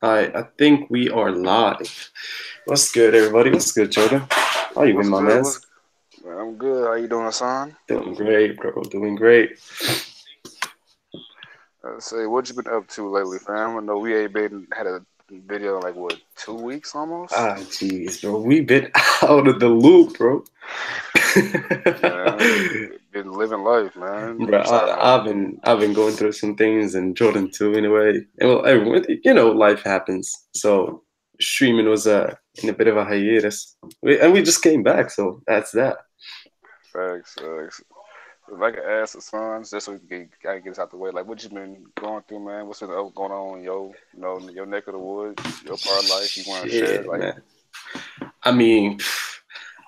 I think we are live. What's good, everybody? What's good, Jordan? How you been, What's my good? man? What's Man, I'm good. How you doing, son? Doing great, bro. Doing great. Say, what you been up to lately, fam? I know we ain't been had a video in like what 2 weeks almost. Jeez, bro. We been out of the loop, bro. Man, been living life, man. Bro, Trying to. I've been going through some things, and Jordan too, in a way. And well, everyone, life happens. So streaming was in a bit of a hiatus, and we just came back. So that's that. Facts. If I could ask the sons, just so we can gotta get this out the way, like what you been going through, man? What's been going on in your neck of the woods, your part of life? You want to share, Shit, like? man. I mean,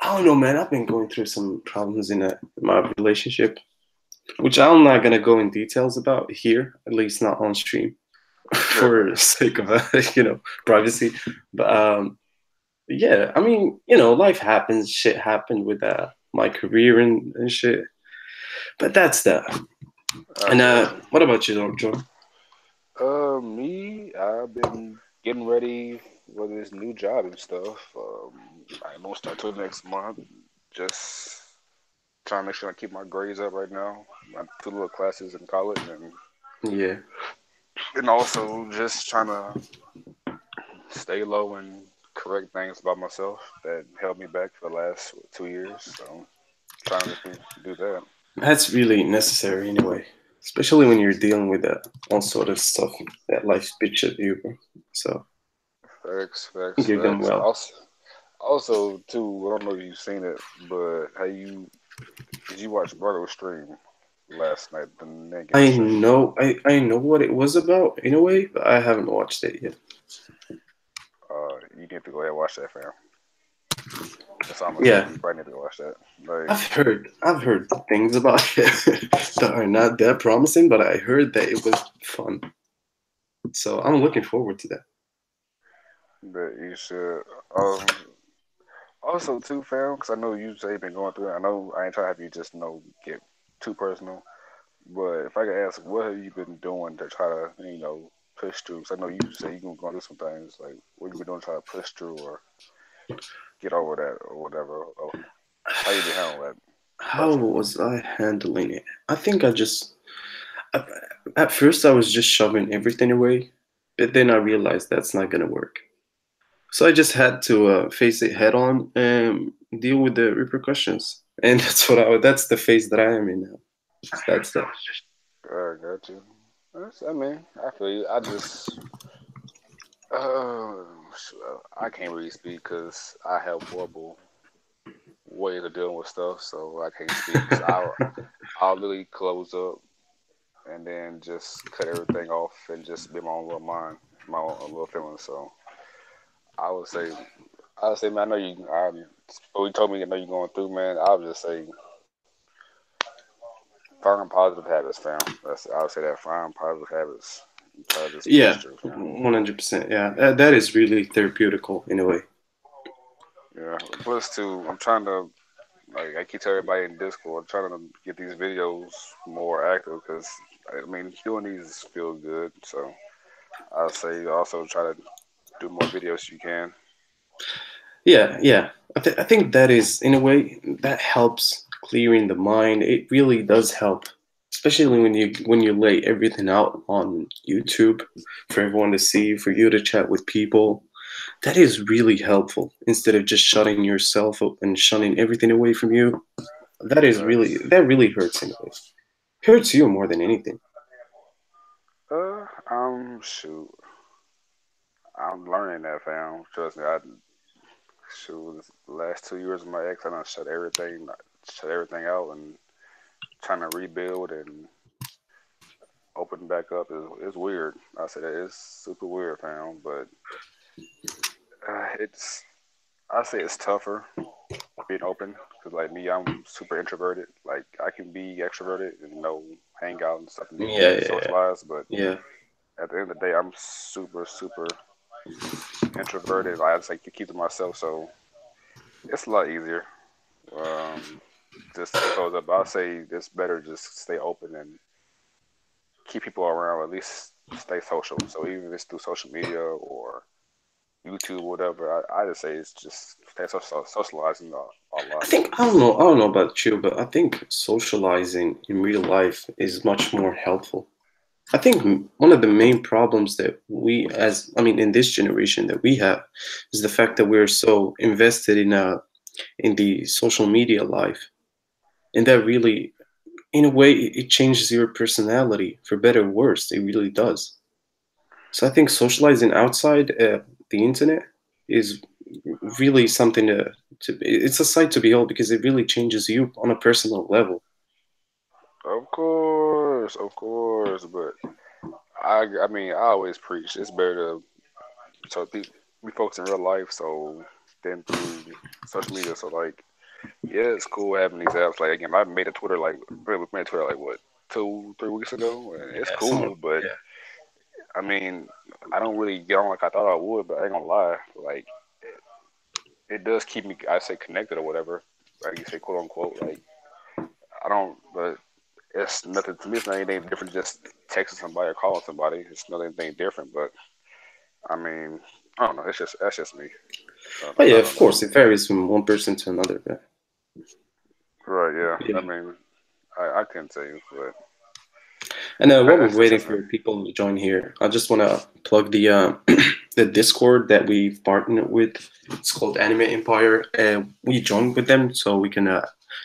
I don't know, man. I've been going through some problems in my relationship, which I'm not gonna go in details about here, at least not on stream, Yeah, for sake of privacy. But yeah, I mean, life happens. Shit happened with my career and shit. But that's that. I And got you. what about you, Jordan? Me, I've been getting ready for this new job and stuff. I won't start till next month. Just trying to make sure I keep my grades up right now. My two little classes in college, Yeah, and also just trying to stay low and correct things about myself that held me back for the last 2 years. So trying to just do that. that's really necessary anyway, especially when you're dealing with all sort of stuff that life spits at you, bro. So Facts, I facts, think you're doing facts. well. Also, too, I don't know if you've seen it, but did you watch Bardo stream last night? The Naked stream. I know what it was about in a way, but I haven't watched it yet. You need to go ahead and watch that, fam. That's all I'm gonna say. Yeah, You probably need to go watch that. Like, I've heard things about it that are not that promising, but I heard that it was fun. So I'm looking forward to that. that you should. Um, Also, too, fam, because I know you say you've been going through it. I know I ain't trying to have you just get too personal, but if I could ask, what have you been doing to try to push through? Because I know you say you've been going through some things. Like, what you been doing to try to push through or get over that or whatever? Or how you been handling that How personally? was I handling it? I think I- at first I was just shoving everything away, but then I realized that's not gonna work. So I just had to face it head on and deal with the repercussions. And that's the phase that I am in now. That's that. I got you. I mean, I feel you. Uh, I can't really speak because I have horrible ways of dealing with stuff, so I can't speak. So I'll literally close up and then just cut everything off and just be my own little mind, my own little feelings. So I would say, man, I know you. What you told me, I know you're going through, man. I would just say, find positive habits, fam. I would say that find positive habits. And try to just push Yeah, through, fam. 100%. Yeah, that is really therapeutical in a way. Yeah. Plus, too, I'm trying to like I keep telling everybody in Discord, trying to get these videos more active because I mean doing these feel good. So I'll say also try to do more videos you can. Yeah, yeah. I think that is, in a way, that helps clearing the mind. It really does help, especially when you lay everything out on YouTube for everyone to see, for you to chat with people. That is really helpful instead of just shutting yourself up and shunning everything away from you. Facts. That really hurts in a way. Hurts you more than anything. Shoot, I'm learning that, fam. Trust me, the last 2 years of my ex, I done shut everything out, and trying to rebuild and open back up is weird. I say that it's super weird, fam. But it's I say it's tougher being open because like me, I'm super introverted. Like I can be extroverted and hang out and stuff and Yeah, yeah, socialize, but yeah. at the end of the day, I'm super introverted. I just like to keep to myself, so it's a lot easier. Um, just to close up, I'll say it's better just stay open and keep people around. At least stay social. So even if it's through social media or YouTube or whatever, I just say it's just stay socializing a I lot. think I don't know about you, but I think socializing in real life is much more helpful. I think one of the main problems that we, as I mean, in this generation that we have, is the fact that we're so invested in the social media life, and that really, in a way, it changes your personality for better or worse. It really does. So I think socializing outside the internet is really something to. It's a sight to behold because it really changes you on a personal level. Of course, but I mean, I always preach it's better to so we focus in real life, so then through social media. So like, yeah, it's cool having these apps. Like again, I made a Twitter like we made Twitter like what 2 3 weeks ago, and it's Yeah, someone. cool. But Yeah. I mean, I don't really get on like I thought I would. But I ain't gonna lie, like it does keep me, I say, connected or whatever. Like you say, quote unquote. Like I don't, but it's nothing to me. It's not anything different. Just texting somebody or calling somebody. It's not anything different. But I mean, I don't know. It's just that's just me. Oh yeah, I of don't know. course, it varies from one person to another. But Right? Yeah. I yeah. mean, I can't tell you, but And while we're that's waiting just me. for people to join here, I just want to plug the the Discord that we've partnered with. It's called Anime Empire. We joined with them so we can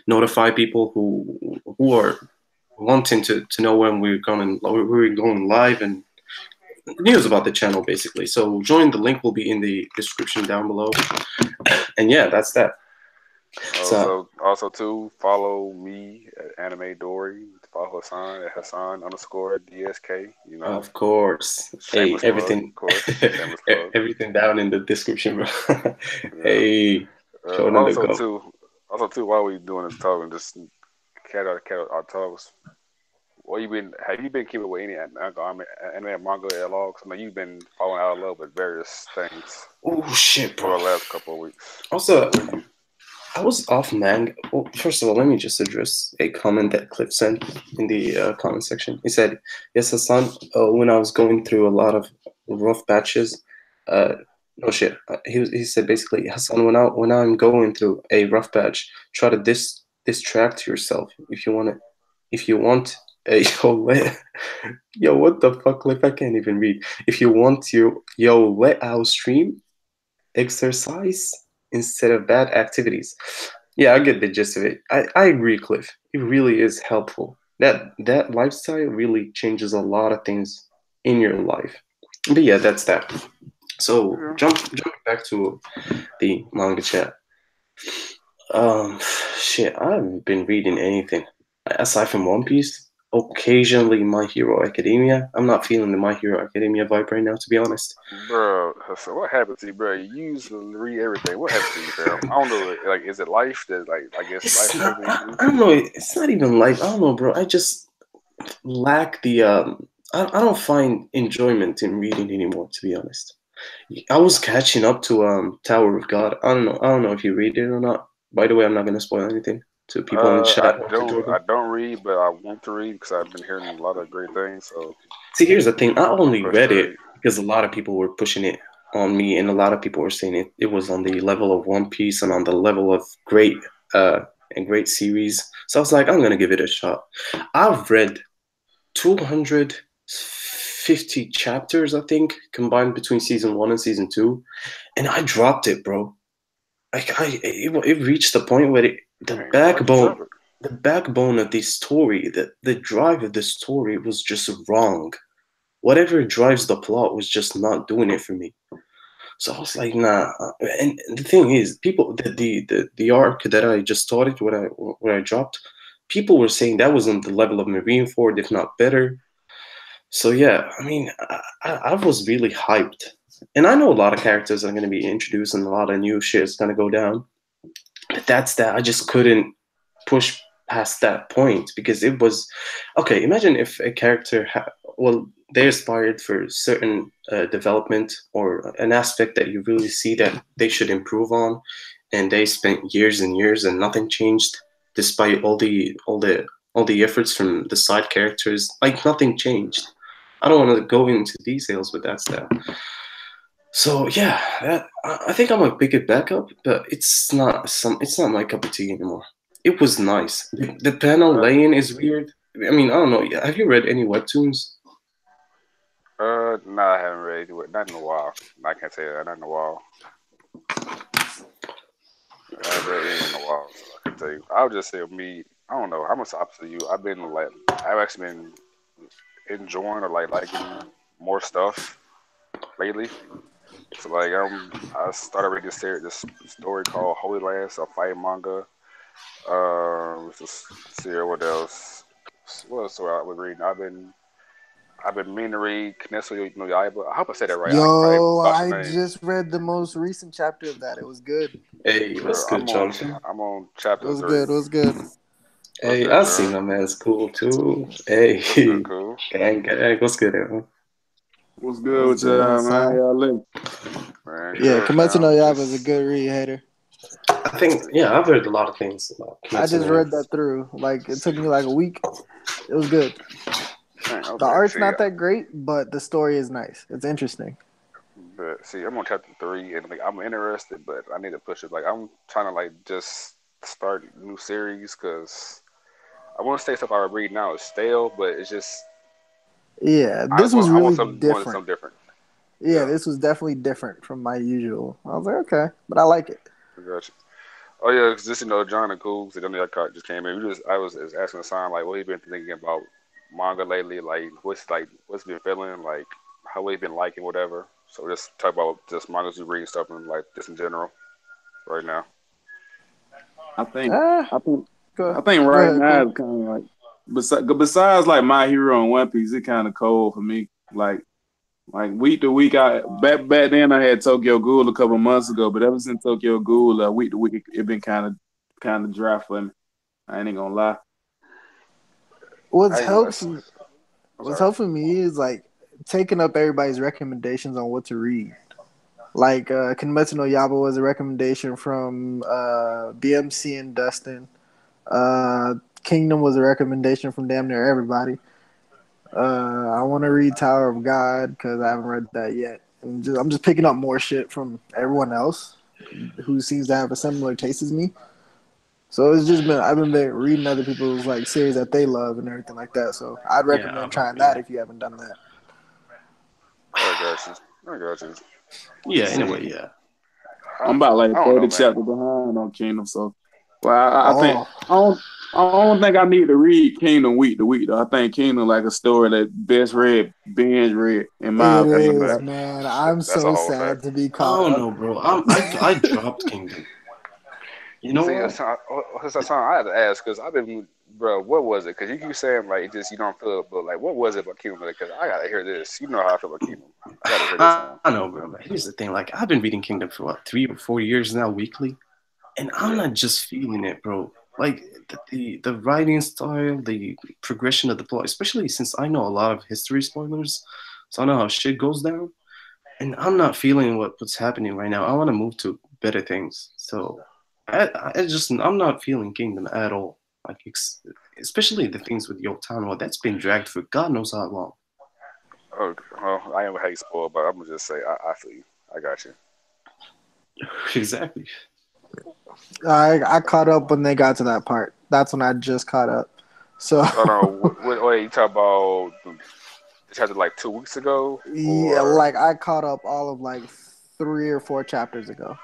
notify people who are wanting to know when we're going live and news about the channel basically. So join. The link will be in the description down below. And yeah, that's that. So Also too, follow me at Anime Dory. Follow Hassan at Hassan underscore DSK. You know, of course, hey, shameless plug, everything, of course. Shameless plug. everything down in the description, bro. Yeah. Hey, showing the Also go. too, while we doing this talking, just cat out our talks. What you been? Have you been keeping with any anime manga at all? 'Cause I know you've been falling out of love with various things Oh shit, bro. for the last couple of weeks. So Also, what you? I was off manga. Well, first of all, let me just address a comment that Cliff sent in the comment section. He said, "Yes, Hassan. When I was going through a lot of rough patches, uh, no shit. He said basically, Hassan, when I'm going through a rough patch, try to distract yourself if you want it. If you want, yo, what the fuck, Cliff? I can't even read. If you want to, let our stream." Exercise instead of bad activities. Yeah, I get the gist of it. I agree, Cliff. It really is helpful. That lifestyle really changes a lot of things in your life. But yeah, that's that. So Yeah. jump back to the manga chat. Um, shit, I haven't been reading anything aside from One Piece. Occasionally, My Hero Academia. I'm not feeling the My Hero Academia vibe right now, to be honest. Bro, so what happened to you, bro? You used to read everything. What happened to you, fam? I don't know. Like, is it life that, like, I guess life It's and not. everything you do? I don't know. It's not even like I don't know, bro. I just lack the. I don't find enjoyment in reading anymore. To be honest, I was catching up to Tower of God. I don't know. I don't know if you read it or not. By the way, I'm not gonna spoil anything to people in the chat or to I Jordan. don't read, but I want to read because I've been hearing a lot of great things. So See, here's the thing. I I'm only pressed to read it read. because a lot of people were pushing it on me, and a lot of people were saying it was on the level of One Piece and on the level of uh great series. So I was like, I'm gonna give it a shot. I've read 250 chapters, I think, combined between season one and season two, and I dropped it, bro. Like it reached the point where Dang, why'd you drop it? the backbone of the story, the drive of the story was just wrong. Whatever drives the plot was just not doing it for me. So I was like, nah. And the thing is, people, the arc that I just started when I dropped, people were saying that was on the level of Marineford, if not better. So yeah, I mean, I was really hyped, and I know a lot of characters are going to be introduced, and a lot of new shit is going to go down. But that's that. I just couldn't push past that point because it was okay. Imagine if a character, well, they aspired for certain development or an aspect that you really see that they should improve on, and they spent years and years and nothing changed despite all the efforts from the side characters. Like nothing changed. I don't want to go into details with that stuff. So yeah, I think I might pick it back up, but it's not my cup of tea anymore. It was nice. The panel Uh, laying is weird. I mean, I don't know. Have you read any webtoons? no, I haven't read it. Not in a while. I can't say that. Not in a while. I haven't read any in a while, so I can tell you. I'll just say me. I don't know. I'm the opposite of you. I've actually been enjoying or like liking more stuff lately. So like I started reading this story called Holy Lands, a fight manga. Just see here what else. What else I was reading? I've been meaning to read Kimetsu no Yaiba. I hope I said that right. I probably Yo, botched I the name. just read the most recent chapter of that. It was good. Hey, what's good, Jonathan? I'm on It chapter was three. good. It was good. What's Hey, good, I seen John? my man's cool too. Hey, What's good, cool? gang, what's good, man? What's It good was with good, y'all, man? How Hassan. y'all living? Man, Yeah, good Kimetsu no fam. Yaiba is a Just good read, hater. I think, yeah, I've heard a lot of things about I Kimetsu just no read Yaiba. that through. Like it took me like a week. It was good. dang, The okay. art's See, not that great, but the story is nice. It's interesting. I'm on chapter three, and like I'm interested, but I need to push it. Like I'm trying to like just start new series because I want to say stuff I read now is stale, but it's just Yeah, this was I want really something different. different. Yeah, Yeah, this was definitely different from my usual. I was like, okay, but I like it. I got you. Oh yeah, 'cause just John and Cool, so then that card just came in. I was asking Hassan like what he been thinking about manga lately, like what's been feeling, like how he been liking whatever. So just talk about just mangas you read and stuff and like just in general right now. I think, Ah, I think, go, I think go right ahead, now cool. it's kind of like besides like My Hero and One Piece, it kind of cold for me. Like week to week, I back then I had Tokyo Ghoul a couple months ago, but ever since Tokyo Ghoul, week to week it been kind of dry for me. I ain't gonna lie. What's I ain't gonna. helps I'm what's sorry. helping me is like taking up everybody's recommendations on what to read. Like Kimetsu no Yaba was a recommendation from BMC and Dustin. Kingdom was a recommendation from damn near everybody. I want to read Tower of God because I haven't read that yet. And I'm just picking up more shit from everyone else who seems to have a similar taste as me. So it's just been I've been reading other people's like series that they love and everything like that. So I'd Yeah, recommend trying that yeah, if you haven't done that. I got you. I got you. yeah. See, Anyway, yeah, I, I'm about like I don't know, 30 man. chapters behind on Kingdom, so well, I think Oh, I don't think I need to read Kingdom week to week though. I think Kingdom like a story that best read, binge read, in my it That's a opinion. is, fact. Right? man. I'm That's a so whole fact. sad to be I caught don't up. know, bro. I dropped Kingdom. You know See, what? that's time I had to ask because I've been, bro. What was it? Because you keep saying like it just you don't feel it, but like what was it about Kingdom? Because I gotta hear this. You know how I feel about Kingdom. I gotta hear this I one. know, bro. But here's the thing: like, I've been reading Kingdom for what 3 or 4 years now, weekly, and I'm Yeah, not just feeling it, bro. Like the writing style, the progression of the plot, especially since I know a lot of history spoilers, so I know how shit goes down, and I'm not feeling what's happening right now. I want to move to better things, so I'm not feeling Kingdom at all. Like especially the things with Yotaro, that's been dragged for God knows how long. oh, well, I ain't hate spoil, but I'm gonna just say I feel you. I got you. Exactly. I caught up when they got to that part. That's when I just caught up. So Hold on, wait, you talk about this happened like 2 weeks ago, yeah, or like I caught up all of like 3 or 4 chapters ago.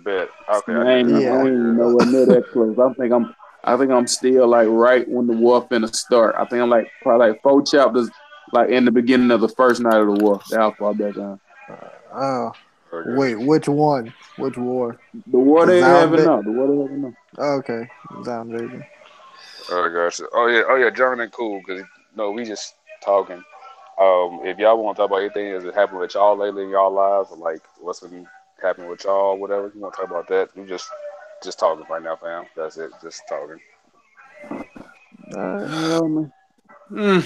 bet? Okay, See, I I Yeah. want to ain't hear it. nowhere near that close. I think I'm still like right when the war finna start. I think I'm like probably like 4 chapters like in the beginning of the first night of the war. That's how far back on. Oh, Okay, wait, which one? Which war? The war The they Zound. having now. The war they having now. Okay, Zound Invasion. I got you. Oh yeah, John and cool because no, we just talking. If y'all want to talk about anything that's happened with y'all lately in y'all lives, or like what's been happening with y'all, whatever, you want to talk about that, we just talking right now, fam. That's it, just talking. Uh, Well, man.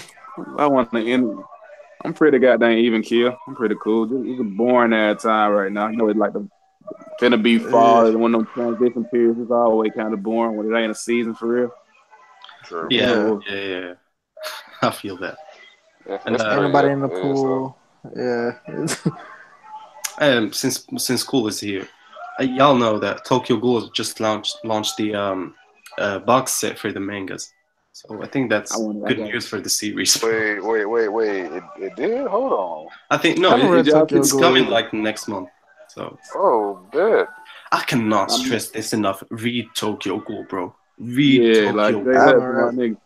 I want to end. I'm pretty goddamn even kill. I'm pretty cool. It's a boring ass time right now. You know, it's like the finna be yeah. fall. And one of them transition periods is always kind of boring when it ain't a season for real. True. You Yeah, Yeah. know, yeah, yeah. I feel that. And It's Ain't pretty. nobody in the Yeah, so pool. Yeah. since school is here, y'all know that Tokyo Ghoul just launched the box set for the mangas. So I think I that's want. I good got. news for the series, bro. wait. It did. Hold on. I think no, Haven't read Y'all Tokyo it's Ghoul coming either. like next month. So Oh, bet. I cannot I'm, stress this enough. Read Tokyo Ghoul, bro. Read yeah, like Tokyo Jay I Ghoul. haven't Hudson, read.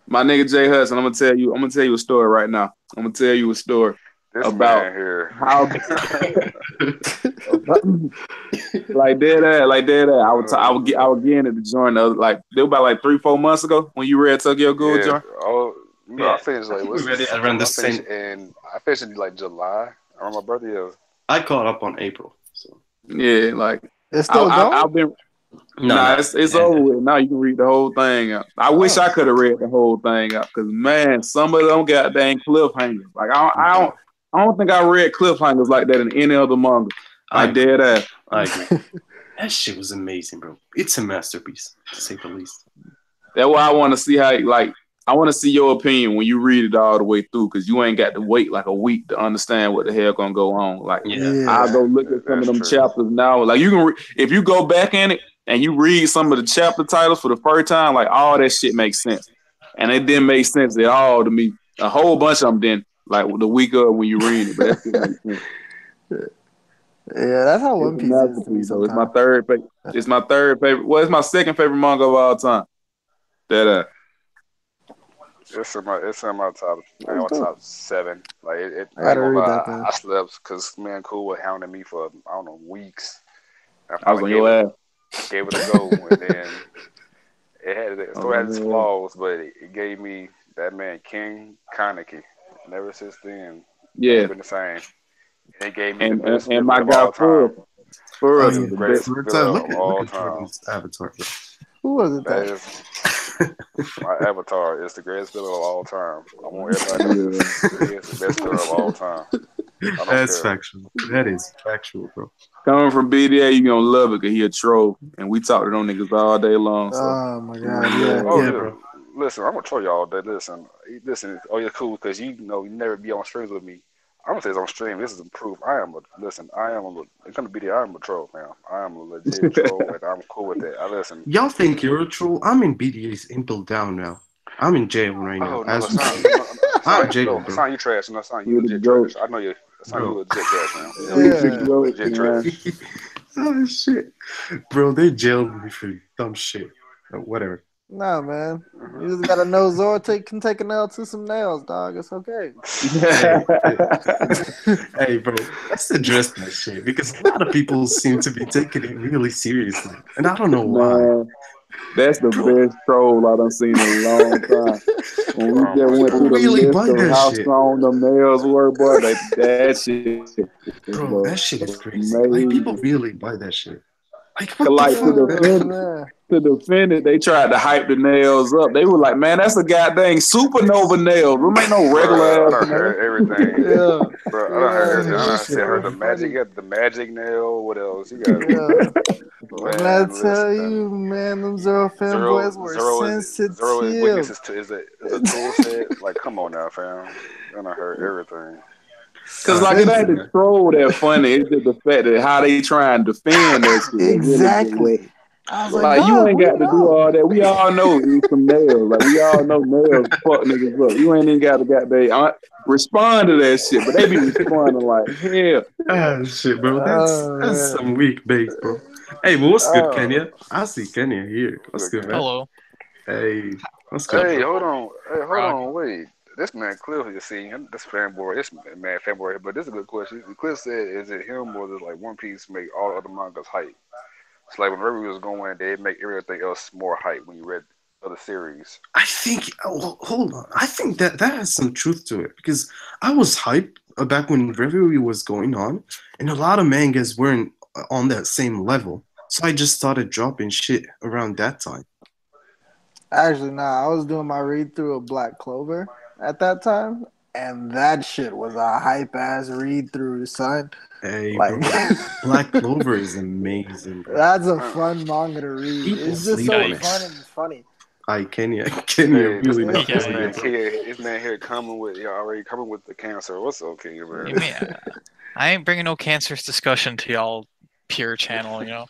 my nigga Jay Hudson. I'm gonna tell you. I'm gonna tell you a story right now. I'm gonna tell you a story This about man here. how like dead ass. I was getting it to join the other, like they were about like 3-4 months ago when you read Tokyo Ghoul, Yeah. John. Oh, no, I Yeah, finished I like think we what's read it this? around the I finished same. in like July. Around my birthday. Yeah. I caught up on April. So Yeah, like It's still going? I've been. no, Nah, no, it's and over with. Now you can read the whole thing out. I wish Oh. I could have read the whole thing out because man, some of them goddamn cliffhangers. Like I don't think I read cliffhangers like that in any other manga. I Like agree. dead ass. I agree. That shit was amazing, bro. It's a masterpiece, to say the least. That's why I want to see how like I want to see your opinion when you read it all the way through because you ain't got to wait like a week to understand what the hell gonna go on. Like Yeah, I'll Yeah. go look at some of That's them true. chapters now. Like you can if you go back in it and you read some of the chapter titles for the first time, like all that shit makes sense. And it didn't make sense at all to me. A whole bunch of them didn't. Like the week of when you read it, but that shit makes sense. Yeah, that's how It's One a Piece is to me masterpiece, though. It's my sometimes. third favorite. It's my third favorite. Well, it's my second favorite manga of all time. That It's in my top. That's My dope. top 7. Like I I ain't gotta gonna read lie. that then. I slept because man, cool was hounding me for I don't know weeks. I I was finally on your ass. gave it a go, and then the I was story on had its your ass. flaws, but it gave me that man King Kaneki. And ever since then, never Yeah, been the same. And it gave me the best and villain my of guy all time. Oh Further yeah, the best. Greatest villain look of at all time. Jordan's avatar. Who was it That that? is my avatar. Is the greatest villain of all time. I want everybody to know Yeah, this. He is the best villain of all time. I don't That's care. factual. That is factual, bro. coming from BDA, you gonna love it because he a troll, and we talk to them niggas all day long. So Oh my you god, gonna yeah. Oh love Yeah, yeah. bro. Listen, I'm gonna show y'all that. Listen. Oh, you're cool because you know you never be on streams with me. I'm gonna say it's on stream. This is proof. I am a. It's gonna be the. I am a troll, man. I am a legit it. troll, and I'm cool with that. I listen. Y'all think you're a troll? I'm in BDA's Impel Down now. I'm in jail right now, Oh no, as we Hassan, speak. no, I'm Hassan, jail, no, bro. Hassan, you trash. No, Hassan, you We the legit goat. trash. I know you, Hassan, you Bro. legit trash, man. We the Yeah. goat, Legit man. trash. Oh shit, bro! They jailed me for dumb shit. Whatever. Nah, man. You just gotta know Zoro can take a nail to some nails, dog. It's okay. Hey, hey, bro. Let's address that shit because a lot of people seem to be taking it really seriously, and I don't know why, Man, that's the bro. best troll I done seen in a long time. When we Oh just my went People through the goodness. really list buy of that how shit, strong the nails were, boy, that shit bro. was That shit is crazy. Like people amazing. really buy that shit. Like 'Cause what the like fuck, man? Oh man. to defend it, they tried to hype the nails up. They were like, man, that's a goddamn supernova nail. Them ain't no regular Bro, I ass done nail. heard everything. Yeah. Bro, I done heard Yeah. everything. I That done shit said heard was the magic. funny. You got the magic nail. What else? You got Yeah. When I man. tell Listen, you, man, them Zoro zero fanboys were zero is zero sensitive. weaknesses to is a tool set. Like, come on now, fam. I done heard everything. Cause like it ain't Sensitive. the troll that funny. It's just the fact that how they try and defend that shit. That really just Exactly. I was like, like you dog, ain't we got to do know. all that. We all know it's some nails. Like we all know nails fuck niggas up. You ain't even got to respond to that shit, but they be responding like hell. Ah, shit, bro. Oh That's man. some weak base, bro. Hey, but what's good, Oh. Kenya? I see Kenya here. What's Look, good, man? Ken. Hello. Hey, what's good, Hey, bro? hold on. Hey, hold Rock. on. Wait. This man Cliff, you see him? This fanboy. This man fanboy. But this is a good question. Cliff said, "Is it him or does like One Piece make all other mangas hype?" It's like when Review was going, they make everything else more hype when you read other series. I think. Oh, hold on. I think that has some truth to it because I was hyped back when Reverie was going on, and a lot of mangas weren't on that same level. So I just started dropping shit around that time. Actually, nah, I was doing my read through of Black Clover at that time, and that shit was a hype ass read through, son. Hey, Like, bro, Black Clover is amazing, bro. that's a Uh, fun manga to read. People It's just sleep so on it. Yikes. fun and funny. Hi, Kenya. Kenya Hey, really not this for man, you, bro. Kenya, this man here already coming with the cancer. What's up, Kenya, You man? mean I ain't bringing no cancerous discussion to y'all pure channel, you know?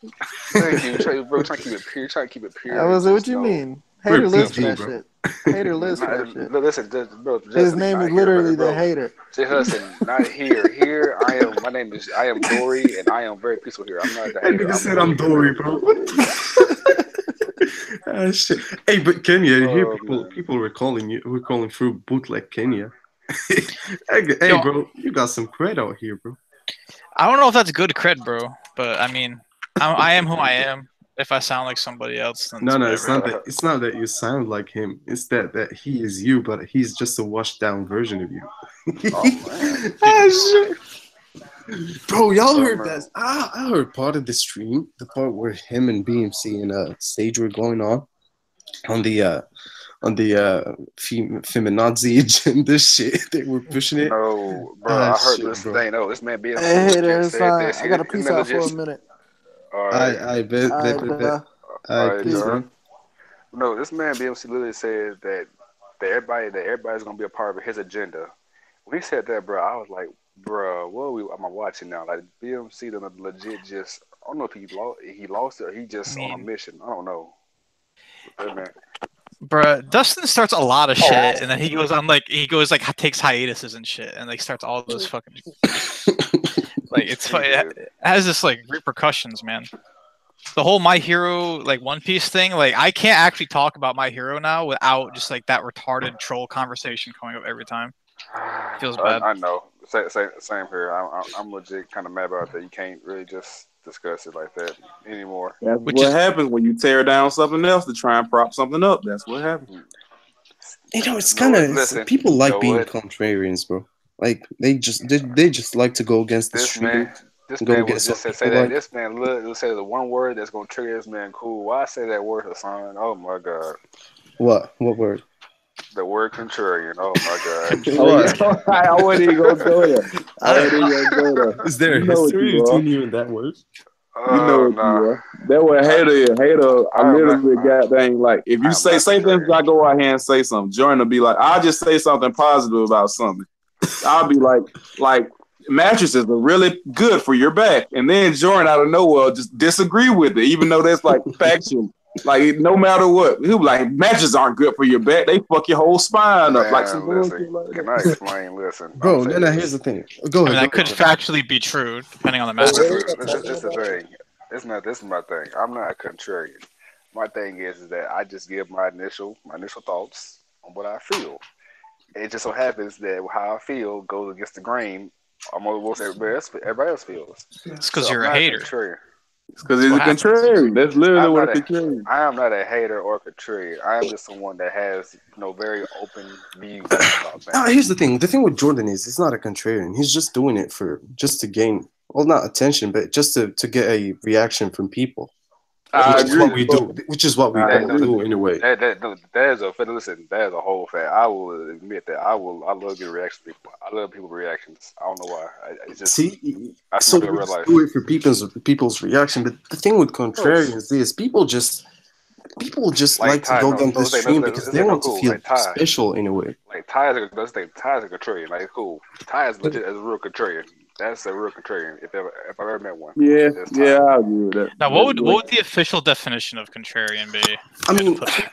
Thank you, bro. Trying to keep it pure. Trying to keep it I pure and was like, what just you know. mean? We're Hater lives for PG, that bro. shit. Hater lives for that shit. Listen, bro, His Justin, name is not here, literally bro. the hater. J Hudson, not here. Here, my name is, I am Dory, and I am very peaceful here. I'm not the That hater. nigga I'm said cool I'm here, Dory, man. bro. What the ah, shit. Hey, but Kenya, here Oh man. people were calling through bootleg Kenya. Hey, Yo, bro, you got some cred out here, bro. I don't know if that's good cred, bro, but I mean, I am who I am. If I sound like somebody else, then it's No, it's whatever. not that. It's not that you sound like him. It's that he is you, but he's just a washed down version of you. Oh man. Ah, shit. Bro, y'all Oh heard man. that? I heard part of the stream, the part where him and BMC and Sage were going on the feminazi agenda shit. They were pushing it. No, bro. Ah, I heard shit, this bro. thing. No, this man BMC Hey, legit hater, it's said fine. this. I got to Isn't peace that out for legit? a minute. All right, I bet, All right, bet. all I right, peace, peace. man. No, this man BMC literally said that everybody's gonna be a part of his agenda. When he said that, bro, I was like, bro, am I watching now? Like BMC done legit just. I don't know if he lost it or he I just on a mean, mission. I don't know. That man. bruh, Dustin starts a lot of shit, and then he goes takes hiatuses and shit, and like starts all this fucking like it has this like repercussions, man. The whole My Hero like One Piece thing, like I can't actually talk about My Hero now without just like that retarded troll conversation coming up every time. Feels bad. I know. Same here. I'm legit kind of mad about that. You can't really just discuss it like that anymore. That's Which what is happens when you tear down something else to try and prop something up. That's what happens. It's You know kind what? of Listen, people you like know being what? contrarians, bro. Like they just like to go against the This stream, man, this go man will against just what say people that. like. This man will say the one word that's gonna trigger this man. Cool. Why say that word, Hassan? Oh my god, What? What word? the word contrarian. Oh my god. Oh yeah, What? I wasn't even gonna go there. I wasn't even gonna go there. Is there a You know what history you are. between you and that word? You know Oh what nah. you are. That what hater is. Hater, I I am not. literally got dang like if I you am say not things, contrarian. I go out here and say something. Jordan will be like, I'll just say something positive about something. I'll be like mattresses are really good for your back, and then Jordan out of nowhere just disagree with it, even though that's like factual. Like no matter what, he'll be like mattresses aren't good for your back. They fuck your whole spine up, like some Man, listen. bullshit like Can that. I explain? Listen. I'm gonna Bro, say no, here's this. the thing. Go I mean ahead, go that ahead. could Bro. factually be true depending on the Oh, mattress. This is the thing. It's not. This is my thing. I'm not a contrarian. My thing is that I just give my initial thoughts on what I feel. It just so happens that how I feel goes against the grain almost what everybody else feels. It's because So I'm you're a not a hater. contrarian. because That's he's what a happens. contrarian. That's literally I'm what a not a contrarian. I am not a hater or contrarian. I am just someone that has very open views about Here's things. the thing. The thing with Jordan is he's not a contrarian. He's just doing it for just to gain, well, not attention, but just to get a reaction from people, That's I which what is this agree, what is. we but do. Which is what we I That all no, agree. do in a way. that no, that is a listen. That is a whole fact. I will admit that I love getting reactions. From people. I love people's reactions. I don't know why. It's just See, that's so my we real just life. do it for people's reaction. But the thing with contrarians is people just Like like to Ty, go no, against the stream because they no want to cool. feel Like Ty, special in a way. like Ty is Ty is a contrarian. Like cool. Ty is legit as a real contrarian. That's a real contrarian. If I ever met one, Yeah, that's Ty. yeah, I agree with that. Now, But what yeah. would the official definition of contrarian be? I If you had to mean, put it.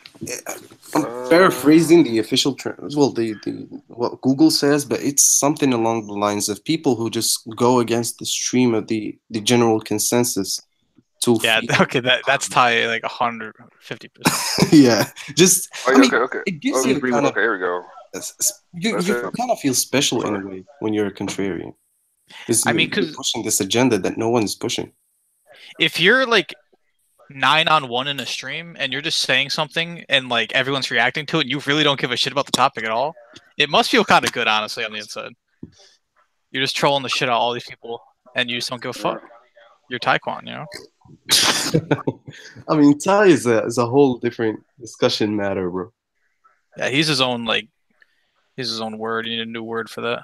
I'm paraphrasing the official terms. Well, the what Google says, but it's something along the lines of people who just go against the stream of the general consensus to Yeah, feel. okay, that's tie like 150%. Yeah, just Oh I yeah, mean, okay. it gives Oh, you kind of okay, here we go. That's you it. kind of feel special in Sorry. a way when you're a contrarian because I mean, you're because pushing this agenda that no one's pushing. if you're like 9-on-1 in a stream and you're just saying something and like everyone's reacting to it and you really don't give a shit about the topic at all, it must feel kind of good, honestly, on the inside. You're just trolling the shit out of all these people and you just don't give a fuck. You're Taekwon, you know? I mean, Ty is a whole different discussion matter, bro. Yeah, he's his own word. You need a new word for that.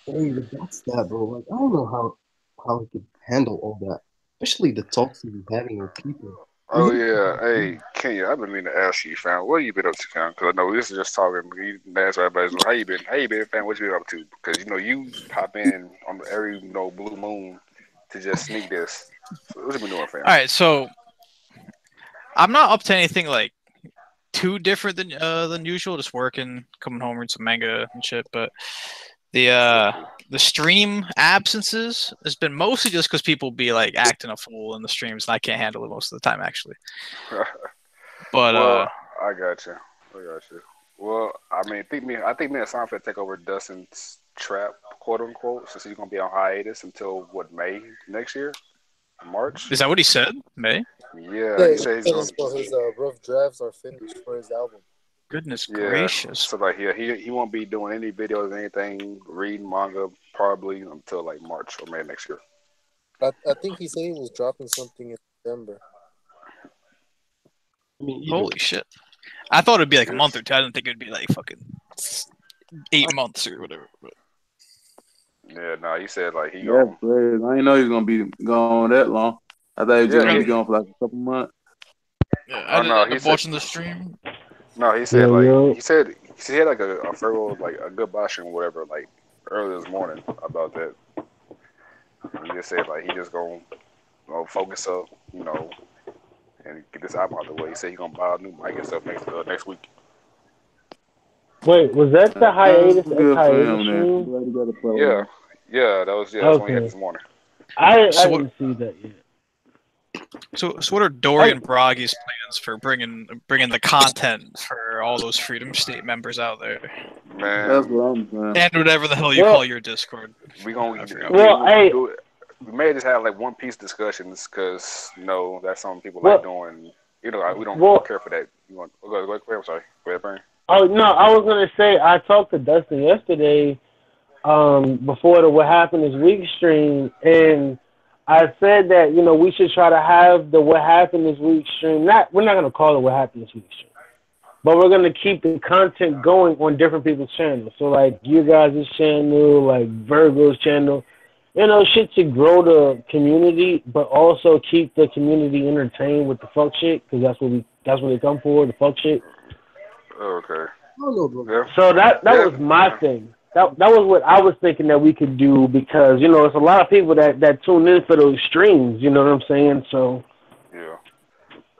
Hey, but that's that, bro. Like, I don't know how he could handle all that, especially the talks he was having with people. Oh yeah, hey Kenya, I've been meaning to ask you, fam. What you been up to, fam? Because I know this is just talking. You ask everybody, so how you been? How you been, fam? What you been up to? Because you pop in on every blue moon to just sneak this. So what you been doing, fam? All right, so I'm not up to anything like too different than usual. Just working, coming home, reading some manga and shit. But the stream absences has been mostly just because people be like acting a fool in the streams, and I can't handle it most of the time, actually. But well, I got you. Well, I mean, I think me and Seinfeld take over Dustin's trap, quote unquote, since he's gonna be on hiatus until what, May next year, March. Is that what he said? May? Yeah, he said he's gonna. His rough drafts are finished for his album. Goodness gracious! So like, he won't be doing any videos, anything, reading manga probably until like March or May next year. I think he said he was dropping something in December. I mean, Holy shit! I thought it'd be like a month or two. I didn't think it'd be like fucking 8 months or whatever. But... Yeah, no, he said like he. Yeah, I didn't know he was gonna be gone that long. I thought he was just gonna be gone for like a couple months. Yeah, I didn't end up watching the stream. No, he said he had like a farewell, like a goodbye stream or whatever, like early this morning about that. And he just said like he just gonna focus up, and get this album out of the way. He said he gonna buy a new mic and stuff next week. Wait, was that the hiatus? Yeah, that was that's what he had this morning. I didn't see that yet. So what are Dorian Bragi's plans for bringing the content for all those Freedom State members out there? Man, that's what I'm saying. And whatever the hell you call your Discord. We gonna hey. We may just have like One Piece discussions because that's something people like doing. We don't care for that. You want go ahead, I'm sorry. Go ahead, Brian. Oh no, I was gonna say I talked to Dustin yesterday, before the What Happened This Week stream, and I said that we should try to have the What Happened This Week stream. We're not gonna call it What Happened This Week stream, but we're gonna keep the content going on different people's channels. So like you guys' channel, like Virgo's channel. Shit to grow the community, but also keep the community entertained with the fuck shit, because that's what they come for, the fuck shit. Okay. So that was my thing. That was what I was thinking that we could do, because it's a lot of people that tune in for those streams. You know what I'm saying? So. Yeah.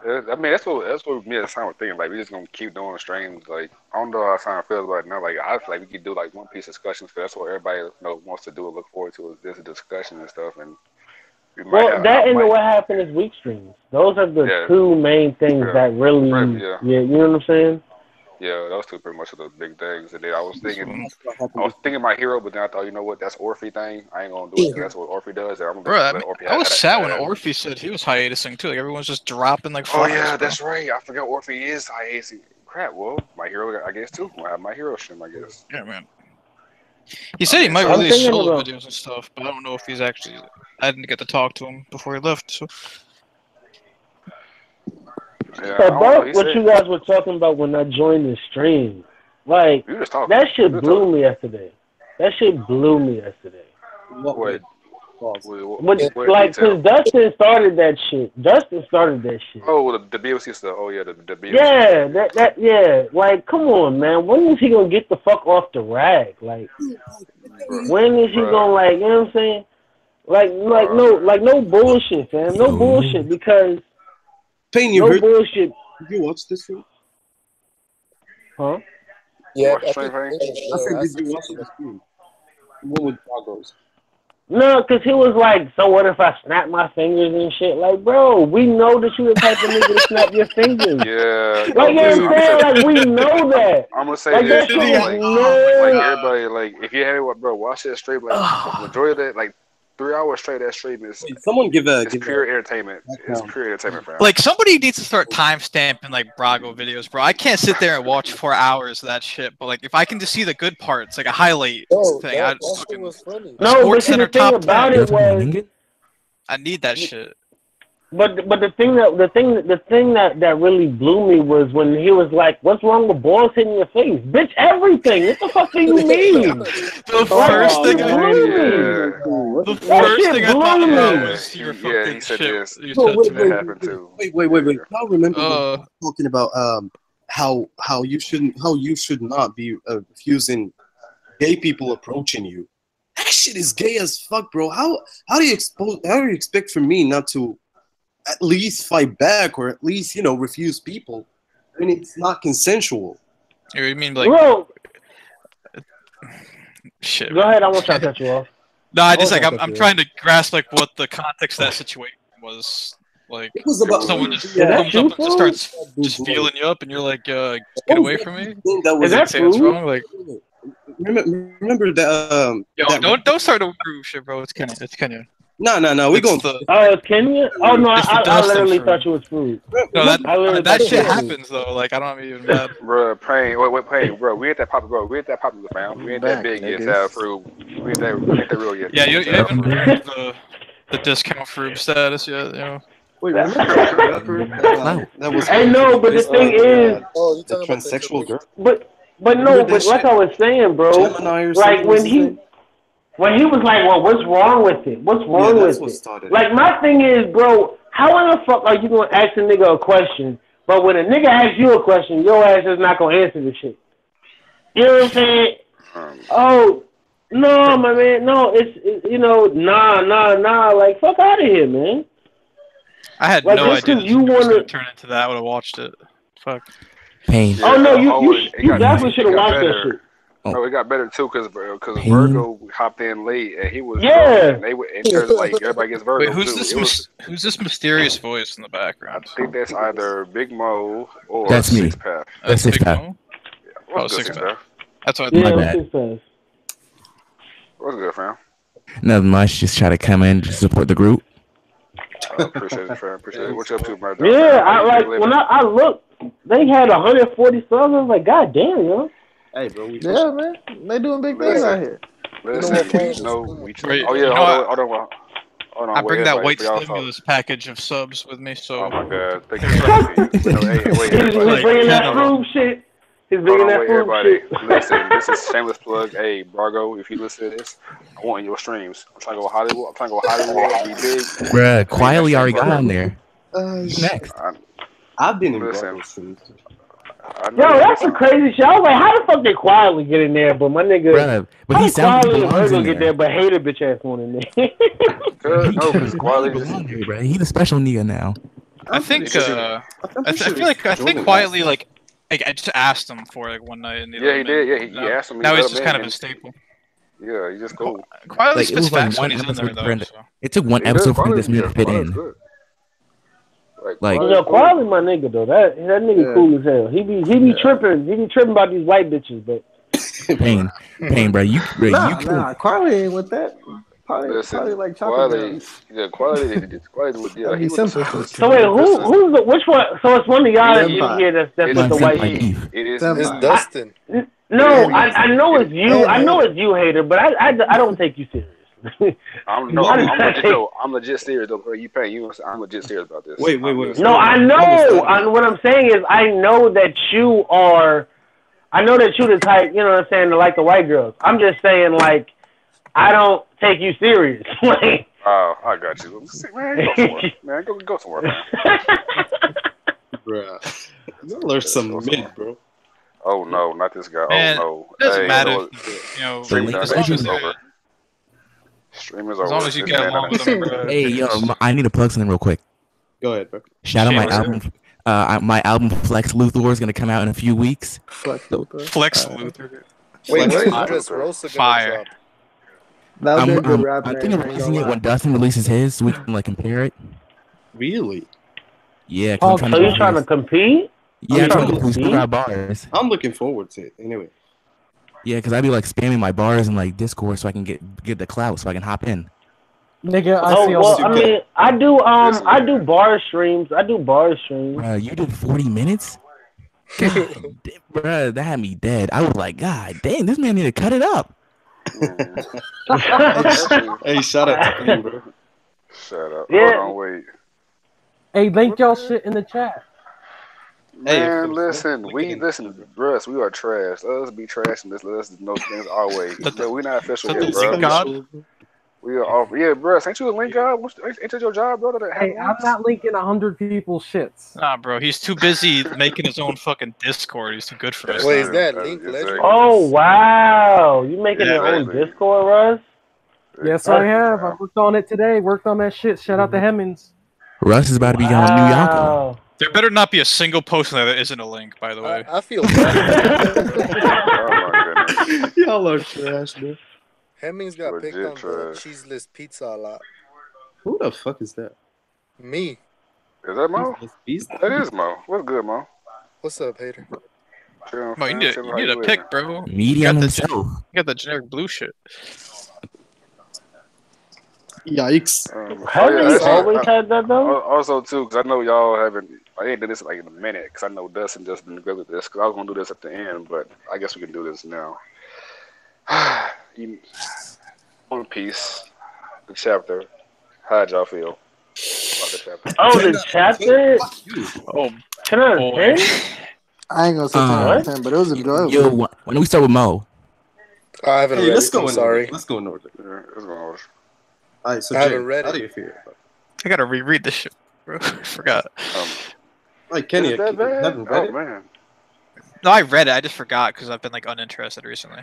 I mean, that's what me and Simon were thinking. Like, we just gonna keep doing streams. Like, I don't know how Simon feels about it now. Like, I feel like we could do like One Piece discussions, because that's what everybody wants to do and look forward to, is this discussion and stuff. And the What Happened This Week streams. Those are the two main things that really, you know what I'm saying? Yeah, those two pretty much are the big things. And then I was thinking My Hero, but then I thought, you know what, that's Orphe thing. I ain't gonna do it. That's what Orphe does. I was sad when Orphe said he was hiatusing too. Like everyone's just dropping like. Oh yeah, that's right. I forgot Orphe is hiatusing. Crap. Well, My Hero, I guess too. I have My Hero stream, I guess. Yeah, man. He said he might release solo videos and stuff, but I don't know if he's actually. I didn't get to talk to him before he left, so. Yeah, so about what you guys were talking about when I joined the stream, like that shit blew me yesterday. What way? Because Dustin started that shit. Oh, the BOC stuff. Oh yeah, the BOC. Yeah, Like, come on, man. When is he gonna get the fuck off the rag? Like, when is he gonna you know what I'm saying? No bullshit, fam. No bullshit, because. Bullshit. Did you watch this one? Huh? Yeah, I said, did you watch the stream? What with Broncos? No, because he was like, so what if I snap my fingers and shit? Like, bro, we know that you the type of nigga to snap your fingers. Yeah. Like, you know what I'm saying? Like, we know that. I'm going to say this. Like, everybody, like, if you have it, bro, watch that straight. Like, majority of that, like, 3 hours straight, that stream is pure entertainment. It's pure entertainment, fam. Like, somebody needs to start timestamping like Brago videos, bro. I can't sit there and watch 4 hours of that shit. But like, if I can just see the good parts, like a highlight thing, that shit was funny. No, but see, the thing about it was, I need that shit. But the thing that really blew me was when he was like, "What's wrong with balls hitting your face, bitch? Everything. What the fuck do you mean?" The first thing I heard. The That first shit thing I blew thought about me. was your Yeah, fucking he said shit. this. You No, said wait, today. That happened too. wait. Y'all remember when we Uh, were talking about how you should not be refusing gay people approaching you. That shit is gay as fuck, bro. How do you expect for me not to at least fight back or at least refuse people when it's not consensual? you mean like Bro, shit? go Man. ahead. I won't try to cut you off. No, I just Hold like on, I'm Sophia. trying to grasp like what the context of that situation was. Like It was about someone just Is that comes up you, and just fool? starts just feeling you up, and you're like, get What was away that from me. thing that Is was that Say that's food? wrong. Like, remember that yo, that don't start to prove shit, bro. It's Kenya. no we It's going the Oh, it's Kenya? Oh, no, It's the I Dustin literally fruit. thought you was food. no that I literally that thought shit you was food. happens though. Like I don't even mad. Bro, Pain, bro. We ain't that popular, fam. We ain't that Back, big yet, niggas. Sad Fruit. We ain't that real yet. Yeah, you Sad haven't Fruit. removed the discount fruit status yet. You know. wait, remember that rapper that was I going to know, the but the basement thing with is, Oh, you the talking about the transsexual girl? but Remember no, that but like shit? I was saying, bro, Gemini or like something was his name? when he was like, well, what's wrong with it? What's Yeah, wrong that's with what it? started it. Like, my thing is, bro, how in the fuck are you going to ask a nigga a question, but when a nigga asks you a question, your ass is not going to answer the shit? You know what I'm saying? Oh, no, my man, no, it's nah, like, fuck out of here, man. I had Like, no just idea 'cause this you was wanna- going to turn into that. I would have watched it. Fuck. Pain. Oh, no, you got- definitely it should have got watched that better. shit. No, it got better too because Pain. Virgo hopped in late and he was Yeah. drunk and there's like everybody gets Virgo Wait, who's too. this? It was, Who's this mysterious voice in the I background? think that's either Big Mo or That's me. Six Pack. That's Six Big Pack. Mo? What's Oh, good, Six Six Pack. Pack? That's what I Yeah, My thought. bad. it says. What's good, fam? Nothing much. Just try to come in to support the group. Appreciate it, fam. Appreciate it. What you up to, brother? Yeah, I like when I looked, they had 140 subs. I was like, God damn, yo. Hey, bro, we Yeah, man. They doing big things out here. Listen, what we Pain just is know. doing? We Right, oh you yeah, know hold on. I bring that white for y'all stimulus package of subs with me, so Oh my god, thank you. But no, hey, wait, He's everybody. bringing that Hold fruit shit. He's Hold bringing on, that wait, fruit everybody. shit. Listen, this is shameless plug. Hey, Bargo, if you listen to this, I want your streams. I'm trying to go Hollywood. Be big. Bruh, quietly Stream already got Bargo. on there. Who's next? I've been in Listen. Bravo streams. I know Yo, you that's some listen. crazy shit. I was like, how the fuck they quietly get in there? But my nigga, Bruh, but how he did sounds like he quietly and belongs Virgo in get there. there, but hater bitch ass one in there? No, because He quality belong here, bruh. He's a special nigga now. I think It's just- I feel like quietly like I just asked him for like one night and Yeah, he did. Yeah, he asked him. Now he he's let just him kind in, of a staple. Yeah, he's just cool. Quietly Like, it spits was like facts one when he's in episode there for though. it. It took one He does episode for quality, this man to fit quality's in. good. Like- Yo, quietly my nigga though. That nigga Yeah. cool as hell. He be tripping. He be tripping about these white bitches, but Pain, bro. You Nah, Carly ain't with that. Probably Listen, like chocolate quality, girls. yeah, quality was yeah. Oh, He he's was simple. so wait, who's the which one? So it's one of y'all that's in Senpai. here that's It with the is white Senpai people. beef. It is Senpai. It's me. Dustin. No, Yeah, I know it's you. And I know hater. it's you, hater. But I don't take you serious. I'm legit serious though. Bro. You pay you. I'm legit serious about this. Wait. No, I know. What I'm saying is, I know that you are. I know that you the type, you know what I'm saying, to like the white girls. I'm just saying, like, I don't take you serious. Like, Oh, I got you. See, man, go somewhere. Man, go somewhere, man. Bruh. Y'all are some mid, bro. Oh no, not this guy. Man, Oh it doesn't no. matter. You know, You know, stream The done. link Stream is is- over. Stream is as over. long as you This get man along done- with them, bro. Hey, yo, I need to plug something real quick. Go ahead, bro. Shout out my Shameless. album. My album Flex Luthor is gonna come out in a few weeks. Fuck Luthor. Flex Luther. Wait, Flex when Fire. is Dress Rosa Fire. gonna drop? That would be a good I'm rap thinking name. of I ain't releasing gonna it lie. when Dustin releases his, so we can like compare it. Really? Yeah, oh, I'm so you trying to compete? Yeah, I'm trying to compete? go through our bars. I'm looking forward to it. Anyway. Yeah, because I'd be like spamming my bars and like Discord so I can get the clout so I can hop in. Nigga, I Oh see well, all I the mean, I do bar streams. You did 40 minutes? God, bruh, that had me dead. I was like, God dang, this man need to cut it up. Hey, shout out to Pain, bro. Shut up. Yeah. Hold on, wait. Hey, link y'all shit in the chat. Man, listen, bruh, we are trash. Let us be trash and let us know things our way. No, we're not official Let yet, them bro. sing God. We are off. Yeah, bro. Ain't you a link guy? Ain't that your job, bro? To have Hey, I'm links? not linking 100 people's shits. Nah, bro, he's too busy making his own fucking Discord. He's too good for us. Wait, is Now. that Link Legend? Oh wow, you making your own Exactly. Discord, Russ? Yes, I Exactly, have. I man. worked on it today. Worked on that shit. Shout out to Hemmings. Russ is about to be on New Yonko. Wow. There better not be a single post on there that isn't a link, by the way. I feel bad. Oh my goodness. Y'all are trash, man. Hemmings got Legit picked on the trash. cheeseless pizza a lot. Who the fuck is that? Me. Is that Mo? Beast? That is Mo. What's good, Mo? What's up, hater? Chilling, Mo, you fam. need, Chilling, you how need a living? pick, bro. Medium You himself. got the generic blue shit. Yikes. Haven't you always had that though? Also, too, because I know y'all haven't. I ain't done this like in a minute because I know Dustin just been good with this. Because I was gonna do this at the end, but I guess we can do this now. One Piece, the chapter. How'd y'all feel about the chapter? Oh, the chapter. Oh, 10 out of boy. 10. I ain't gonna say 10 out of 10, but it was enjoyable. Yo, when do we start with Mo? I haven't Hey, read let's it. go I'm in sorry. order. Let's go in order. Yeah, it's going on. All right, so I haven't Jay, read how it. do you feel? I gotta reread this shit, bro. I forgot. Like Kenny, Is it that you bad? haven't read Oh it? man, No, I read it. I just forgot because I've been like uninterested recently.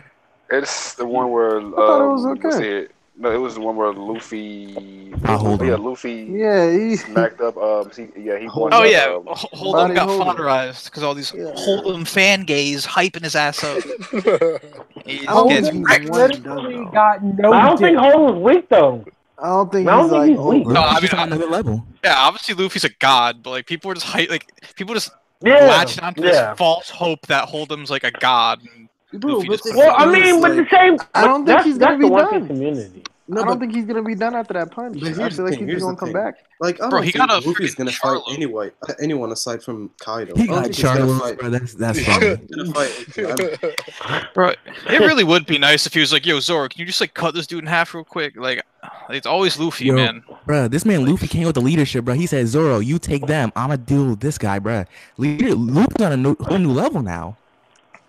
it's the one where thought it was what's okay. it? No, it was the one where Luffy. hold on. Yeah, Luffy Yeah, he smacked up. He won. Oh the, yeah, Hold'em Body got Hold'em. fodderized because all these Yeah. Hold'em fan gays hyping his ass up. He's I don't getting think he's wrecked. one and done Literally though. got no I don't think dick. Hold'em's weak though. I don't think I don't he's think like he's weak. over. No, I He's mean, just on another level. yeah, obviously Luffy's a god, but like people are just people just Yeah, latching onto yeah. this false hope that Hold'em's like a god. And Bro, Luffy but just the Well, I thing mean, is, but the like, same. I don't think he's gonna that's the be One Piece done. community. no, I don't but, think he's gonna be done after that punch. but I here's feel the like thing. he's Here's the gonna come thing. back. Like, I Bro, don't he think got a Luffy's freaking gonna fight Charlo. anyone aside from Kaido. He I don't got think he's gonna Charlo, fight. bro. That's I don't funny. think he's gonna fight Uchiha. Bro, it really would be nice if he was like, "Yo, Zoro, can you just like cut this dude in half real quick?" Like, it's always Luffy, Yo, man. bro, this man Luffy came with the leadership, bro. He said, "Zoro, you take them. I'ma deal with this guy, bro." Luffy's on a whole new level now.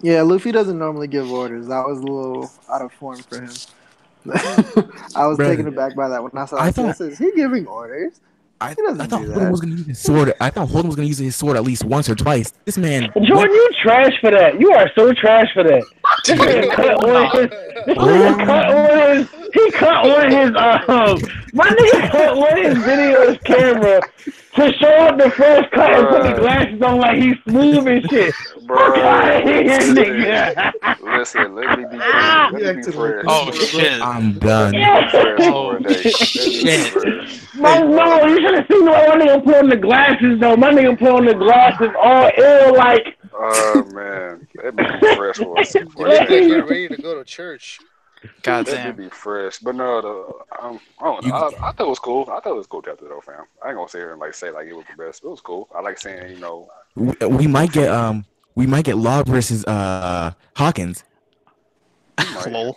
Yeah, Luffy doesn't normally give orders. That was a little out of form for him. I was Bruh. taken aback by that when I saw I it. thought- Is he giving orders? I He doesn't thought do Holden that. was gonna use his sword. I thought Holden was gonna use his sword at least once or twice. This man, Jordan, you trash for that. You are so trash for that. This nigga cut one of his. This nigga cut one of his. He cut one of his. My nigga cut one of his videos camera to show up the first cut and put the glasses on like he's smooth and shit. Fuck out of here, nigga. Listen, let me be fresh. Let me be fresh. Oh shit! I'm done. Oh shit! No, you should have seen my nigga put on the glasses though. My nigga put on the glasses all ill like. Oh man, let me be fresh for a second. You look like you're ready to go to church. God Let me damn. be fresh, but no, I don't know. I thought it was cool. I thought it was cool chapter though, fam. I ain't gonna sit here and like say like it was the best. It was cool. I like saying, you know, We might get Law versus Hawkins. Lol. All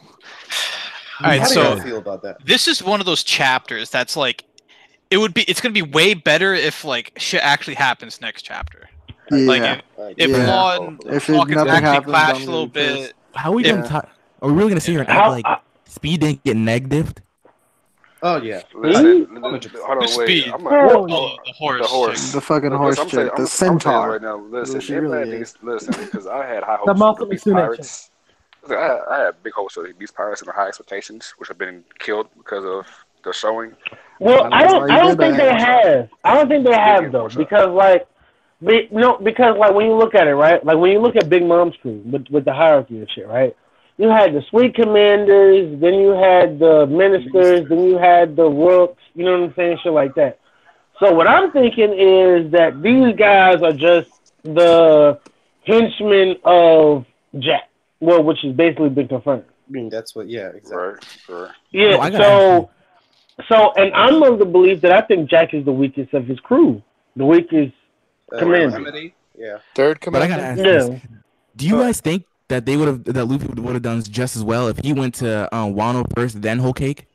How right, do so you feel about that? this is one of those chapters that's like, it's gonna be way better if like shit actually happens next chapter. Like Yeah. if Yeah. Law and If Hawkins nothing actually happens, clash I'm a little gonna be bit. pissed. How are we Yeah. gonna talk? Are we really gonna sit here and act like Speed didn't get negatived? Oh yeah. listen, hold on, Who's wait. Speed? I'm Oh, a, the horse. the horse. The fucking Listen, horse I'm saying, chick, I'm the saying centaur. right now. Listen, She everybody really needs listen because I had high The hopes Malcolm for these X pirates. Listen, I had big hopes for these pirates and high expectations, which have been killed because of the showing. Well, I don't think they have. I don't think they have Speaking though, of because like, because like when you look at it, right? Like when you look at Big Mom's crew with the hierarchy and shit, right? You had the Sweet Commanders, then you had the Ministers, then you had the Rooks. You know what I'm saying? Shit like that. So what I'm thinking is that these guys are just the henchmen of Jack. Well, which has basically been confirmed. I mean, that's what. Yeah, exactly. Right. Yeah. No, I gotta And I'm of the belief that I think Jack is the weakest of his crew, the weakest commander. Yeah. Third But I commander. gotta ask Yeah. this: do you guys think that that Luffy would have done just as well if he went to Wano first, then Whole Cake?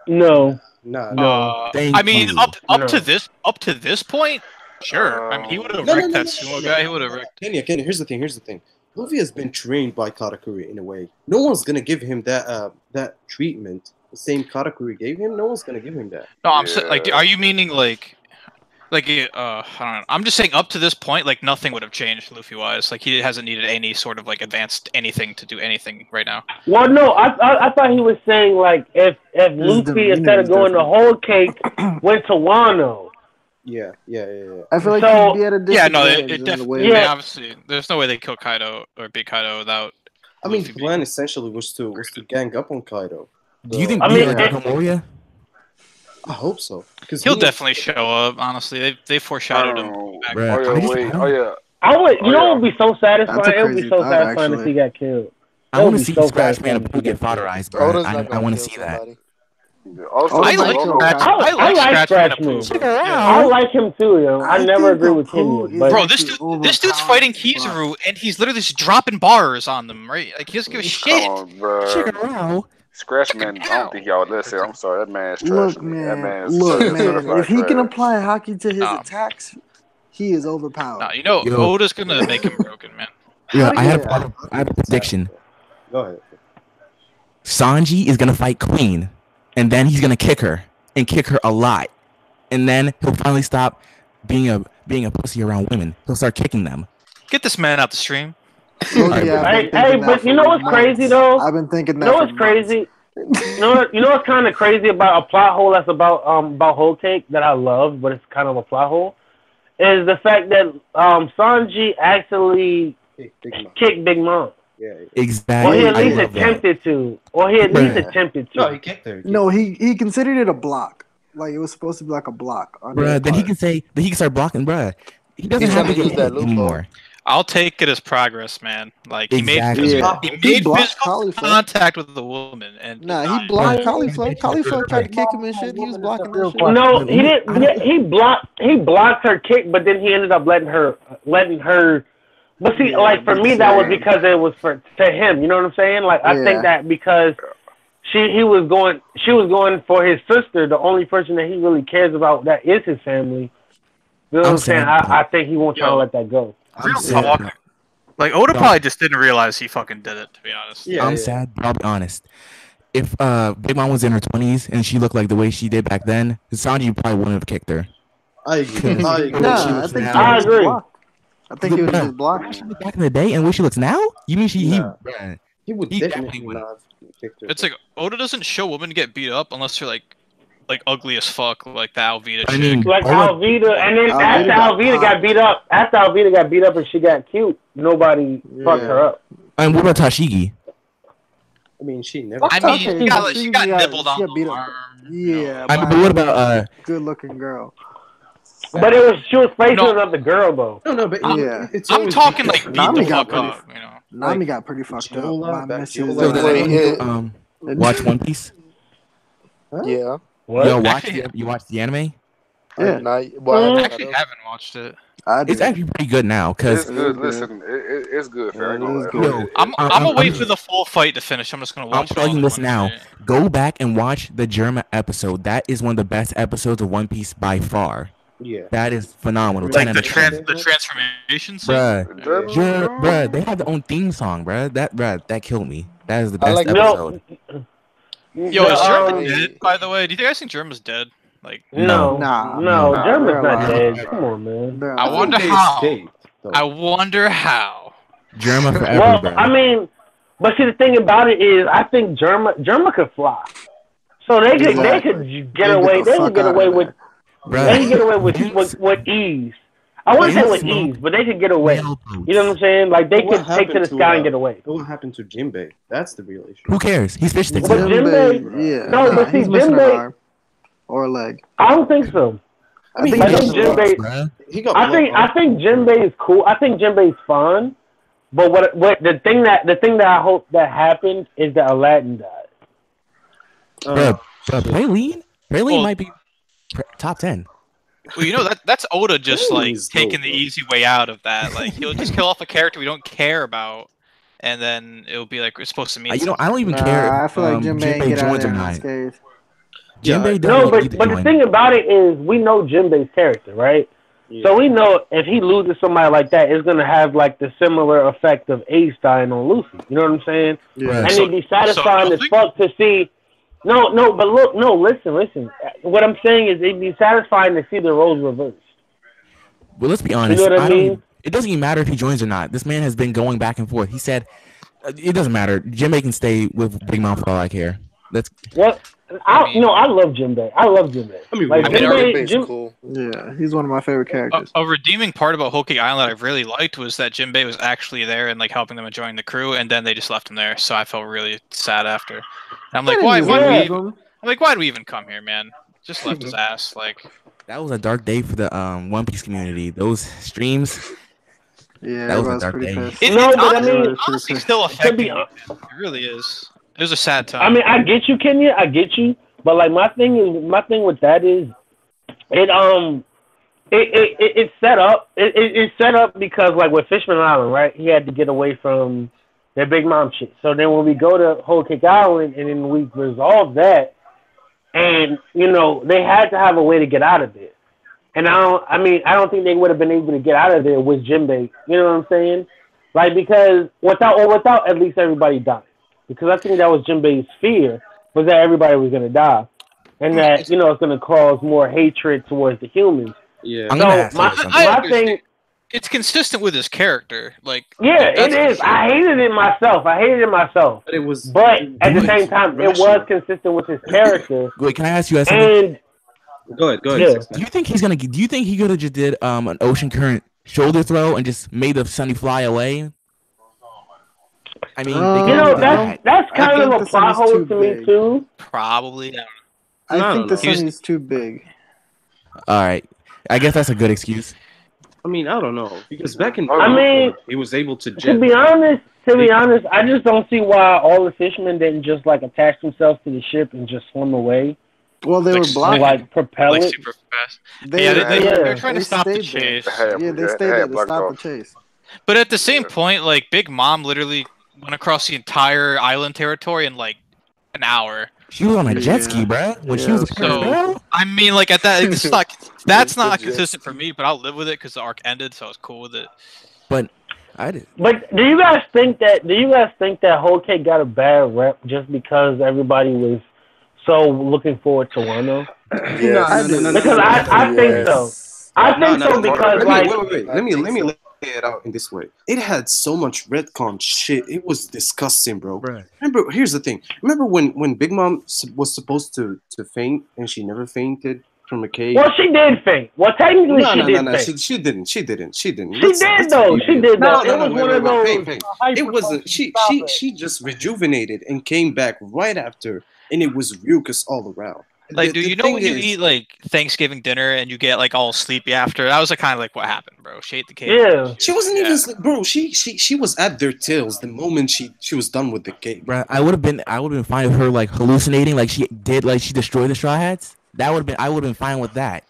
No. No. I mean, you. up to this point, sure. I mean, he would have wrecked that sumo guy. He would have wrecked. Kenya, here's the thing. Luffy has been trained by Katakuri in a way. No one's gonna give him that treatment the same Katakuri gave him, no one's gonna give him that. No, I'm like, are you meaning like, I don't know. I'm just saying up to this point, like nothing would have changed Luffy wise. Like he hasn't needed any sort of like advanced anything to do anything right now. Well, no, I thought he was saying like if Luffy instead of going to Whole Cake went to Wano. Yeah. I feel like So- he'd be at a Yeah, no, disadvantage it in the definitely. way Yeah. that- Obviously, there's no way they kill Kaido or beat Kaido without. I mean, Luffy the plan essentially was to gang up on Kaido. Do you think I we mean, are Dragon Moria? I hope so. Because He'll definitely show up. Honestly, they foreshadowed him. Back. Bruh, Oh I yeah, just- wait. I Oh yeah. I would, you know, it would be so That's satisfying. a It would be crazy so thought, satisfying if actually. he got killed. I want to be see so Scratch Man satisfying and Pooh get fodderized, bro. Oda's I not gonna want to kill see that. somebody. Also, I Oda like might kill Scratch. Kaido. I like Scratch Man and Scratchman. Pooh. Check her Yeah. I out. like him too, yo. I never agree with Pooh him, is but Bro, actually this dude's fighting Kizaru, and he's literally just dropping bars on them, right? Like he doesn't give a shit. Come on, bro. Check her out. Scratchman, I don't think y'all listen. I'm sorry, that man's trash. Look, That man. man is Look, man. certified If he can trash. apply haki to his Nah. attacks, he is overpowered. No, you know Yo. Oda's gonna make him broken, man. Yeah, do I you- have a prediction. Go ahead. Sanji is gonna fight Queen, and then he's gonna kick her and kick her a lot, and then he'll finally stop being a pussy around women. He'll start kicking them. Get this man out the stream. Oh, yeah, I've been thinking that but you know for what's months. crazy though? I've been thinking that. You know for what's crazy? You know what's kind of crazy about a plot hole that's about Whole Cake that I love, but it's kind of a plot hole, is the fact that Sanji actually Big Mom. kicked Big Mom. Yeah. Exactly. Or he at I least love that. attempted to. Or he at least Bruh. attempted to. No, he kicked her. No, he considered it a block. Like it was supposed to be like a block. on Bruh, their then he part. can say that he can start blocking, bruh. He doesn't He's have to gonna get use that hit loophole. anymore. I'll take it as progress, man. Like he Exactly. made Yeah. he He made blocked physical Cauliflower. contact with the woman, and Nah, denied he it. blocked Bruh. Cauliflower. Cauliflower tried to kick him and shit. He was blocking that shit. No, he I didn't. don't- He blocked her kick, but then he ended up letting her. But see, Yeah, like for but me, that was yeah. because it was to him. You know what I'm saying? Like I Yeah. think that because she was going for his sister, the only person that he really cares about that is his family. You know what I'm I'm saying? sad. I think he won't try to let that go. Real I'm sad. talk. Like Oda probably just didn't realize he fucking did it. To be honest. Yeah, I'm yeah. sad, but I'll be honest. If Big Mom was in her 20s and she looked like the way she did back then, Sanji probably wouldn't have kicked her. I agree. I agree. Nah, I think he I was agree. blocked. I think he was Bruh, just blocked. she looked back in the day and the way she looks now? You mean Nah. bruh. He would He definitely definitely not have kicked her. It's like Oda doesn't show women get beat up unless they're like ugly as fuck, like the Alvida I chick. mean, Like Oda- Alvida, and then Alvida after got Alvida got beat up, and she got cute, nobody fucked her up. And what about Tashigi? I mean, she never. I mean, Okay, she got, but she got nibbled she on got beat the up. arm. Yeah, I mean, but what about good looking girl? But she was facing another girl though. No, but Yeah. it's I'm always talking because- like beat Nami the got fuck pretty- up, you know. Nami got pretty fucked up Viola, by back Mrs. Viola. so does Wait, anyone watch One Piece? Yeah. What? Yo, Actually, you watch the anime? Yeah. Mm. I actually haven't watched it. I did. It's actually pretty good now It's because good. good. Listen, it's good. Fair. I ain't It gonna is lie. good. Yo, I'm gonna wait for the full fight to finish. I'm just gonna I'm watch. telling you all this of it now. when I see it. Go back and watch the German episode. That is one of the best episodes of One Piece by far. Yeah. That is phenomenal. Like 10 the out of 10. the transformation scene. Bruh, German, bruh, they have their own theme song, that killed me. That is the I best like- episode. Yo, is German Uh, dead? By the way, do you guys think German's dead? Like, No, Nah. no, Nah, German's they're not alive. dead. Come on, man. They're I alive. wonder They how. escaped, though. I wonder how. German forever, Well, bro. I mean, but see, the thing about it is, I think German could fly, so they could Exactly. get away. They could get away with Bruh. they could get away with ease. I wouldn't say with ease, but they could get away. You know what I'm saying? Like they What could take to the happened sky and to, get away. What happened to Jinbei? That's the real issue. Who cares? He's fish sticks. But now. Jinbei- yeah. No, but see, he's missing an Jinbei- arm or a leg. I don't think so. I mean, think I he think got Jinbei- blood. Bruh. He got I think blood. Jinbei is cool. I think Jinbei's fun. But what the thing that I hope that happened is that Aladdin died. Bruh, Praline Well- might be top 10. Well, you know that's Oda just like Please taking don't, the bro. easy way out of that. Like he'll just kill off a character we don't care about, and then it'll be like we're supposed to mean. You know, I don't even Nah, care I if feel like Jinbei ain't get out of joins or there not. unscathed. Jinbei doesn't No, need to but the join. thing about it is we know Jinbei's character, right? So we know if he loses somebody like that, it's gonna have like the similar effect of Ace dying on Luffy. You know what I'm saying? Yeah. And So- it'd be satisfying so as fuck to see No, but look, no, listen. What I'm saying is it'd be satisfying to see the roles reversed. Well, let's be You honest. know what I mean? It doesn't even matter if he joins or not. This man has been going back and forth. He said it doesn't matter. Jimmy can stay with Big Mom for all I care. Let's. What? I love Jinbei. I love Jinbei. I mean, Like Jinbei's cool. Yeah, he's one of my favorite characters. A redeeming part about Whole Cake Island that I really liked was that Jinbei was actually there and like helping them enjoying the crew, and then they just left him there. So I felt really sad after. And I'm like, why? Why do we even come here, man? Just left his ass. Like That was a dark day for the One Piece community. Those streams. Yeah, That was a everybody's dark pretty day. pissed. No, but I mean, Everybody's honestly, pretty still pissed. affecting me. It really is. It was a sad time. I mean, I get you, Kenya. I get you. But like my thing with that is it's set up. It's set up because like with Fishman Island, right? He had to get away from their Big Mom shit. So then when we go to Whole Cake Island and then we resolve that, and you know they had to have a way to get out of there. And I don't think they would have been able to get out of there with Jinbei. You know what I'm saying? Like because without at least everybody dying. Because I think that was Jinbei's fear, was that everybody was going to die. And that, you know, it's going to cause more hatred towards the humans. Yeah. So, my thing... It's consistent with his character. Like, yeah, it is. I hated it myself. But it was... But at the same time, it was consistent with his character. Wait, can I ask you something? Go ahead. Yeah. Do you think he could have just did an ocean current shoulder throw and just made the Sunny fly away? I mean, you know, that's kind of a plot hole to me too. Probably. I think the Sunny's too big. All right, I guess that's a good excuse. I mean, I don't know because back in he was able to. To be honest, I just don't see why all the fishermen didn't just like attach themselves to the ship and just swim away. Well, they were blocking, like propel it super fast. They're trying to stop the chase. Yeah, they stayed there to stop the chase. But at the same point, like Big Mom literally went across the entire island territory in like an hour. She was on a jet ski, bro. When she was I mean, like at that, it's not, that's not consistent for me. But I'll live with it because the arc ended, so I was cool with it. But I did. But do you guys think that Whole Cake got a bad rep just because everybody was so looking forward to Wano? No, because I think so. I think so because wait. Let me lay it out in this way. It had so much retcon shit. It was disgusting, bro. Right. Remember, here's the thing. Remember when Big Mom was supposed to faint and she never fainted from a cave? Well, she did faint. Well, technically she did faint. She didn't. She did though. She did though. It was one of those. It wasn't. She just rejuvenated and came back right after, and it was Ryukas all around. Like, you know when you eat like Thanksgiving dinner and you get like all sleepy after? That was kind of like what happened, bro. She ate the cake. Yeah. She wasn't even sleep, bro. She was at their tails the moment she was done with the cake. Bro, I would have been fine with her like hallucinating, like she destroyed the Straw Hats. I would have been fine with that.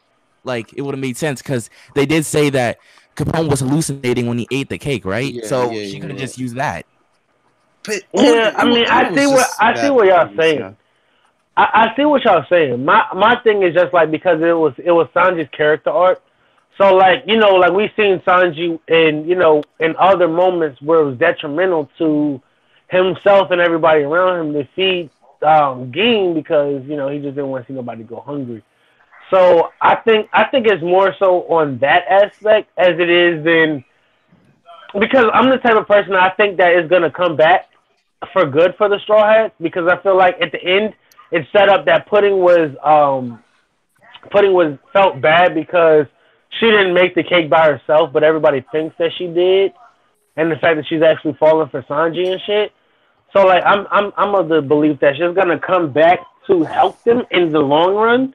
Like it would have made sense because they did say that Capone was hallucinating when he ate the cake, right? She could have just used that. But I see what y'all saying. I see what y'all saying. My thing is just like because it was Sanji's character arc. So like, you know, like we've seen Sanji in other moments where it was detrimental to himself and everybody around him to feed Ging because, you know, he just didn't want to see nobody go hungry. So I think it's more so on that aspect as it is in because I'm the type of person I think that is gonna come back for good for the Straw Hats because I feel like at the end it's set up that Pudding was felt bad because she didn't make the cake by herself, but everybody thinks that she did, and the fact that she's actually falling for Sanji and shit. So like I'm of the belief that she's gonna come back to help them in the long run.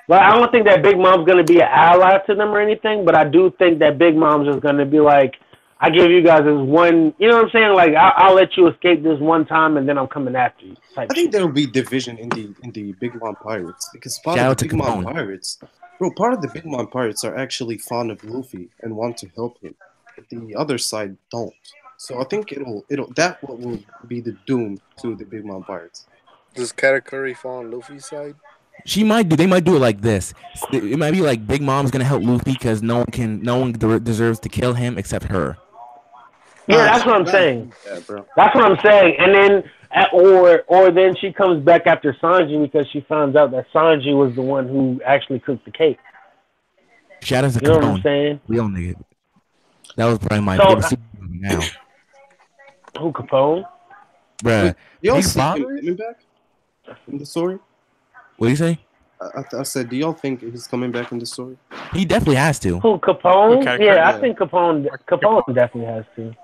But I don't think that Big Mom's gonna be an ally to them or anything, but I do think that Big Mom's just gonna be like, I give you guys this one, you know what I'm saying? Like I'll let you escape this one time, and then I'm coming after you. I think there will be division in the Big Mom Pirates because part of the Big Mom Pirates, bro, part of the Big Mom Pirates are actually fond of Luffy and want to help him. But the other side don't. So I think that will be the doom to the Big Mom Pirates. Does Katakuri fall on Luffy's side? They might do it like this. It might be like Big Mom's gonna help Luffy because no one deserves to kill him except her. Yeah, that's what I'm saying. Yeah, bro. That's what I'm saying. And then Or then she comes back after Sanji because she finds out that Sanji was the one who actually cooked the cake. Shout out to You know what I'm Capone. saying? Real nigga. That was probably my So, favorite scene now. Who, Capone? Bruh. Do y'all Big see him Father? coming back in the story? What do you say? I said, do y'all think he's coming back in the story? He definitely has to. Who, Capone? Okay, Yeah, I yeah. think Capone definitely has to.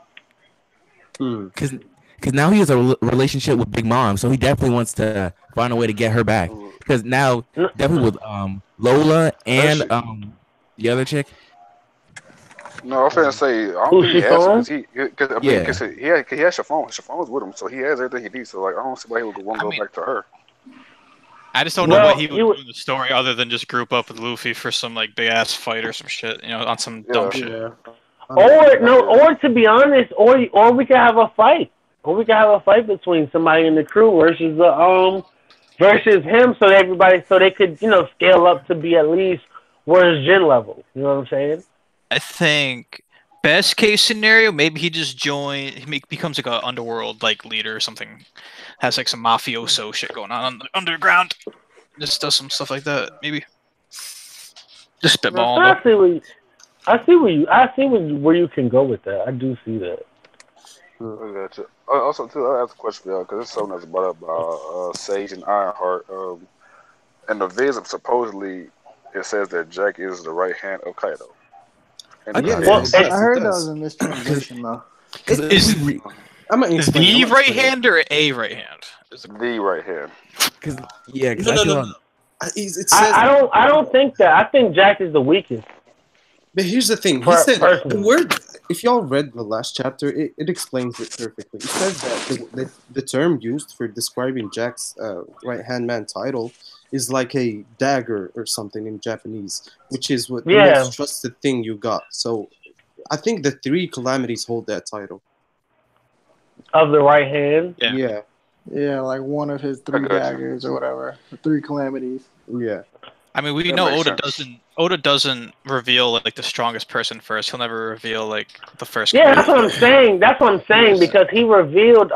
Because now he has a relationship with Big Mom, so he definitely wants to find a way to get her back. Because now, definitely with Lola and the other chick. No, I'm finna say I don't Who's think he has to Chiffon? because he has Chiffon. Chiffon's with him, so he has everything he needs. So like I don't see why he would want to go back to her. I just don't know what he would do in the story other than just group up with Luffy for some like big ass fight or some shit, on some dumb shit. Or to be honest, or we could have a fight. Or we could have a fight between somebody in the crew versus versus him, so they could scale up to be at least where's Jin level. You know what I'm saying? I think best case scenario, maybe he just becomes like a underworld like leader or something. Has like some mafioso shit going on the underground. Just does some stuff like that, maybe. Just spitball. I see where you can go with that. I do see that. Also, too, I have a question for y'all because it's something that's brought up by Sage and Ironheart. And the Vism supposedly it says that Jack is the right hand of Kaido. And I heard that was a mistranslation though. Is the right hand or a right hand? The right hand. I don't think that. I think Jack is the weakest. But here's the thing. He said the word. If y'all read the last chapter, it explains it perfectly. It says that the term used for describing Jack's right-hand man title is like a dagger or something in Japanese, which is what the most trusted thing you got. So I think the 3 calamities hold that title. Of the right hand? Yeah. Yeah, like one of his 3 daggers or whatever. The 3 calamities. Yeah. I mean, we know Oda doesn't reveal like the strongest person first. He'll never reveal like the first. Yeah, that's what I'm saying. That's what I'm saying because he revealed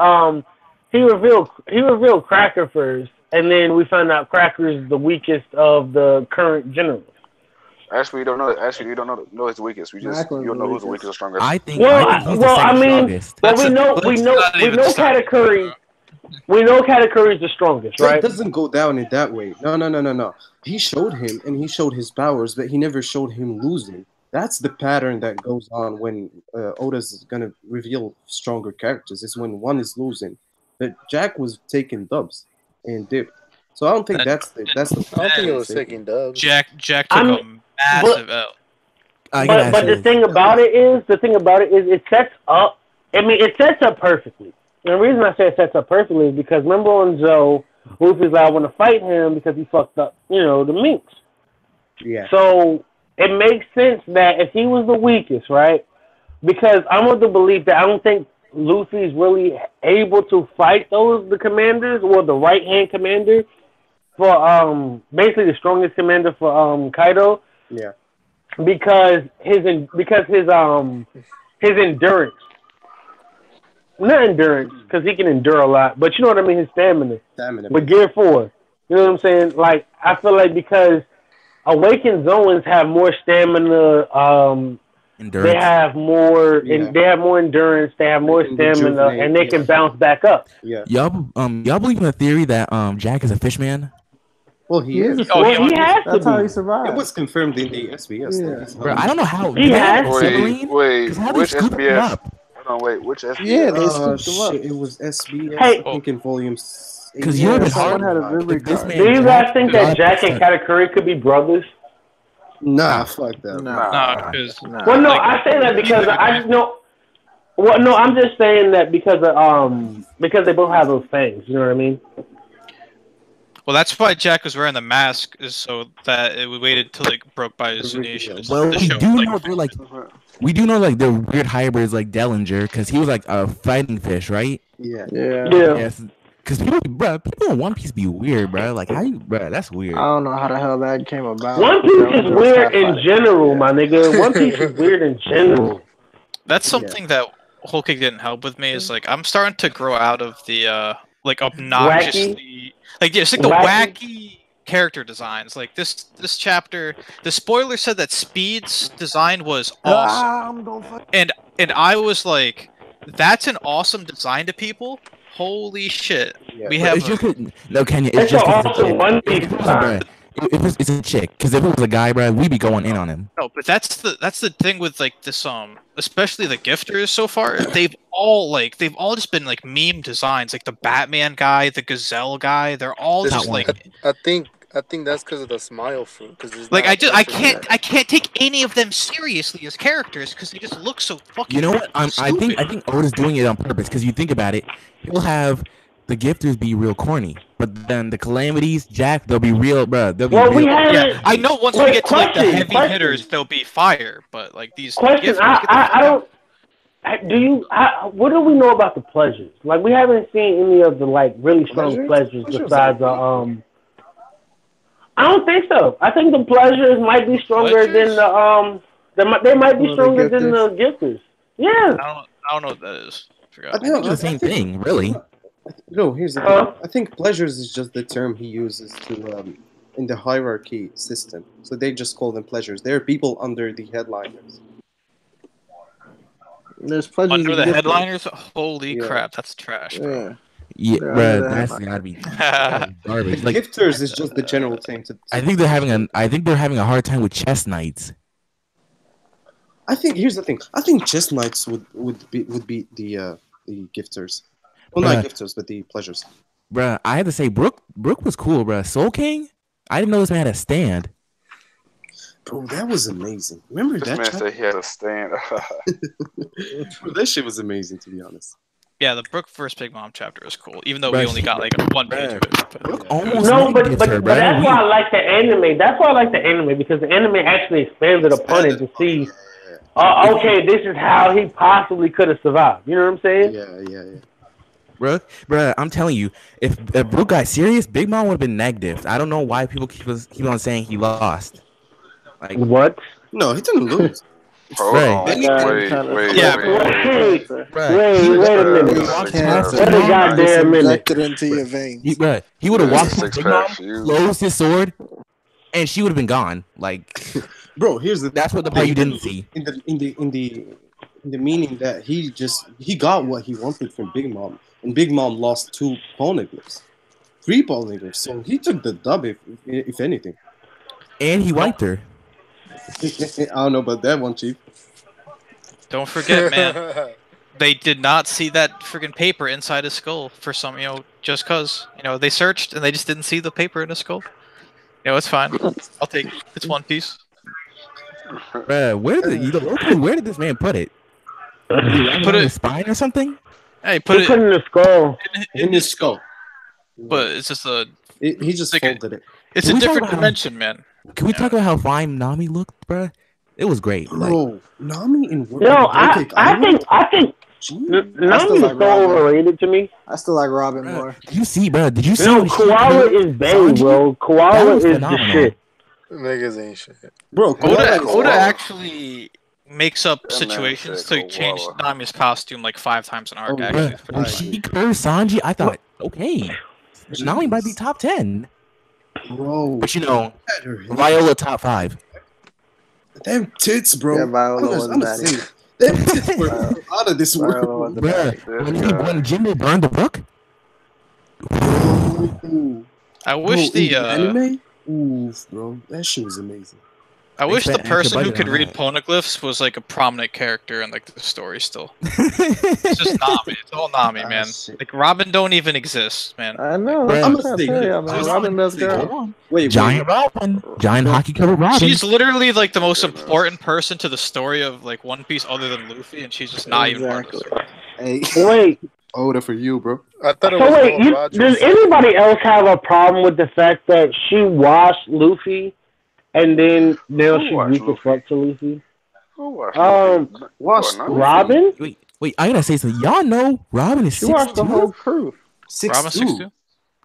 Cracker first, and then we found out Cracker's the weakest of the current generals. Actually, we don't know. Actually, we don't know his weakest. We just you don't know who's the weakest or strongest. I think he's the strongest. we know Katakuri. We know Katakuri is the strongest, right? It doesn't go down in that way. No. He showed him, and he showed his powers, but he never showed him losing. That's the pattern that goes on when Oda's gonna reveal stronger characters. Is when one is losing. But Jack was taking dubs and dipped. So I don't think that's the. I don't think it was taking dubs. Jack took a massive L. But the thing about it is it sets up. I mean, it sets up perfectly. And the reason I say it sets up perfectly is because remember on Zoe, Luffy's like, I want to fight him because he fucked up, the minks. Yeah. So it makes sense that if he was the weakest, right? Because I'm of the belief that I don't think Luffy's really able to fight the commanders or the right hand commander for basically the strongest commander for Kaido. Yeah. Because his endurance. Not endurance, because he can endure a lot, but you know what I mean, his stamina. With Gear 4. You know what I'm saying? Like, I feel like because Awakened Zoans have more stamina, they have more they have more endurance, they have more stamina, and they can bounce back up. Yeah. Y'all believe in the theory that Jack is a fishman? Well, he is. He has to That's how he be. survived. It was confirmed in the SBS. Yeah. Bro, I don't know how. He has Wait, which SBS? Hold on, wait, which SBS? Yeah, they scooped him up. It was SBS, Hey. I think in volumes. Because someone had a memory card. Do you guys think that Jack and Katakuri could be brothers? Nah, fuck that. Nah, because Well, no, I say that because I just know. Well, no, I'm just saying that because they both have those fangs. You know what I mean? well, that's why Jack was wearing the mask, is so that we waited till it broke by his nation. Well, we do know they're weird hybrids like Dellinger, because he was like a fighting fish, right? Yeah. Yes. Because people in One Piece be weird, bro. Like, how you, bro? That's weird. I don't know how the hell that came about. One Piece is weird in general, my nigga. One Piece is weird in general. That's something that Whole Cake didn't help with me. Is like I'm starting to grow out of the like obnoxiously, like just like the wacky character designs. Like this chapter, the spoiler said that Speed's design was awesome, and I was like, that's an awesome design to people. Holy shit, we have. No, Kenya. It's just awesome One Piece design. It's a chick, because if it was a guy, bro, we'd be going in on him. No, but that's the thing with like this especially the gifters so far. They've all just been like meme designs, like the Batman guy, the Gazelle guy. They're all just like. I think that's because of the smile fruit. Like I can't take any of them seriously as characters because they just look so fucking. You know what? I think Oda's doing it on purpose, because you think about it, he'll have the gifters be real corny, but then the calamities, Jack, they'll be real, bro. They'll be real. Yeah, I know once we get to like the heavy hitters, they'll be fire. But like these gifters, I don't. What do we know about the pleasures? Like we haven't seen any of the like really strong pleasures besides I don't think so. I think the pleasures might be stronger than the they might be stronger than the gifters. Yeah. I don't know what that is. I think it's the same thing, really. No, here's the thing. I think pleasures is just the term he uses to in the hierarchy system. So they just call them pleasures. There are people under the headliners. There's pleasures under the headliners. Holy crap, that's trash, bro. Yeah, bro, that's gotta be garbage. Like, gifters is just the general thing. I think they're having a hard time with chess knights. I think here's the thing. I think chess knights would be the gifters. Well, not gifters, but the pleasures. Bruh, I had to say, Brook was cool, bruh. Soul King? I didn't know this man had a stand. Bro, that was amazing. Remember this that? Man said he had a stand. Bro, that shit was amazing, to be honest. Yeah, the Brook vs. Big Mom chapter is cool, even though we only got like one page of it. But that's why I like the anime. That's why I like the anime, because the anime actually expanded upon it to see, okay, this is how he possibly could have survived. You know what I'm saying? Yeah. Bruh, I'm telling you, if Brook got serious, Big Mom would have been negative. I don't know why people keep on saying he lost. Like what? No, he didn't lose. Wait a minute. Wait a goddamn minute. Into your veins. He would have walked through Big Mom, closed his sword, and she would have been gone. Like, bro, that's what the part you didn't see. In the meaning that he got what he wanted from Big Mom, and Big Mom lost 2 poneglyphs, 3 poneglyphs, so he took the dub if anything. And he wiped her. I don't know about that one, Chief. Don't forget, man. They did not see that friggin' paper inside his skull for some, just cause, they searched and they just didn't see the paper in his skull. It's fine. I'll take it. It's One Piece. Bruh, where did this man put it? Put it in his spine or something? Hey, put it in the skull. In his skull. But it's just he just folded it. It's a different dimension, man. Can we talk about how fine Nami looked, bruh? It was great. Bro, Nami in No, I think Nami is so overrated to me. I still like Robin more. Did you see, bro? Did you see? No, Koala is bang, bro. Koala is the shit. Niggas ain't shit. Bro, Oda actually makes up situations to change Nami's costume like 5 times an arc. When she cursed Sanji, I thought, okay, Nami might be top 10. Bro, but Viola top 5. Them tits, bro. Yeah, Viola was bad. Them tits were out of this world. When Jimmy burned the book. I wish the anime. Oof, bro, that shit was amazing. I wish the person who could read poneglyphs was like a prominent character in like the story still. It's just Nami. It's all Nami, man. Shit. Like Robin don't even exist, man. I know. I'm gonna say, man. Robin does go. Wait, Giant Robin. Giant hockey covered Robin. She's literally like the most important person to the story of like One Piece other than Luffy, and she's just not even part of the story. Hey. Wait. Oda for you, bro. I thought it So was wait, does anybody else have a problem with the fact that she washed Luffy? And then now she weak as fuck to Luffy. Robin? Wait, I gotta say something. Y'all know Robin is 6'2"? She watched the whole crew. 6'2"?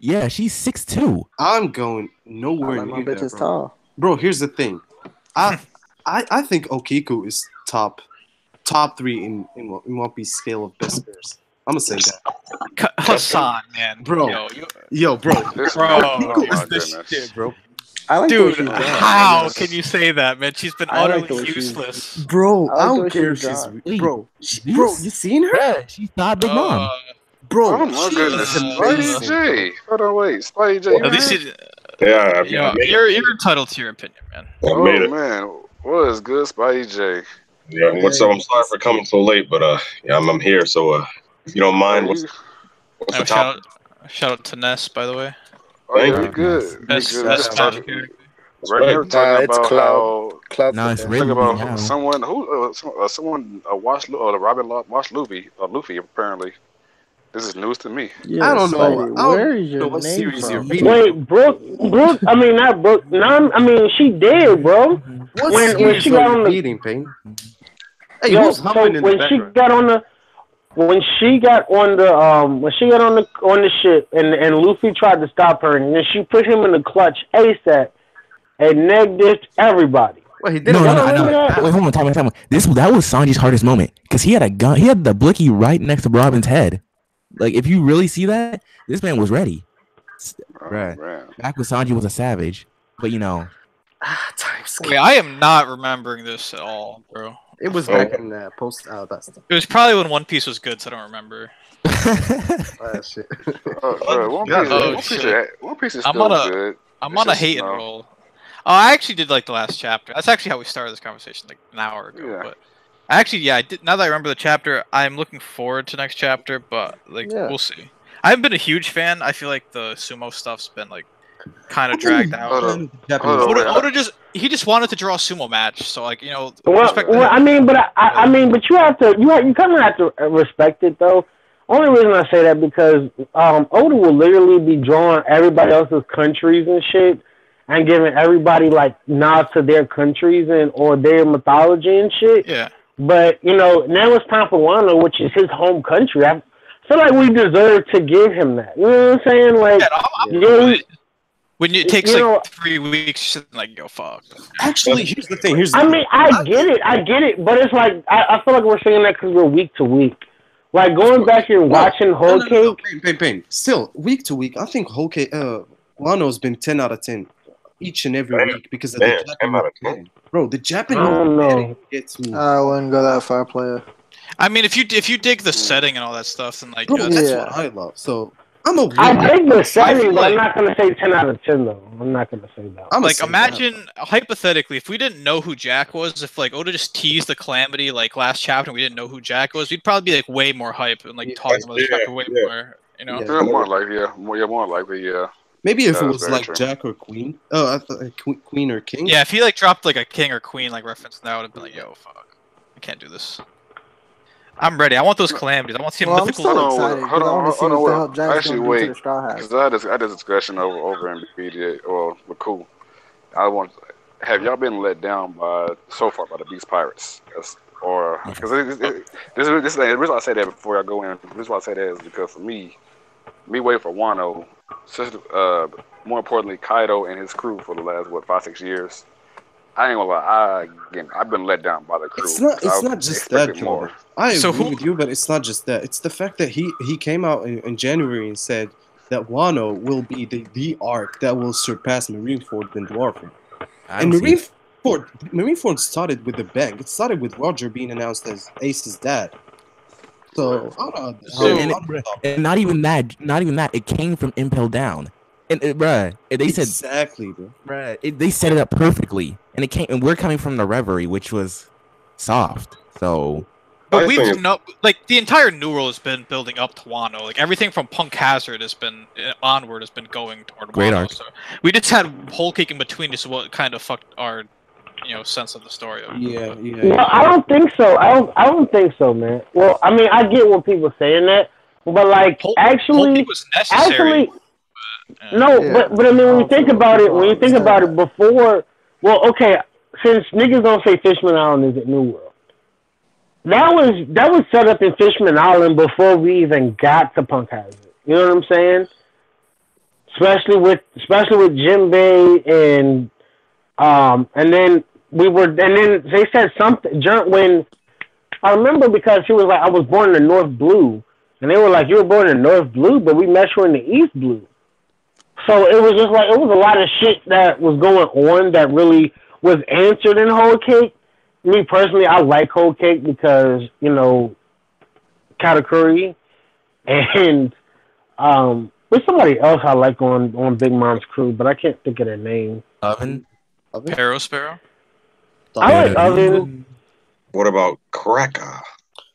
Yeah, she's 6'2". I'm going nowhere near my bitch that, is bro. tall. Bro, here's the thing. I think Okiku is top 3 in One Piece scale of best bears. I'm gonna say that. Hassan, man, Bro. yo, bro. This Bro. man, oh This my this goodness. shit, bro. I like the way dude, she's drawn. how can you say that, man? She's been I like utterly the way she's- useless. Bro, I like I the don't way care if she's she's drawn. Wait, bro. Bro, you seen her? Yeah, she's not Big Mom. Bro, Oh my she goodness. is Spidey amazing. J. Hold on, wait. Spidey J. At least Yeah, you know, you're entitled to your opinion, man. I Oh made it. man, what is good, Spidey J? Yeah, what's up? I'm sorry for coming so late, but yeah, I'm here. So if you don't mind, what's the Oh, topic? shout out to Ness, by the way. Oh yeah, Thank we you. good. We Best good. We just magic talking. character. Right here, we're talking it's about Cloud. how. Cloud No, it's for written Talking now. about someone who someone watched watched Luffy apparently. This is news to me. Yeah, I don't know. Spidey, I don't where is know your what name series you're from? reading. Wait, Brooke. I mean, not Brooke. No, I mean, she did, bro. What when series she are got you on the reading, Payne? Hey, yo, who's so humming in the when she background? got on the when she got on the ship and Luffy tried to stop her and then she put him in the clutch ASAP and negged everybody. Well, he did No, it. no, no, remember no. that? Wait, hold on, time out. That was Sanji's hardest moment because he had a gun. He had the blicky right next to Robin's head. Like, if you really see that, this man was ready. Right. Man. Back when Sanji was a savage, but you know, Wait, I am not remembering this at all, bro. It was back in post that stuff. It was probably when One Piece was good, so I don't remember. Shit. One Piece is I'm still on a- good. I'm It's on a just, hating roll. Oh, I actually did like the last chapter. That's actually how we started this conversation like an hour ago. Yeah. But actually, yeah, I did. Now that I remember the chapter, I'm looking forward to next chapter. But like, Yeah. we'll see. I haven't been a huge fan. I feel like the sumo stuff's been like kind of dragged out. Hold on, wait. Oda just wanted to draw a sumo match, so like Well, respect well, that. I mean, but but you kind of have to respect it though. Only reason I say that because Oda will literally be drawing everybody else's countries and shit, and giving everybody like nods to their countries and or their mythology and shit. Yeah. But now it's time for Wano, which is his home country. I feel like we deserve to give him that. You know what I'm saying? Like, When it takes like 3 weeks, you're like, go fuck. Actually, here's the thing. I mean, I get it, but it's like I feel like we're saying that because we're week to week. Like going back here and watching Whole Cake. Pain. Still, week to week, I think Whole Cake, Wano's been 10 out of 10 each and every week because of the Japanese. Bro, the Japanese I don't know. gets me. I wouldn't go that far, player. I mean, if you dig the setting and all that stuff, then like Bro, that's Yeah. what I love. So I'm a. I think the setting, feel but I'm like- not gonna say 10 out of 10 though. I'm not gonna say that. I'm like imagine hypothetically if we didn't know who Jack was, if like Oda just teased the Calamity like last chapter and we didn't know who Jack was, we'd probably be like way more hype and like talking about this chapter way more. You know, Yeah. More likely, yeah. Maybe if it That's was very like true. Jack or Queen. Oh, I thought Queen or King. yeah. If he like dropped like a king or queen like reference, that would have been like, yo, fuck, I can't do this. I'm ready. I want those calamities. I want to see Well, I'm mythical. still excited because I want to see what the hell Jack's Actually, going to do to wait. the Straw Hats. Because I had this discussion over in BDA or with Cool. Have y'all been let down so far by the Beast Pirates? Or because the reason I say that before I go in, the reason why I say that is because for me waiting for Wano, more importantly Kaido and his crew for the last 5-6 years. I ain't gonna lie. I've been let down by the crew. It's not just that, expected more. Jordan. I agree with you, but it's not just that. It's the fact that he came out in January and said that Wano will be the arc that will surpass Marineford and Dwarford. And Marineford started with a bang. It started with Roger being announced as Ace's dad. So, and not even that. It came from Impel Down, and bruh, they said exactly, bro. Bruh, they set it up perfectly, and it came. And we're coming from the Reverie, which was soft. So, but we've like the entire New World has been building up to Wano. Like everything from Punk Hazard has been onward has been going toward Great Wano. arc. So we just had Whole Cake in between. Is what kind of fucked our sense of the story. Yeah. No, I don't think so. I don't think so, man. Well, I mean, I get what people saying that, but like Whole actually, Cake was necessary. no, Yeah. but I mean, when you think about it, before, well, okay, since niggas don't say Fishman Island is at New World, that was set up in Fishman Island before we even got to Punk Hazard. You know what I'm saying? Especially with Jinbei and then they said something when I remember because she was like, I was born in the North Blue. And they were like, you were born in North Blue, but we met you in the East Blue. So it was just like, it was a lot of shit that was going on that really was answered in Whole Cake. Me personally, I like Whole Cake because, you know, Katakuri. And there's somebody else I like on Big Mom's crew, but I can't think of their name. Oven? Arrow Sparrow? I like Oven. What about Cracker?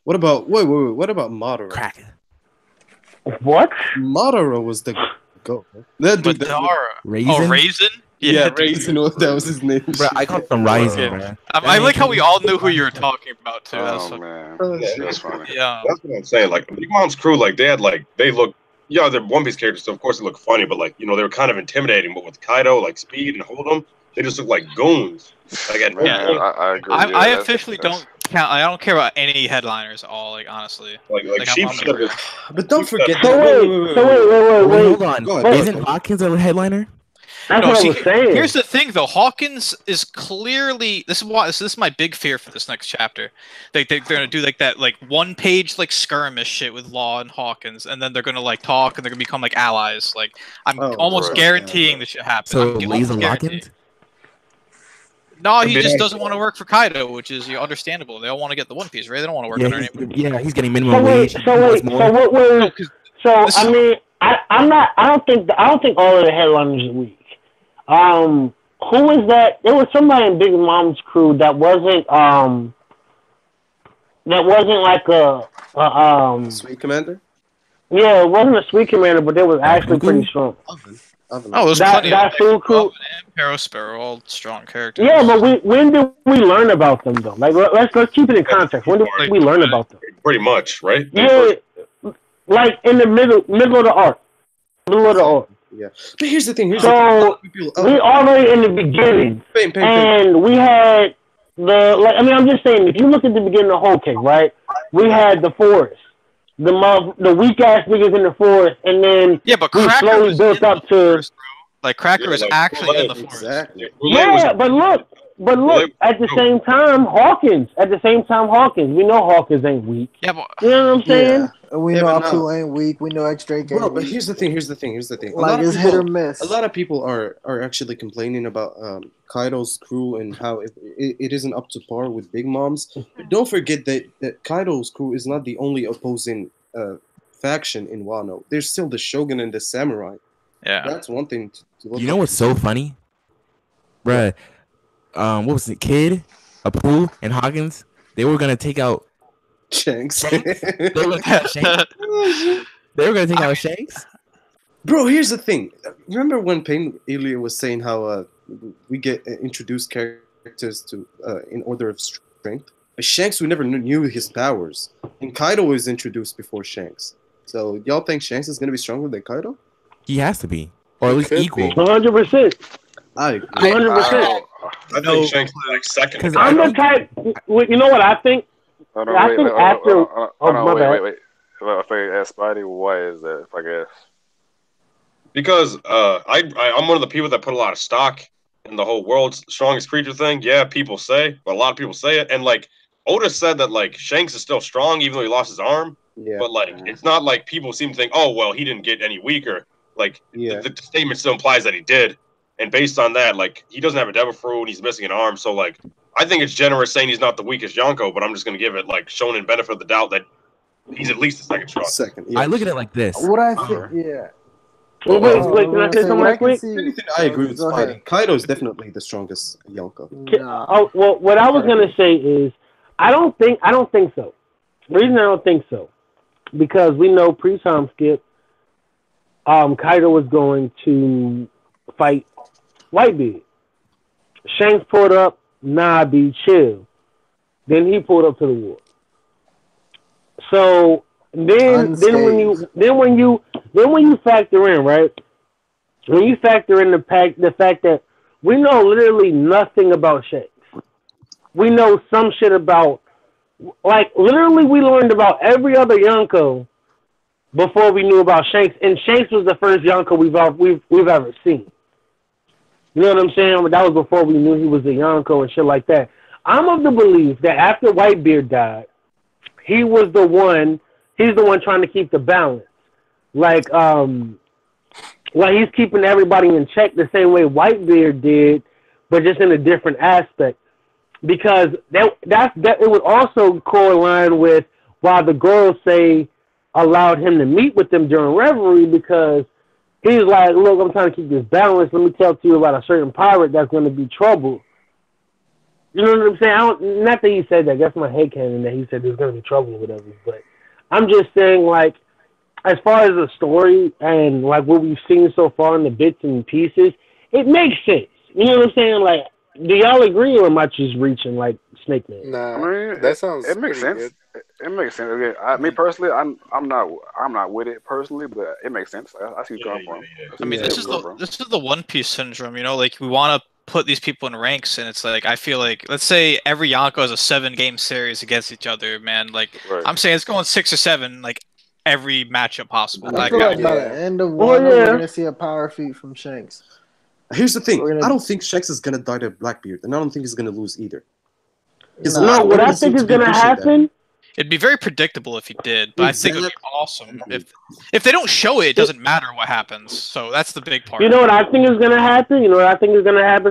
What about wait? What about Madara? Cracker. What? Madara was the goat. That dude, Madara. Raisin? Oh, Raisin? Yeah, Raisin. That was his name. Bro, I called him Rising, bro. I like how we all knew who you were talking about too. Oh man, that's funny. Yeah. That's what I'm saying. Like Big Mom's crew, like they look, yeah, they're One Piece characters, so of course they look funny, but like, you know, they were kind of intimidating. But with Kaido, like Speed and Hold'em, they just look like goons. Like at Man, I agree. I officially don't count. I don't care about any headliners at all. Like honestly, like Sheep Sheep. But don't forget. Wait. Hold on. Isn't Hawkins a headliner? That's No, what see, I was saying. here's the thing, though. Hawkins is clearly this is my big fear for this next chapter. They're gonna do like that, like 1-page like skirmish shit with Law and Hawkins, and then they're gonna like talk and they're gonna become like allies. Like I'm almost guaranteeing this shit happens. So I'm Laser almost guaranteeing. Hawkins? No, he just doesn't want to work for Kaido, which is understandable. They all want to get the One Piece, right? They don't want to work under anyone. Yeah, he's getting minimum wage. I mean, I don't think all of the headliners are weak. Who was that? There was somebody in Big Mom's crew that wasn't like a Sweet Commander. Yeah, it wasn't a Sweet Commander, but they was actually pretty strong. Oh, there's plenty of food crew. Arrow Sparrow, all strong characters. Yeah, but when did we learn about them though? Like let's keep it in context. When did we learn about them? Pretty much, right? Yeah, like in the middle of the arc. Yeah, but here's the thing. We already in the beginning, and we had I'm just saying, if you look at the beginning of Whole Cake, right? We had the forest, the weak ass niggas in the forest, and then but we Cracker slowly built up to. Like Cracker is actually in the forest. Exactly. Yeah, but look. At the same time, Hawkins. We know Hawkins ain't weak. Yeah, but you know what I'm saying? Yeah. We know Apsu ain't weak. We know X-Drake ain't Bro, but weak. here's the thing. Like, it's hit or miss. A lot of people are actually complaining about Kaido's crew and how it isn't up to par with Big Mom's. But don't forget that Kaido's crew is not the only opposing faction in Wano. There's still the Shogun and the Samurai. Yeah. That's one thing to look You know what's so funny? Bruh, what was it? Kid, Apu, and Hawkins? They were going to take out Shanks. They were going to take out Shanks? Bro, here's the thing. Remember when Pain earlier was saying how we get introduced characters to in order of strength? Shanks, we never knew his powers. And Kaido was introduced before Shanks. So y'all think Shanks is going to be stronger than Kaido? He has to be. Or at least equal. 100%. I agree. 100%. I think Shanks is like second. I'm the type. You know what I think? Hold I think after. Wait. If I ask Spidey, why is that? If I guess. Because I'm one of the people that put a lot of stock in the whole world's strongest creature thing. Yeah, people say, but a lot of people say it. And like Oda said that like Shanks is still strong even though he lost his arm. Yeah. But like it's not like people seem to think, oh well, he didn't get any weaker. Like the statement still implies that he did. And based on that, like he doesn't have a devil fruit and he's missing an arm. So like I think it's generous saying he's not the weakest Yonko, but I'm just gonna give it like shonen benefit of the doubt that he's at least the second strong. Yeah. I look at it like this. What I think, yeah. Wait, can I say something right quick? I agree with Spidey. Kaido is definitely the strongest Yonko. Oh, well, what I was gonna say is, I don't think so. The reason I don't think so, because we know pre-time skip, Kaido was going to fight Whitebeard. Shanks pulled up, nah, be chill. Then he pulled up to the war. So then when you factor in, right? When you factor in the fact that we know literally nothing about Shanks. We know some shit about, like, literally we learned about every other Yonko before we knew about Shanks, and Shanks was the first Yonko we've ever seen. You know what I'm saying? That was before we knew he was a Yonko and shit like that. I'm of the belief that after Whitebeard died, he was the one he's the one trying to keep the balance. Like he's keeping everybody in check the same way Whitebeard did, but just in a different aspect. Because that it would also correlate with why the girls say allowed him to meet with them during Revelry, because he's like, look, I'm trying to keep this balance. Let me tell you about a certain pirate that's going to be trouble. You know what I'm saying? Not that he said that. That's my headcanon that he said there's going to be trouble or whatever. But I'm just saying, like, as far as the story and, like, what we've seen so far in the bits and pieces, it makes sense. You know what I'm saying? Like, do y'all agree, or am I just reaching like Snake Man? Nah, I mean, that sounds it makes sense. good. It makes sense. Again, me personally, I'm not with it personally, but it makes sense. I see where you're coming from. I mean, this is the One Piece syndrome. You know, like we want to put these people in ranks, and it's like I feel like, let's say every Yonko is a 7-game series against each other, man. Like I'm saying, it's going 6 or 7, like every matchup possible. I feel like by the end of one, we're gonna see a power feat from Shanks. Here's the thing. I don't think Shanks is gonna die to Blackbeard, and I don't think he's gonna lose either. No, what I think is gonna happen. It'd be very predictable if he did, but I think it would be awesome if they don't show it. It doesn't matter what happens. So that's the big part. You know what I think is gonna happen?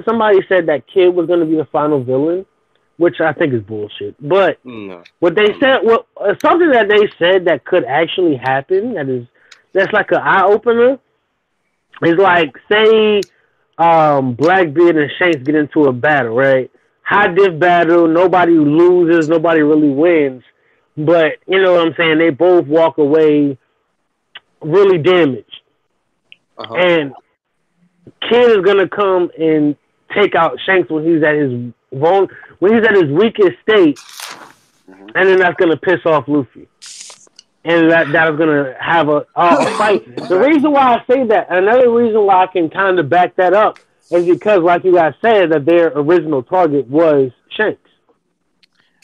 Somebody said that Kid was gonna be the final villain, which I think is bullshit. But what they said, something that they said that could actually happen, that's like an eye opener, is like, say Blackbeard and Shanks get into a battle, right? High diff battle, nobody loses, nobody really wins. But, you know what I'm saying, they both walk away really damaged. And Kid is gonna come and take out Shanks when he's at his weakest state, and then that's gonna piss off Luffy. And that is gonna have a fight. The reason why I say that, another reason why I can kind of back that up, is because, like you guys said, that their original target was Shanks.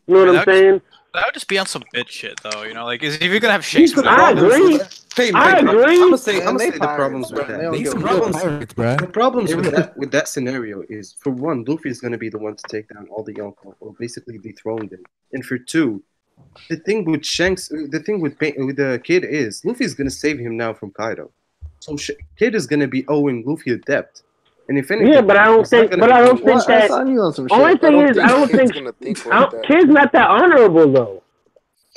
You know what I'm saying? That would just be on some bitch shit, though. You know, like, if you're gonna have Shanks, I agree. I agree. I'm gonna say the problems with that. The problems with that scenario is, for one, Luffy is gonna be the one to take down all the Yonko, or basically dethrone them. And for two, the thing with Shanks, the thing with the Kid is, Luffy's gonna save him now from Kaido. So Kid is gonna be owing Luffy a debt. And if anything, but I don't think that. Only thing is, I don't think Kid's not that honorable though.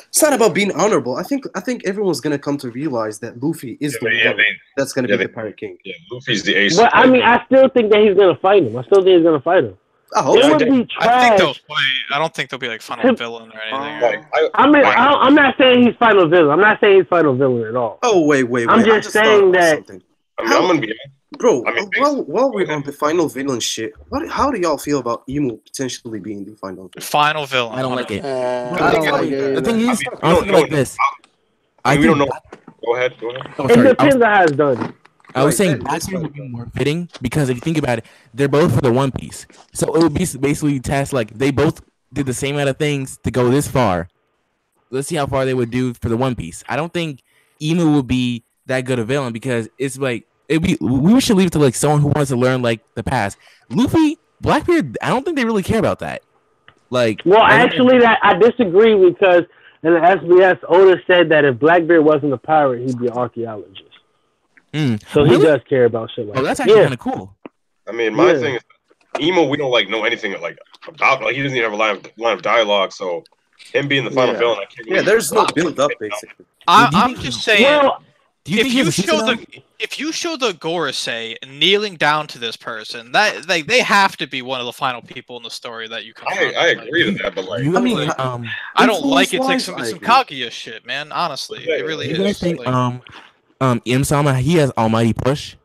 It's not about being honorable. I think everyone's gonna come to realize that Luffy is the one that's gonna be the Pirate King. Yeah, Luffy's the ace. But I mean, I still think that he's gonna fight him. I still think he's gonna fight him. It would be trash. I don't think they'll be like final villain or anything. I'm not saying he's final villain. I'm not saying he's final villain at all. Oh wait. I'm just saying that. I'm gonna be. Bro, while we're on the final villain shit, how do y'all feel about Emu potentially being the final villain? Final villain. I don't like it. I don't like it. The thing is, I feel like this. We don't know. Go ahead. It depends on how it's done. I was saying Blackbeard would be more fitting, because if you think about it, they're both for the One Piece. So it would be basically test like they both did the same amount of things to go this far. Let's see how far they would do for the One Piece. I don't think Emu would be that good a villain, because it's like we should leave it to like someone who wants to learn like the past. Luffy, Blackbeard, I don't think they really care about that. Like, well, actually, that I disagree, because in the SBS, Oda said that if Blackbeard wasn't a pirate, he'd be an archaeologist. So he does care about shit like that. Oh, that's actually kind of cool. I mean, my thing is, Emo, we don't like know anything like about. Like, he doesn't even have a line of dialogue. So him being the final villain, I can't. Really there's no build up basically. I'm just saying. Well, if you show the Gorosei kneeling down to this person, that they have to be one of the final people in the story that you can. I agree with that, but like, I mean, I don't like it. It's like some Kaguya shit, man. Honestly, it really is. You guys think Im-sama, he has Almighty Push?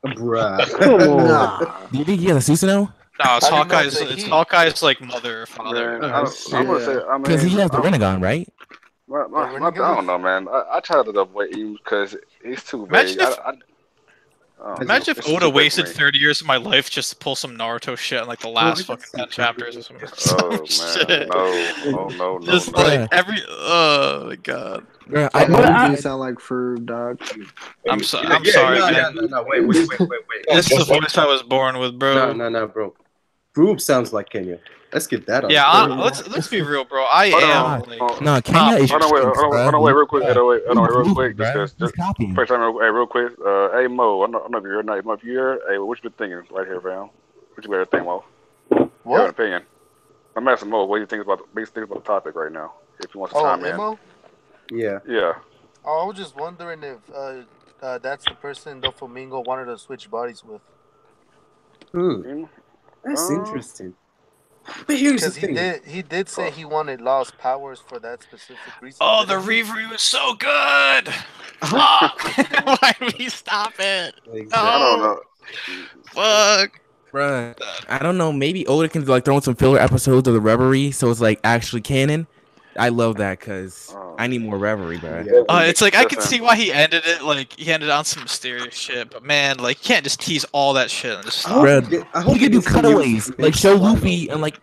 Bruh. Do you think he has a Susanoo? No, it's Hawkeye's like mother or father. Because he has the Renegon, right? I don't know, man. I try to avoid him because he's too vague. Imagine if Oda wasted 30 years of my life just to pull some Naruto shit in like the last fucking 10 chapters or something. No. Just like every. Oh my god. You sound like Ferb, dog. I'm sorry, man. No, wait. This is the voice I was born with, bro. No, bro. Group sounds like Kenya. Let's get that on. Yeah, let's be real, bro. I Hold am on. like No, Kenya is Hold on, wait, real quick. Hold on, real quick. Bruh. He's copying. First time, hey, real quick. Hey, Mo, I don't know if you're here or not. Mo, if you're here, hey, what you been thinking right here, fam? What you better think, Mo? You have an opinion. I'm asking Mo, what do you think about the topic right now? If you want to chime in. Mo? Yeah. Yeah. Oh, I was just wondering if that's the person Doflamingo wanted to switch bodies with. That's interesting. But here's the Because thing. he did say he wanted lost powers for that specific reason. Oh, the reverie was so good. Fuck. Why did we stop it? Exactly. I don't know. Fuck. Bruh, I don't know. Maybe Oda can like throw in some filler episodes of the Reverie, so it's like actually canon. I love that because I need more Reverie, bro. It's like I can see why he ended it. Like he ended on some mysterious shit, but man, like you can't just tease all that shit and just stop. I hope you can do cutaways, like show Luffy and like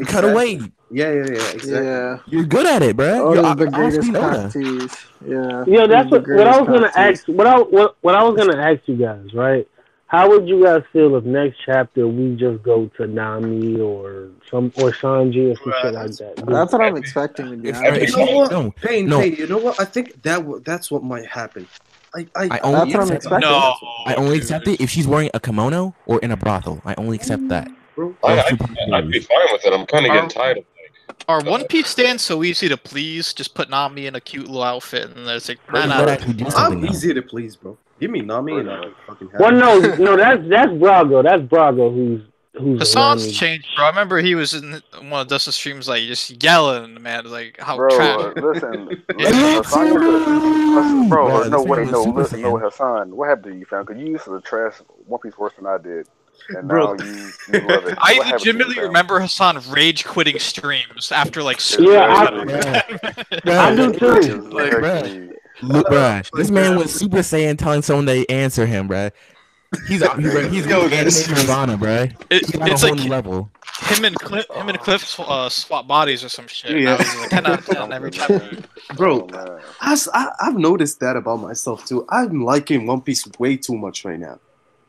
cut away. Yeah, exactly. Yeah. You're good at it, bro. Oda's the greatest cock tease. Yeah. Yeah, that's what I was gonna ask. What I was gonna ask you guys, right? How would you guys feel if next chapter we just go to Nami or Sanji or some shit like that? That's what I'm expecting to be You honest. know what? Pain, you know what? I think that's what might happen. I only That's what I'm accept expecting. it. I only accept it if she's wearing a kimono or in a brothel. I only accept that. I'd be fine with it. I'm kind of getting tired of it. Are One Piece stands so easy to please? Just put Nami in a cute little outfit and it's like, I'm easy to please, bro. Give me Nami and I'll fucking have Well, no, that's Brago. That's Brago who's Hassan's Nami. changed, bro. I remember he was in one of Dustin's streams, like just yelling, man, like how Bro, trash. listen, Hassan, bro, no, listen, Hassan, what happened to you, fam? Because you used to trash One Piece worse than I did, and Bro. now you love it. I What happened to you, legitimately fam? remember Hassan rage quitting streams after like. I do too. Look, bruh, this man was Super Saiyan telling someone they answer him, bruh. He's Nirvana, bruh. It's a like whole new level. him and Cliff swap bodies or some shit. Yeah. I was like, 10 out of 10 every time. Bro, I've noticed that about myself too. I'm liking One Piece way too much right now.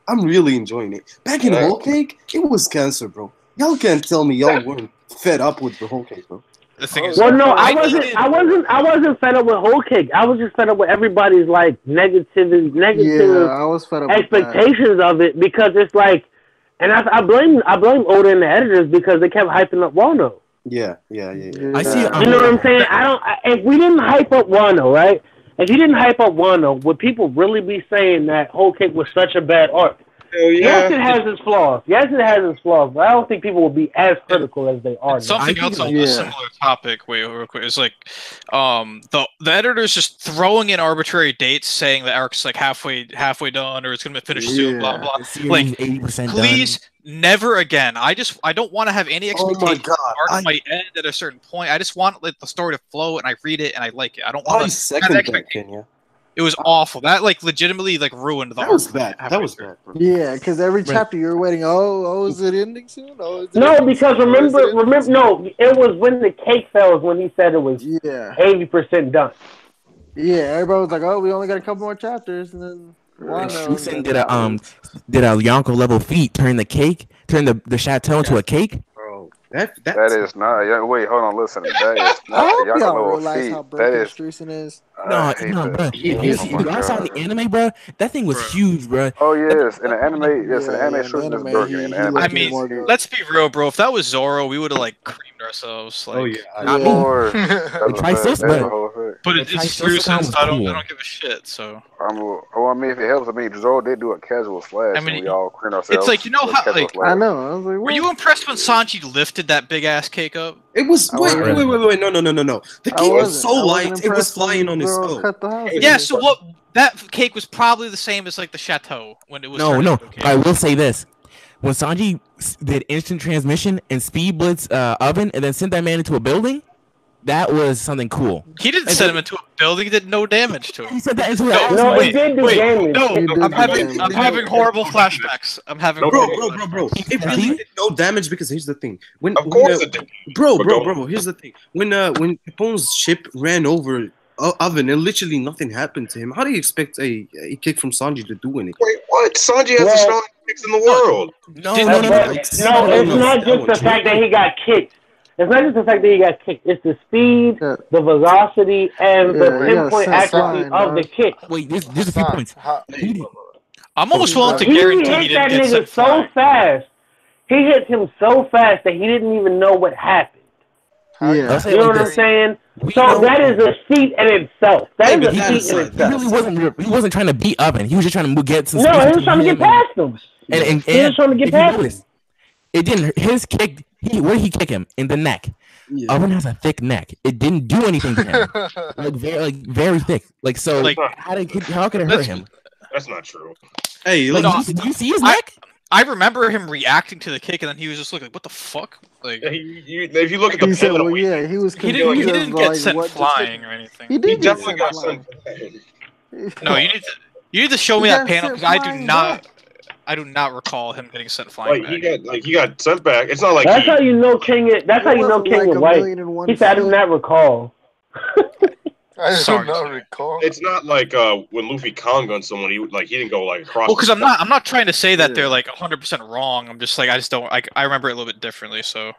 I'm really enjoying it. Back in Whole Cake, it was cancer, bro. Y'all can't tell me y'all weren't fed up with the Whole Cake, bro. The thing is, Well, no, I wasn't fed up with Whole Cake. I was just fed up with everybody's like negative I was fed up with expectations of it because it's like, and I blame Oda and the editors because they kept hyping up Wano. Yeah. I see. You know what I'm saying? If we didn't hype up Wano, right? If you didn't hype up Wano, would people really be saying that Whole Cake was such a bad arc? Yes, it has its flaws. But I don't think people will be as critical as they are. Something else on a similar topic. Wait, real quick. It's like, the editors just throwing in arbitrary dates, saying the arc's like halfway done, or it's gonna be finished soon. Blah blah. Like, 80% please, never again. I don't want to have any expectations. God. The arc might end at a certain point. I just want the story to flow, and I read it, and I like it. I don't want to. second that, Kenya. It was awful. That legitimately ruined the arc. That was bad. That was bad. Bro. Yeah, because every chapter you're waiting. Oh, is it ending soon? No, because remember, no, it was when the cake fell when he said it was 80% done. Yeah, everybody was like, "Oh, we only got a couple more chapters," and then Shusen did a Yonko level feat, turn the chateau into a cake. That is not. Wait, hold on. Listen, that is not. I hope y'all y'all know realize how broken Streisand is. No, bro. You saw the anime, bro. That thing was huge, bro. Oh yes, in the anime, Streisand is broken. I mean, let's be real, bro. If that was Zoro, we would have creamed ourselves. Like, oh yeah, not me. Try this, but it's Streisand, so I don't give a shit. So. Well, I mean, if it helps, Zoro did do a casual slash, and we all creamed ourselves. It's like, you know how, I know. I was like, were you impressed when Sanji lifted that big ass cake up? It was wait, no. The cake was so light, it was flying on his skull. Yeah, so what? That cake was probably the same as the chateau when it was. No. I will say this: when Sanji did instant transmission and speed blitz oven, and then sent that man into a building. That was something cool. He didn't send him into a building. He did no damage to him. He sent that into he did do damage. No, I'm having horrible flashbacks. I'm having bro. It really did no damage because here's the thing. Of course it did. Bro. Here's the thing. When Capone's ship ran over Oven and literally nothing happened to him, how do you expect a kick from Sanji to do anything? Wait, what? Sanji has a strong kicks in the world. No, Did- no, no, no. But Like, no, it's no, not just the fact that he got kicked. It's not just the fact that he got kicked. It's the speed, Yeah. the velocity, and the Yeah, he got pinpoint sent accuracy flying, of the dog. kick. Wait, there's a few Hassan, points. how- Who did- I'm almost willing to He guarantee he hit didn't that get nigga sent so flying. fast. He hit him so fast that he didn't even know what happened. how Yeah. I'll say You it know like what I'm this. saying? We So know- that is a feat in itself. That Hey, is but a that feat in aside, itself. He wasn't trying to beat Oven. He was just trying to get some. No, space he was between trying to get him and- past him. And He was trying to get if you past him. notice, it didn't. His kick. Where did he kick him? In the neck. Yeah. Oven has a thick neck. It didn't do anything to him. Very thick. Like so. Like- how could it hurt him? That's not true. Hey, Like, look, do you see his I- neck? I remember him reacting to the kick, and then he was just looking like, "What the fuck?" Like Yeah, if you look at the He said, panel, well, yeah, he was he confused. didn't as, get like, sent what just flying or anything. He he did get definitely sent got flying. sent. No, you need to show me He that got panel sent because flying back. I do not recall him getting sent flying. Like he got sent back. It's not like That's how you know King. That's how It you know wasn't King like is a white. million and one He said, "I do feet. not recall." I do Sorry. not recall. it's not like when Luffy Kong gunned someone. He didn't go like across. Well, because the I'm not trying to say that Yeah. they're like 100% wrong. I'm just like I just don't. I remember it a little bit differently, so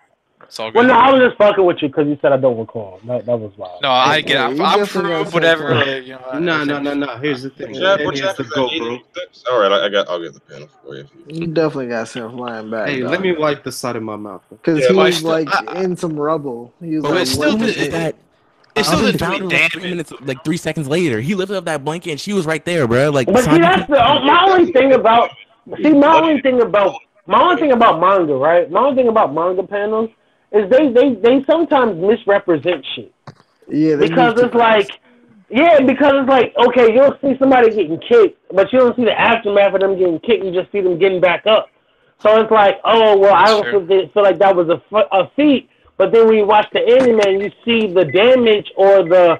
it's all good. Well, no, I was just fucking with you because you said I don't recall. That was wild. No, I get. Yeah, I'm, you I'm definitely got for sent whatever. flying. Like, you know, no. Here's the thing. What Eddie has to chapter go, is that? bro. 86? All right, I'll get the panel for you. He definitely got sent flying back. Hey, let me wipe the side of my mouth. Because Yeah, he but I was still- like in some rubble. He was But like, what's still what the- is is it? that It still Oven didn't found do her any like 3 damage. minutes, like 3 seconds later. He lifted up that blanket and she was right there, bro. Like, But see, Sanji that's my only thing about. See, my only thing about manga, right? My only thing about manga panels is they sometimes misrepresent shit. Yeah, they Because moved too it's like, fast. because it's like, okay, you'll see somebody getting kicked, but you don't see the aftermath of them getting kicked. You just see them getting back up. So it's like, oh well, I That's don't feel like that was a feat. But then when you watch the anime and you see the damage or the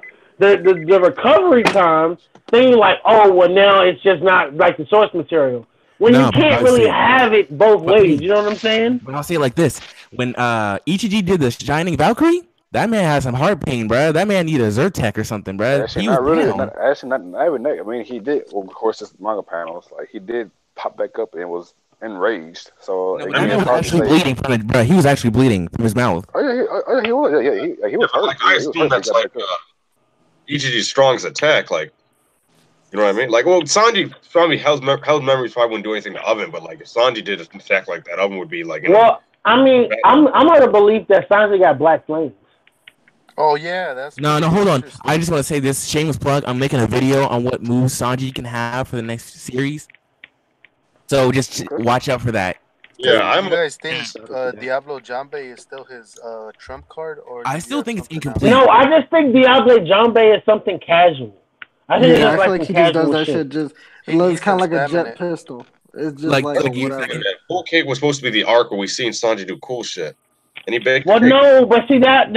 recovery time, then you're like, oh well, now it's just not like the source material. When No, you but can't I really see. have it both But- ways. You know what I'm saying? But I'll say it like this: when Ichiji did the Shining Valkyrie, that man had some heart pain, bro. That man needed a Zyrtec or something, bro. Actually, He was not really. down. Not even that. I mean, he did. Well, of course, it's manga panels. Like he did pop back up and was enraged. So No, it but That can't man was hardly actually say- bleeding from it, bro. He was actually bleeding from his mouth. Oh yeah, he was. Yeah, he was hurt. Like I He was assume hurt, that's but he like got back up. Ichiji's strongest attack. Like, you know what I mean? Like, well, Sanji held memories probably wouldn't do anything to Oven, but like if Sanji did an attack like that, Oven would be like. Well, I mean, I'm of the belief that Sanji got black flames. Oh yeah, that's No, pretty hold on. interesting. I just want to say this shameless plug. I'm making a video on what moves Sanji can have for the next series. So just watch out for that. Yeah, You guys think Diablo Jambe is still his trump card, or I do you still have think it's something else? incomplete. No, I just think Diablo Jambe is something casual. I think it's Yeah, just I feel like like some he just does casual that shit. shit. Just He it looks needs kind of some like a jet stamina. pistol. It's just Like, like, you- whatever. That whole cake was supposed to be the arc where we seen Sanji do cool shit, and he baked. Well, the cake. no, but see but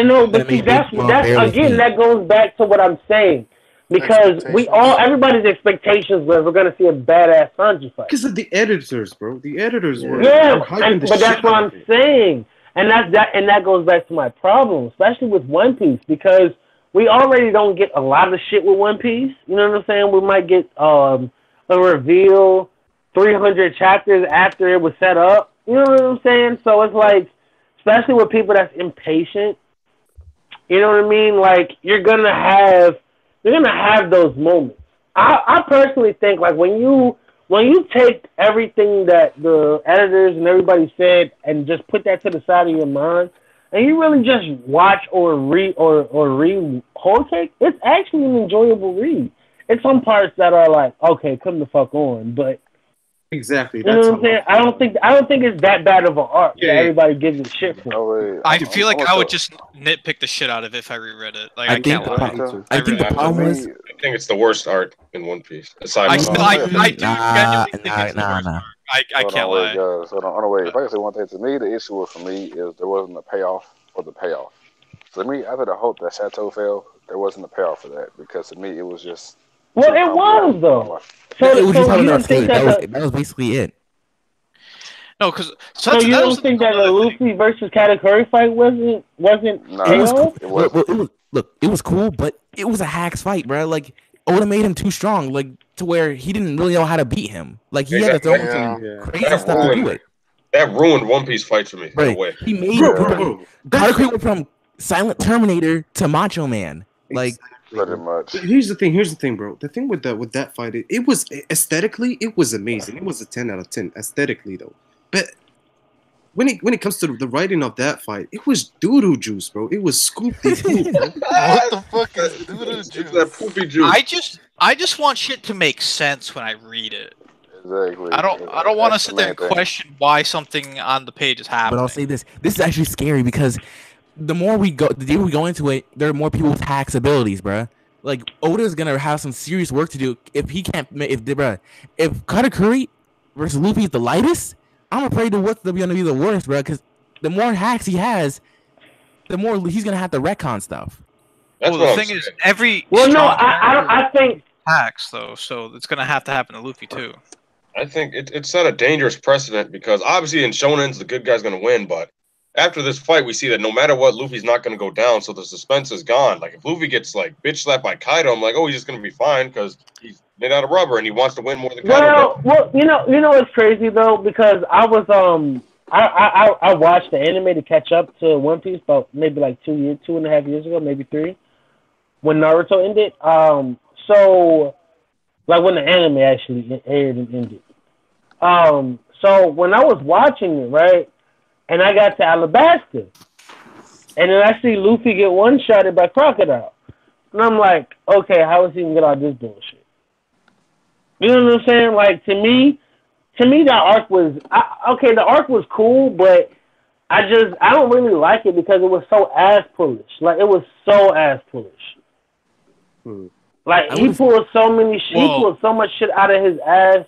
see that's barely again see. that goes back to what I'm saying because everybody's expectations was we're gonna see a badass Sanji fight. Because of the editors, bro. The editors were Yeah, hyping the but that's shit what out I'm of it. saying, and that goes back to my problem, especially with One Piece, because we already don't get a lot of shit with One Piece. You know what I'm saying? We might get a reveal 300 chapters after it was set up. You know what I'm saying? So it's like, especially with people that's impatient. You know what I mean? Like you're gonna have those moments. I personally think like when you take everything that the editors and everybody said and just put that to the side of your mind, and you really just watch or read Whole Cake, it's actually an enjoyable read. It's some parts that are like, okay, come the fuck on, but Exactly. you know what I'm saying? I don't think it's that bad of an arc that everybody gives it shit for. I feel like I would just nitpick the shit out of it if I reread it. Like I can't lie. I think the problem is. I think it's the worst art in One Piece. Aside I from do genuinely think it's the worst arc. I can't lie. Guys, hold on, wait. If I can say one thing, to me, the issue was for me is there wasn't a payoff for the payoff. So to me, after the hope that Chateau fell, there wasn't a payoff for that because to me it was just. Well, it was though. It was just so having you enough don't think food. That was basically it. No, because so you don't think that the Luffy versus Katakuri fight wasn't It was payoff? cool. Look, it was cool, but it was a hacks fight, bro. Like Oda made him too strong, like to where he didn't really know how to beat him. Like he had to throw some crazy stuff to do it. That ruined One Piece fights for me. In a way. He made Katakuri went from Silent Terminator to Macho Man. Like pretty much. Here's the thing, bro. The thing with that fight, it was aesthetically, it was amazing. It was a 10 out of 10 aesthetically, though. But when it comes to the writing of that fight, it was doo-doo juice, bro. It was scoopy poop, bro. What the fuck is doo-doo juice? That poopy juice. I just want shit to make sense when I read it. Exactly. I don't want to sit there and question why something on the page is happening. But I'll say this is actually scary because the deeper we go into it, there are more people with hacks abilities, bruh. Like Oda's gonna have some serious work to do if he can't. If Katakuri versus Luffy is the lightest, I'm afraid the what's gonna be the worst, bruh. Because the more hacks he has, the more he's gonna have to retcon stuff. That's the thing is, I think hacks though, so it's gonna have to happen to Luffy too. I think it set a dangerous precedent because obviously in Shonen's the good guy's gonna win, but after this fight we see that no matter what, Luffy's not gonna go down, so the suspense is gone. Like if Luffy gets like bitch slapped by Kaido, I'm like, oh, he's just gonna be fine because he's made out of rubber and he wants to win more than Kaido. Well, you know what's crazy though, because I was I watched the anime to catch up to One Piece about maybe like 2.5 years ago, maybe 3, when Naruto ended. So like when the anime actually aired and ended. So when I was watching it, right, and I got to Alabasta, and then I see Luffy get one-shotted by Crocodile, and I'm like, okay, how is he gonna get all this bullshit? You know what I'm saying? Like to me that arc was the arc was cool, but I don't really like it because it was so ass pullish. Like it was so ass pullish. Like he pulled so much shit out of his ass.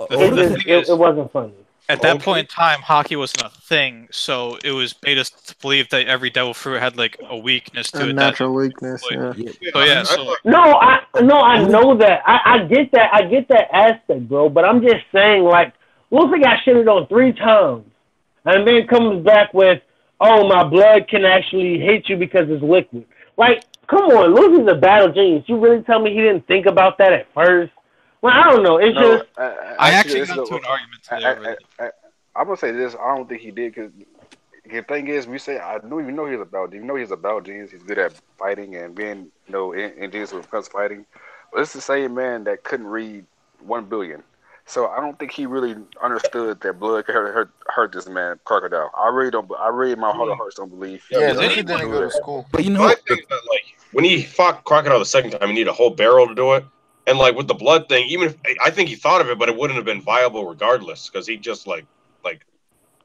It wasn't funny. At that point in time, hockey wasn't a thing, so it was made us to believe that every devil fruit had like a weakness to it. Natural weakness. Yeah. No, I know that. I get that. I get that aspect, bro. But I'm just saying, like, Luffy got shitted on 3 times, and then comes back with, "Oh, my blood can actually hit you because it's liquid." Like, come on, Luffy's a battle genius. You really tell me he didn't think about that at first? Well, I don't know. It's just I actually got into an argument today. I'm gonna say this. I don't think he did because the thing is, we say I don't even know he's a battle. You know he's a battle genius. He's good at fighting and being in genius with us fighting. But it's the same man that couldn't read 1 billion. So I don't think he really understood that blood could hurt this man, Crocodile. I really my heart of hearts don't believe. Yeah, Luffy didn't go to school. But you know, I think that like when he fought Crocodile the second time, he needed a whole barrel to do it. And like with the blood thing, even if I think he thought of it, but it wouldn't have been viable regardless because he just like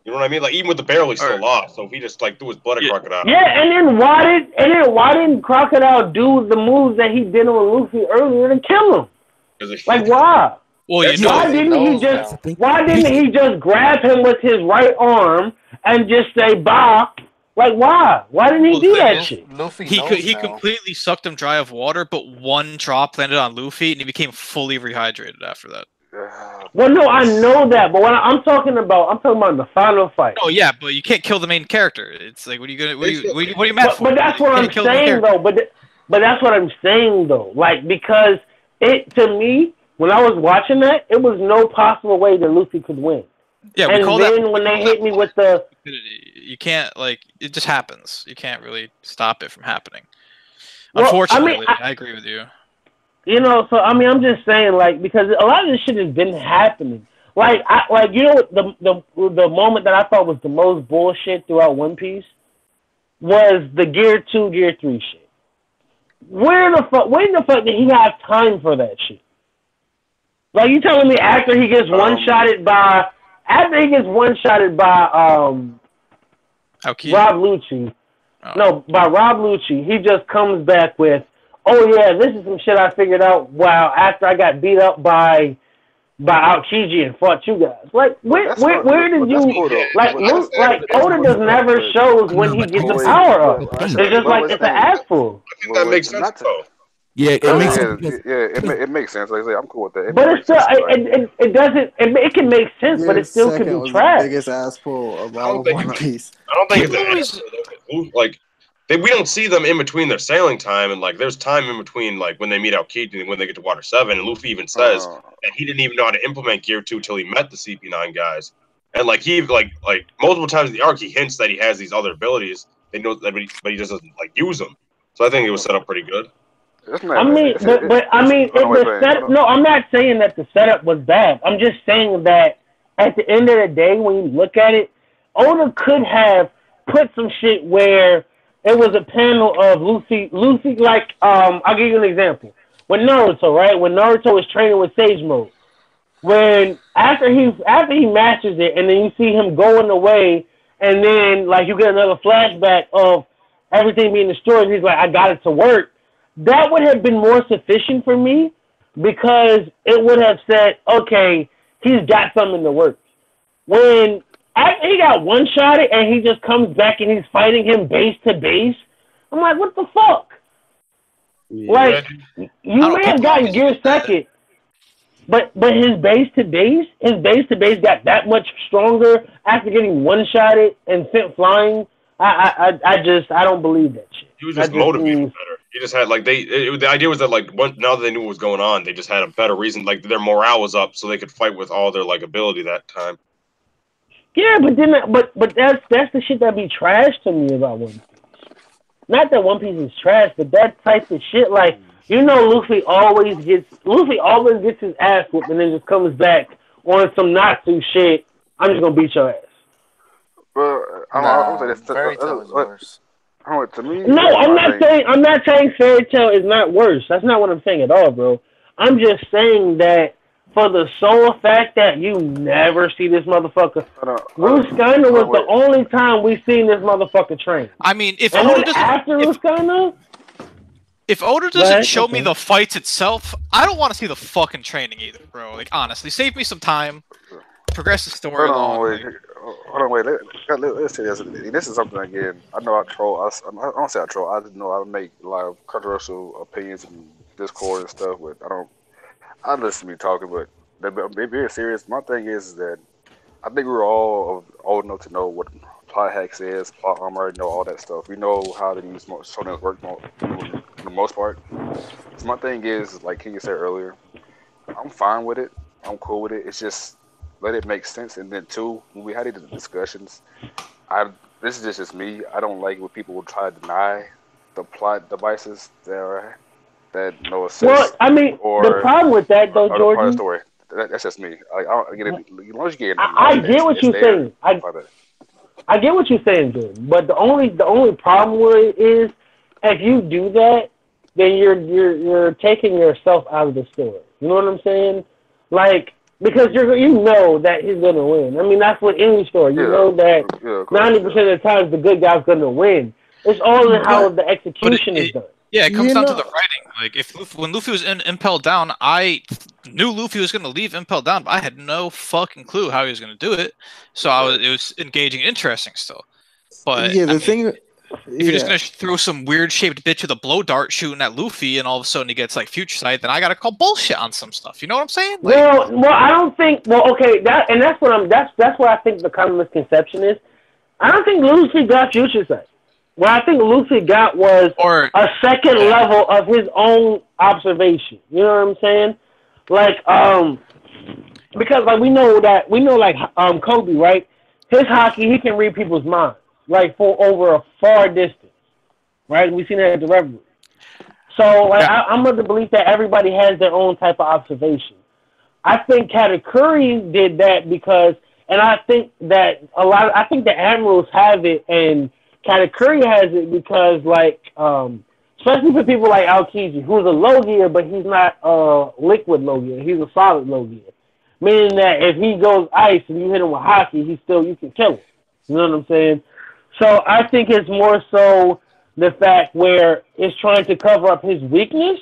you know what I mean? Like even with the barrel, he still lost. So if he just like threw his blood at Crocodile, and then why didn't Crocodile do the moves that he did on Luffy earlier to kill him? Like why? Well, why didn't he just grab him with his right arm and just say "bah"? Like why? Why didn't he do that shit? He completely sucked him dry of water, but 1 drop landed on Luffy, and he became fully rehydrated after that. Well, no, I know that, but what I'm talking about the final fight. Oh yeah, but you can't kill the main character. It's like, what are you mad for? But that's what I'm saying though. But that's what I'm saying though. Like because to me, when I was watching that, it was no possible way that Luffy could win. Yeah, and then when they hit me with the, you can't it just happens. You can't really stop it from happening. Unfortunately, I agree with you. You know, so I mean, I'm just saying, like, because a lot of this shit has been happening. Like, you know, the moment that I thought was the most bullshit throughout One Piece was the Gear 2, Gear 3 shit. When the fuck did he have time for that shit? Like, you telling me after he gets one-shotted by Rob Lucci, by Rob Lucci, he just comes back with, "Oh yeah, this is some shit I figured out after I got beat up by Aokiji and fought you guys." Like, where did you Oda just never shows when he gets the power up. It's just like it's an asshole. I think that makes sense though. Yeah, it makes sense. It makes sense. Like I say, I'm cool with that. But it's still, it doesn't. It can make sense, but it still can be trash. The biggest ass pull of all of One Piece. I don't think it's an asshole though. Like we don't see them in between their sailing time, and like there's time in between like when they meet Aokiji and when they get to Water 7, and Luffy even says that he didn't even know how to implement Gear 2 till he met the CP9 guys. And like he like multiple times in the arc he hints that he has these other abilities. They know that, but he just doesn't like use them. So I think it was set up pretty good. I mean, no, I'm not saying that the setup was bad. I'm just saying that at the end of the day, when you look at it, Oda could have put some shit where it was a panel of Luffy, like, I'll give you an example. With Naruto, right? When Naruto was training with Sage Mode, when after he masters it, and then you see him going away, and then like you get another flashback of everything being destroyed, and he's like, I got it to work. That would have been more sufficient for me because it would have said, okay, he's got something to work. When after he got one-shotted and he just comes back and he's fighting him base to base, I'm like, what the fuck? Yeah. Like, you may have gotten Gear second, but his base to base got that much stronger after getting one-shotted and sent flying. I don't believe that shit. He was just motivated better. He just had like the idea was that like now that they knew what was going on, they just had a better reason. Like their morale was up, so they could fight with all their like ability that time. Yeah, but then but that's the shit that be trash to me about One Piece. Not that One Piece is trash, but that type of shit, like Luffy always gets his ass whooped and then just comes back on some Natsu shit. I'm just gonna beat your ass. Fairy Tail is worse. To me, no, I'm not saying Fairy Tail is not worse. That's not what I'm saying at all, bro. I'm just saying that for the sole fact that you never see this motherfucker. Bruce Skyner was the only time we seen this motherfucker train. I mean, if Oda doesn't show me the fights itself, I don't want to see the fucking training either, bro. Like, honestly, save me some time. Progress the story along. Hold on, wait. Let's say this. This is something again. I know I troll. I don't say I troll. I just know I make a lot of controversial opinions and Discord and stuff. But I listen to me talking. But be very serious. My thing is that I think we were all old enough to know what plot hacks is, plot armor, know all that stuff. We know how to use shonen work for the most part. So my thing is, like King said earlier, I'm fine with it. I'm cool with it. It's just let it make sense. And then two, when we had these discussions, this is just me. I don't like when people will try to deny the plot devices that no assist. Well, I mean, the problem with that though, Jordan. Part of the story. That's just me. Like, I get it. As long as you get it, I get what you're saying. I get what you're saying, Jordan. But the only problem with it is if you do that, then you're taking yourself out of the story. You know what I'm saying? Like, because you know that he's gonna win. I mean, that's what any story. You know that 90% of the times the good guy's gonna win. It's all in how the execution is done. Yeah, it comes down to the writing. Like, when Luffy was in Impel Down, I knew Luffy was going to leave Impel Down, but I had no fucking clue how he was going to do it. So it was engaging, interesting still. But yeah, if you're just going to throw some weird shaped bitch with a blow dart shooting at Luffy, and all of a sudden he gets like future sight, then I got to call bullshit on some stuff. You know what I'm saying? Like, well, I don't think. Well, okay, that's what I think the common misconception is. I don't think Luffy got future sight. What I think Luffy got was a second level of his own observation. You know what I'm saying? Like, because like we know Kobe, right? His hockey, he can read people's minds, like for over a far distance, right? We've seen that at the Reverie. So like, I'm of the belief that everybody has their own type of observation. I think Katakuri did that because, and I think that I think the admirals have it, and Katakuri has it because, like, especially for people like Aokiji, who's a low gear, but he's not a liquid low gear. He's a solid low gear. Meaning that if he goes ice and you hit him with hockey, you can kill him. You know what I'm saying? So I think it's more so the fact where it's trying to cover up his weakness,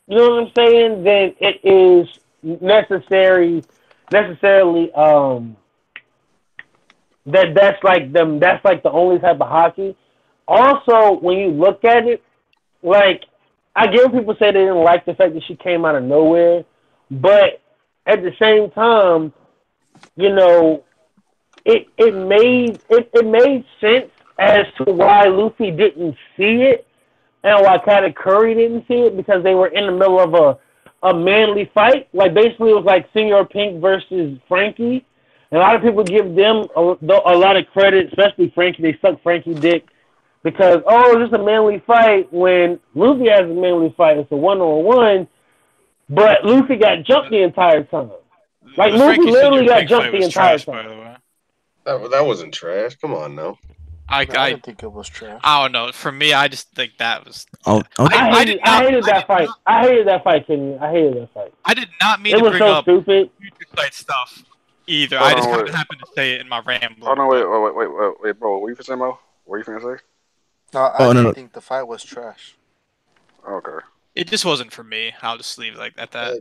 you know what I'm saying, than it is necessarily that's like the only type of hockey. Also, when you look at it, like, I get when people say they didn't like the fact that she came out of nowhere, but at the same time, you know, it made sense as to why Luffy didn't see it and why Katakuri didn't see it, because they were in the middle of a manly fight. Like, basically, it was like Senior Pink versus Frankie. And a lot of people give them a lot of credit, especially Frankie. They suck Frankie dick because, oh, it's just a manly fight. When Luffy has a manly fight, it's a one-on-one, but Luffy got jumped the entire time. Like, Luffy literally got jumped the entire time. By the way. That wasn't trash. Come on now. I didn't think it was trash. I don't know. For me, I just think that was. Oh, okay. I hated that fight. I hated that fight, Kenny. I hated that fight. I did not mean It to was bring so up stupid. future site stuff either. Hold I just on, kind wait. of happened to say it in my ramble. Oh no, wait, bro. What you finna say, Mo? What you finna say? No, I Oh, no, didn't no. think the fight was trash. Okay. It just wasn't for me. I'll just leave it like at that.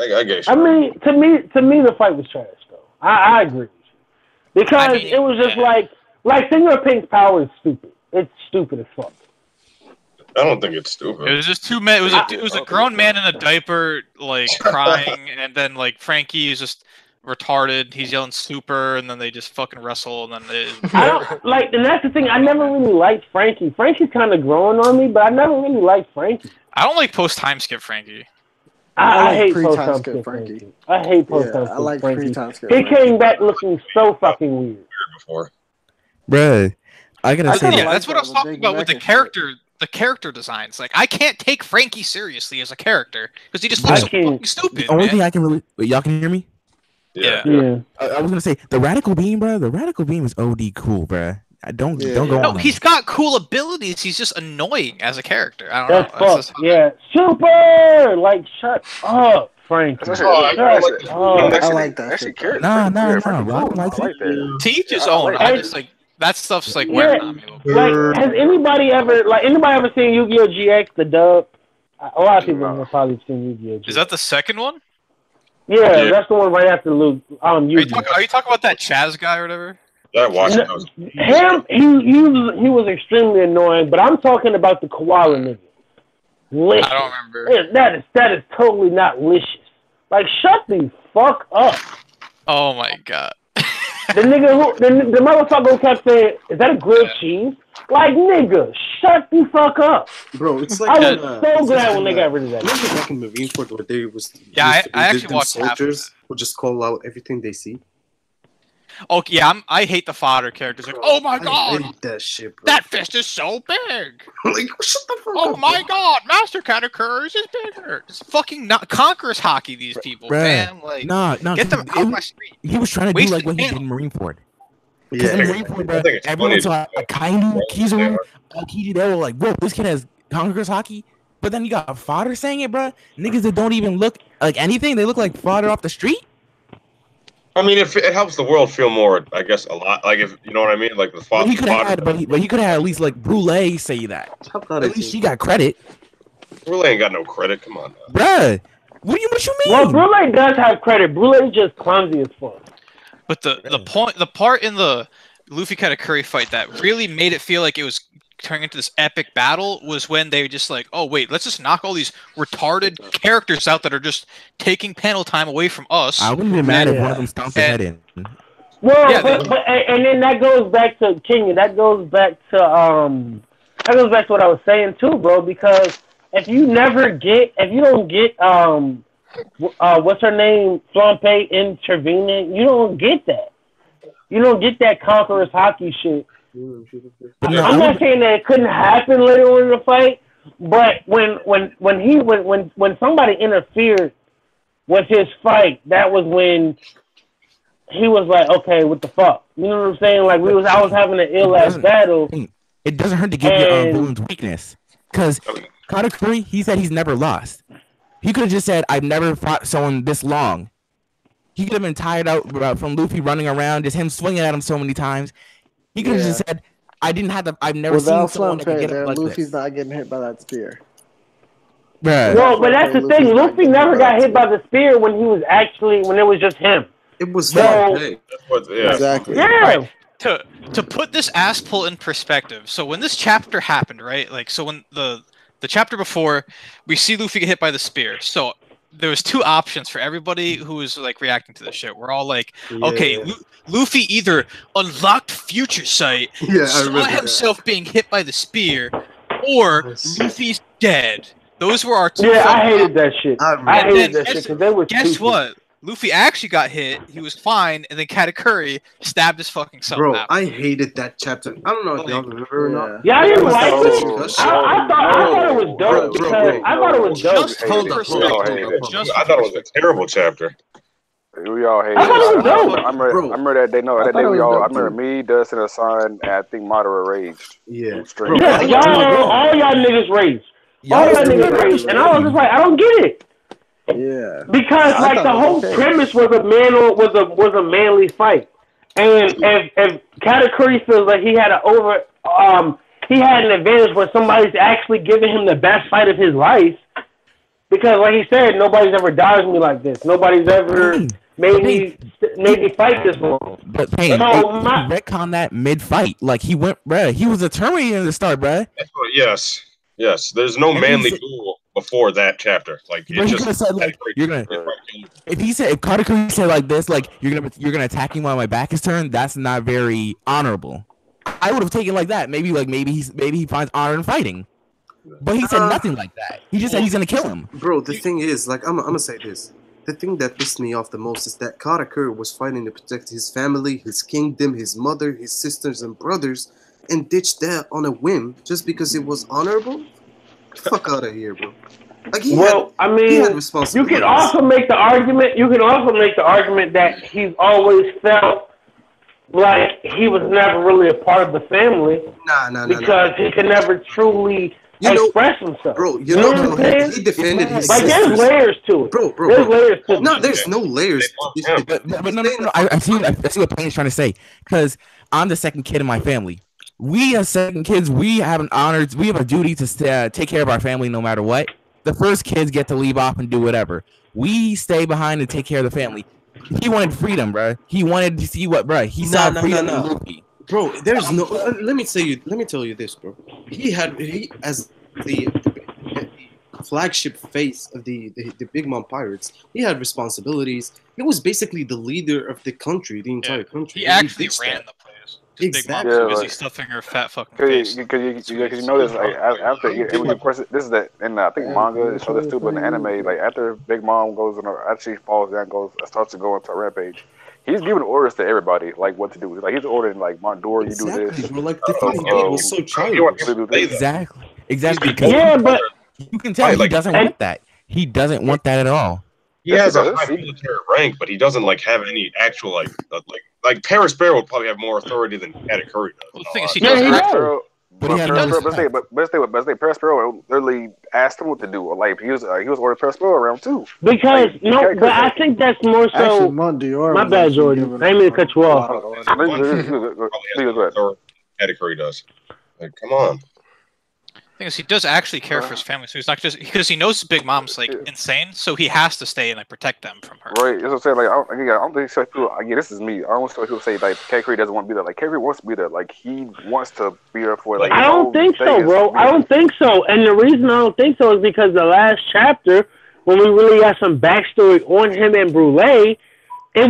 I guess. I mean, to me, the fight was trash, though. I agree with you because it was just like Senior Pink's power is stupid. It's stupid as fuck. I don't think it's stupid. It was just two men. It was a grown man in a diaper, like crying, and then like Frankie is just retarded. He's yelling super, and then they just fucking wrestle, and then I don't like, and that's the thing. I never really liked Frankie. Frankie's kind of growing on me, but I never really liked Frankie. I don't like post time skip Frankie. I hate pre-time post-time skip skip Frankie. Frankie. I hate post-time Yeah, I skip like Frankie. pre-time skip He Frankie. came back looking so fucking weird. Before. Bruh, I gotta say, Yeah, that's what I was talking about with the character. The character designs. Like, I can't take Frankie seriously as a character because he just looks so fucking stupid. the only man. thing I can really, wait, y'all can hear me? Yeah. I was gonna say the radical beam, bro. The radical beam is OD cool, bro. Don't go No, on. he's got cool abilities. He's just annoying as a character. I don't That's know. fuck. Yeah, super. Like, shut up, Frankie. That's Shut actually, up. I like that Actually, shit. character. Nah. Frankie Rock cool. likes I like that. To each his I own. like I that. just like that stuff's like wearing on me. A little bit. Like, has anybody ever seen Yu-Gi-Oh! GX, the dub? A lot of people have probably seen Yu-Gi-Oh! GX. Is that the second one? Yeah, that's the one right after Luke. Are you Yu-Gi-Oh! talking about that Chaz guy or whatever? Yeah, I watched No, him, he was extremely annoying, but I'm talking about the koala nigga. Licious. I don't remember. That is totally not licious. Like, shut the fuck up. Oh my god. The nigga the motherfucker who kept saying, "Is that a grilled cheese?" Like, nigga, shut the fuck up. Bro, it's like I was so glad when they got rid of that. Remember back in Marineford where they was Yeah, I actually them watched half of soldiers would just call out everything they see. Oh yeah, I hate the fodder characters. Like, oh my I god, hate that shit, bro. that fist is so big. Like, shut the fuck Oh up, my bro. god, Master Categories is bigger. It's fucking not Conqueror's hockey. These people, Bruh, man. Like, nah, get them out my street. He was trying to do Wasted like what he did ammo. in Marineford. Yeah. In Marineford, bro, I think it's everyone funny. saw a Kainu, Kizaru, Aokiji. They were like, bro, this kid has Conqueror's hockey. But then you got fodder saying it, bro. Niggas that don't even look like anything. They look like fodder off the street. I mean, if it helps the world feel more, I guess a lot. Like if you know what I mean, like the But he could have fodder. had, but he could have at least like Brule say that. At least she got credit, Really ain't got no credit. Come on. Now. bruh. What you mean? Well, Brule does have credit. Brule's just clumsy as fuck. But the part in the Luffy Katakuri fight that really made it feel like it was turning into this epic battle was when they were just like, oh wait, let's just knock all these retarded characters out that are just taking panel time away from us. I wouldn't be mad if one of them stomped his head in. Well, Yeah, and then that goes back to Kenya. That goes back to what I was saying too, bro. Because if you don't get what's her name, Flampe intervening, you don't get that. You don't get that Conqueror's hockey shit. I'm not saying that it couldn't happen later on in the fight, but when somebody interfered with his fight, that was when he was like, okay, what the fuck? You know what I'm saying? Like I was having an ill ass battle. It doesn't hurt to give your villain's weakness, because Katakuri, he said he's never lost. He could have just said, I've never fought someone this long. He could have been tired out from Luffy running around, just him swinging at him so many times. He could have just said, I've never Without seen someone that could get Flampe, up like Luffy's this. not getting hit by that spear. Bruh. Well, but that's the Luffy's thing. not Luffy getting never hit by got that hit by the spear when it was just him. It was So- Flampe. Yeah. Exactly. Yeah. To put this ass pull in perspective, so when this chapter happened, right? Like, so when the chapter before, we see Luffy get hit by the spear. So there was two options for everybody who was like reacting to this shit. We're all like, okay, Luffy either unlocked future sight, saw himself being hit by the spear, or Luffy's dead. Those were our two. Yeah, I hated that shit. I hated that shit because they were. Guess what? Luffy actually got hit. He was fine, and then Katakuri stabbed his fucking self. Bro, I hated that chapter. I don't know if y'all remember or not. Yeah, I didn't like it. I thought it was dope because I thought it was dope. Hold up. I thought it was a terrible chapter. We all hated I thought it was dope. I remember that day. No, that day we all. I remember me, Dustin, Hassan, and I think Madara raged. Yeah. Yeah, all y'all niggas raged. All y'all niggas raged, and I was just like, I don't get it. Yeah. Because like the whole premise was a manly fight, and if Katakuri feels like he had he had an advantage when somebody's actually giving him the best fight of his life, because like he said, nobody's ever dodged me like this. Nobody's ever made me fight this long. But Payne, retcon that mid-fight. Like he went, bruh. He was a Terminator in the start, bruh. Yes. There's no manly duel before that chapter. Like it just said, like, you're gonna. If Katakuri said like this, like you're gonna attack me while my back is turned, that's not very honorable. I would have taken like that. Maybe he finds honor in fighting. But he said nothing like that. He just said he's gonna kill him. Bro, the thing is, like, I'm gonna say this. The thing that pissed me off the most is that Katakuri was fighting to protect his family, his kingdom, his mother, his sisters and brothers, and ditched that on a whim just because it was honorable. Fuck out of here, bro. Like he had responsibilities. You can also make the argument that he's always felt like he was never really a part of the family. Because he could never truly express himself. Bro, you know what I'm saying? He defended his sisters. There's layers to it. Bro. There's layers to it. No, there's no layers. But no. I see what Payne is trying to say. Because I'm the second kid in my family. We as second kids, we have a duty to take care of our family no matter what. The first kids get to leave off and do whatever. We stay behind and take care of the family. He wanted freedom, bro. He wanted to see what, bro. He saw freedom in Luffy. Bro, there's no. Let me tell you this, bro. He as the flagship face of the Big Mom Pirates. He had responsibilities. He was basically the leader of the country, the entire country. He actually ran the place. Exactly. Big Mom was busy stuffing her fat fucking face. Because you notice, like, after this is that, and I think manga it shows this too, but in the anime, like after Big Mom actually falls down, starts to go into a rampage. He's giving orders to everybody, like what to do. Like he's ordering, like Mondor, you do this. Bro, like the thing was so childish. Exactly. Yeah, but you can tell he doesn't want that. He doesn't want that at all. He has a high military rank, but he doesn't like have any actual like Paris Bear would probably have more authority than Katakuri does. But Paris Bear literally asked him what to do. Like he was ordering Paris Bear around too. Because but I think that's more so. My bad, Jordan. I didn't mean to cut you off. Katakuri does. Like, come on. The thing is, he does actually care for his family, so he's not just because he knows Big Mom's like insane, so he has to stay and like protect them from her. Right. That's what I'm saying. Like, I don't think so. People, this is me. I don't want people say like Katakuri doesn't want to be there. Like Katakuri wants to be there. Like he wants to be there for. Like, I don't think so, bro. I don't think so. And the reason I don't think so is because the last chapter, when we really got some backstory on him and Brule, it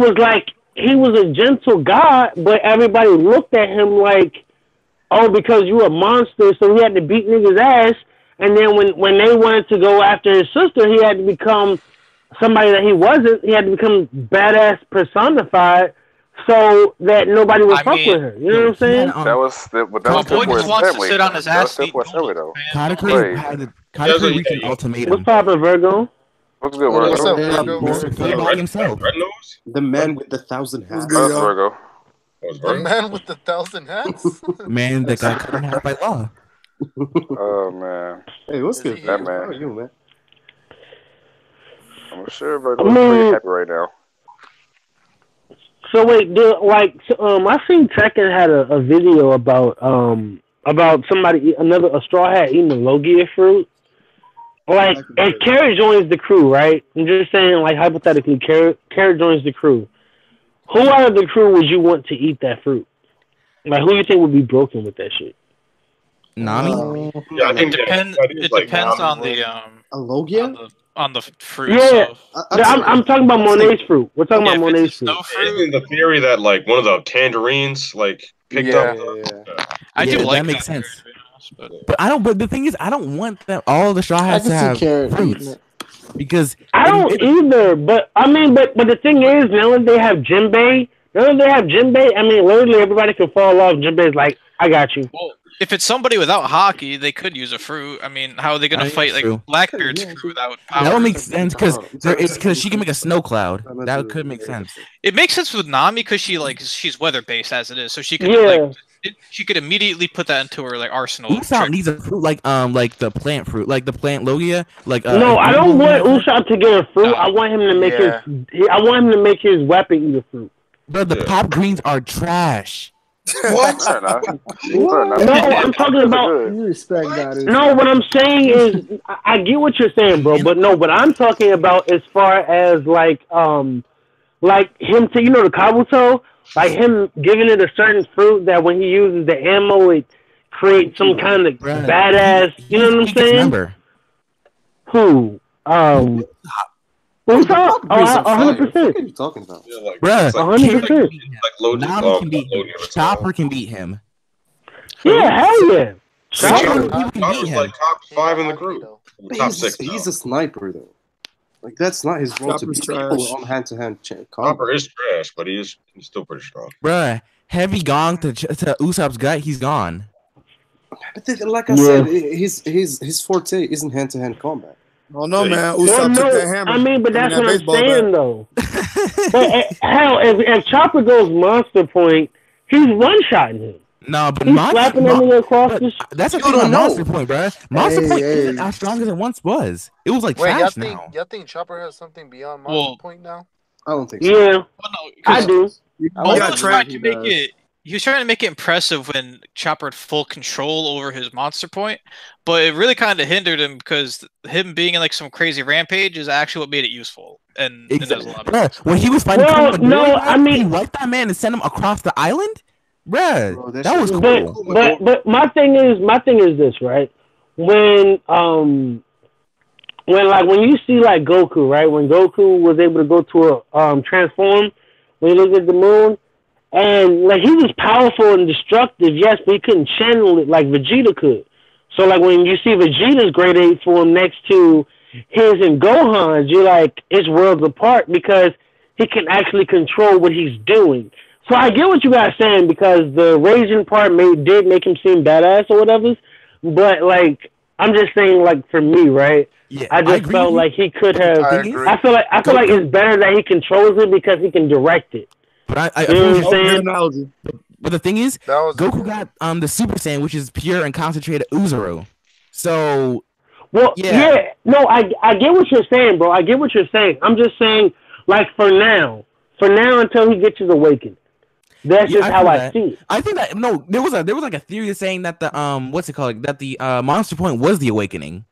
was like he was a gentle god, but everybody looked at him like, oh, because you a monster, so he had to beat niggas' ass. And then when they wanted to go after his sister, he had to become somebody that he wasn't. He had to become badass personified so that nobody would fuck with her. You know what I'm saying? That was still for his family. That was still for his family, though. Katakuri reached an ultimatum. What's poppin', Virgo? What's good, Virgo? What's up, Virgo? The man with the 1,000 hats. That's Virgo. The man with the 1,000 hats? Man that got cut in half by law. Oh, man. Hey, what's good, that man? How are you, man? I'm sure Virgo's pretty happy right now. So wait, I seen Tekken had a video about somebody, a straw hat eating a Logia fruit. Like, if Carrot joins the crew, right? I'm just saying, like, hypothetically, Carrot joins the crew. Who out of the crew would you want to eat that fruit? Like, who do you think would be broken with that shit? Nami? Yeah, I think it depends on the a Logia? on the fruit. Yeah, So. I'm talking about Monet's fruit. We're talking about Monet's fruit. Isn't the theory that like one of the tangerines like picked up? I do like that makes sense. But I don't. But the thing is, I don't want that all the Straw Hats to have fruits because I don't either. But I mean, but the thing is, now that they have Jinbei, I mean, literally everybody can fall off. Jinbei's like, I got you. Well, if it's somebody without hockey, they could use a fruit. I mean, how are they going to fight like Blackbeard's crew without power? That would make sense because she can make a snow cloud. That could make sense. It makes sense with Nami because she's weather based as it is, so she could she could immediately put that into her like arsenal. Usopp needs a fruit like the plant fruit, like the plant Logia. Like no, I don't want Usopp to get a fruit. I want him to make I want him to make his weapon eat a fruit. But the pop greens are trash. What? No, I'm talking about. You respect that. No, what I'm saying is, I get what you're saying, bro. But no, what I'm talking about as far as like him to the Kabuto, like him giving it a certain fruit that when he uses the ammo, it creates some kind of badass. You know what I'm saying? Remember who? Usopp? 100%. What are you talking about? Bruh, 100%. Chopper can beat him. Yeah, hell yeah. Chopper can beat him. Like top 5 in the group. Top 6. He's a sniper though. Like that's not his role to beat people on hand-to-hand combat. Chopper is trash, but he's still pretty strong. Bruh, heavy gong to Usopp's gut, he's gone. But like I said, his forte isn't hand-to-hand combat. Oh no, man! Usopp took that hammer. I mean, but that's what I'm saying, though. But hell, if Chopper goes Monster Point, he's one-shotting him. No, but he's slapping him across the. That's a thing on Monster Point, bro. Monster Point isn't as strong as it once was. It was like trash now. Y'all think Chopper has something beyond Monster Point now? I don't think so. Yeah, I do. He was trying to make it impressive when Chopper had full control over his Monster Point, but it really kind of hindered him because him being in like some crazy rampage is actually what made it useful. And exactly. When he was fighting, he wiped that man and sent him across the island. Bruh, that was cool. But my thing is this, right? When you see like Goku, right? When Goku was able to go to a transform, when he looked at the moon. And like he was powerful and destructive, yes, but he couldn't channel it like Vegeta could. So like when you see Vegeta's grade 8 form next to his and Gohan's, you're like, it's worlds apart because he can actually control what he's doing. So I get what you guys saying because the raging part did make him seem badass or whatever. But like I'm just saying, like for me, right? Yeah, I just felt like he could have. I feel like it's better that he controls it because he can direct it. But but the thing is, Goku got the Super Saiyan, which is pure and concentrated Uzuru. So, no, I get what you're saying, bro. I get what you're saying. I'm just saying, like for now until he gets his awakening. That's just how I see it. I think that there was like a theory saying that the what's it called? That the Monster Point was the awakening.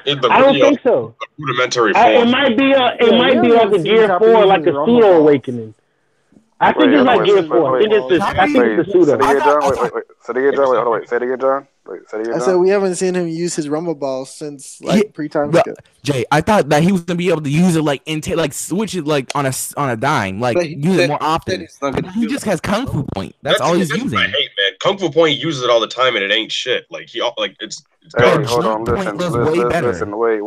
I don't think so. Rudimentary form. It might be like a Gear 4, like a pseudo awakening. I think it's like Gear 4. I think it's the pseudo. Say it again, John. I said we haven't seen him use his Rumble Balls since like pre-time skip. Jay, I thought that he was gonna be able to use it like switch it like on a dime, like use it more often. He just has Kung Fu Point. That's all he's using. I hate, man. Kung Fu Point uses it all the time, and it ain't shit. Like it's hey, hold on, listen. Wait,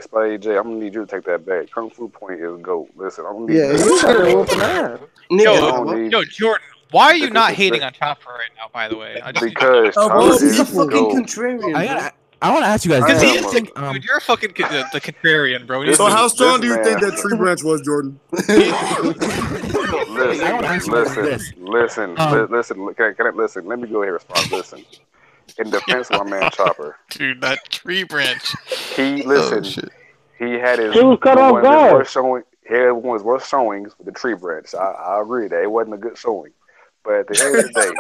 Spidey J. I'm gonna need you to take that back. Kung Fu Point is GOAT. Listen, I'm gonna need Yo, Jordan. Why are you not hating on Chopper right now? By the way, because he's a fucking contrarian. I want to ask you guys. Dude, you're a fucking the contrarian, bro. So how strong do you think that tree branch was, Jordan? Listen. Let me go ahead and respond. Listen. In defense of my man Chopper. Dude, that tree branch. He had his. He was cut off guard. He had one of his worst showings with the tree branch. I agree that it wasn't a good showing. But at the end of the day,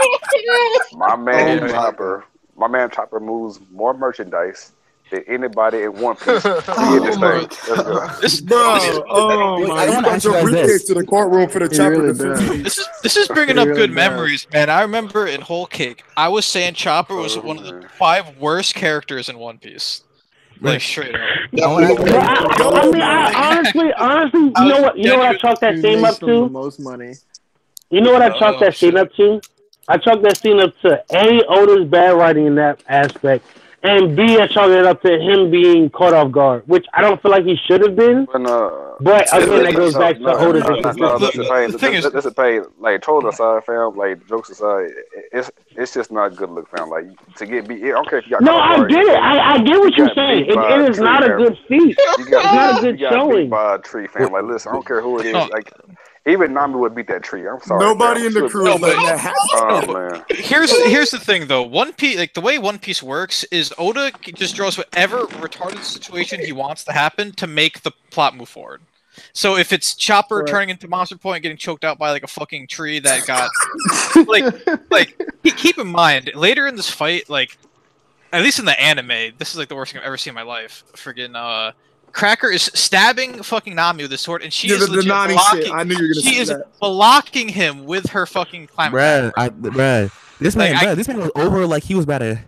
my man Chopper moves more merchandise than anybody in One Piece. Oh my! You got your briefcase to the courtroom for the Chopper defense. This is bringing up good memories, man. I remember in Whole Cake, I was saying Chopper was one of the 5 worst characters in One Piece. Like straight up. Honestly, you know what I chalk that scene up The to? most money. You know what I chalk that scene up to? I chalk that scene up to A, Oda's bad writing in that aspect, and B, I chalk it up to him being caught off guard, which I don't feel like he should have been. But again, that goes back to Oda's inconsistency. Listen, Pay, like, trolls aside, fam, like, jokes aside, it's just not a good look, fam. Like, to get beat, I don't care if you got No, I get it. I get what you're saying. It is not a good feat. It's not a good showing. Beat by a tree, fam. Like, listen, I don't care who it is. Like, even Nami would beat that tree. I'm sorry. Nobody in the crew is letting that happen. Oh man. Here's the thing though. One Piece, like the way One Piece works, is Oda just draws whatever retarded situation he wants to happen to make the plot move forward. So if it's Chopper turning into Monster Point and getting choked out by like a fucking tree that got like keep in mind later in this fight, like at least in the anime, this is like the worst thing I've ever seen in my life. Friggin' Cracker is stabbing fucking Nami with a sword, and she is legit blocking. I knew you were gonna she say is that. blocking him with her fucking climber. This man was over like he was about to.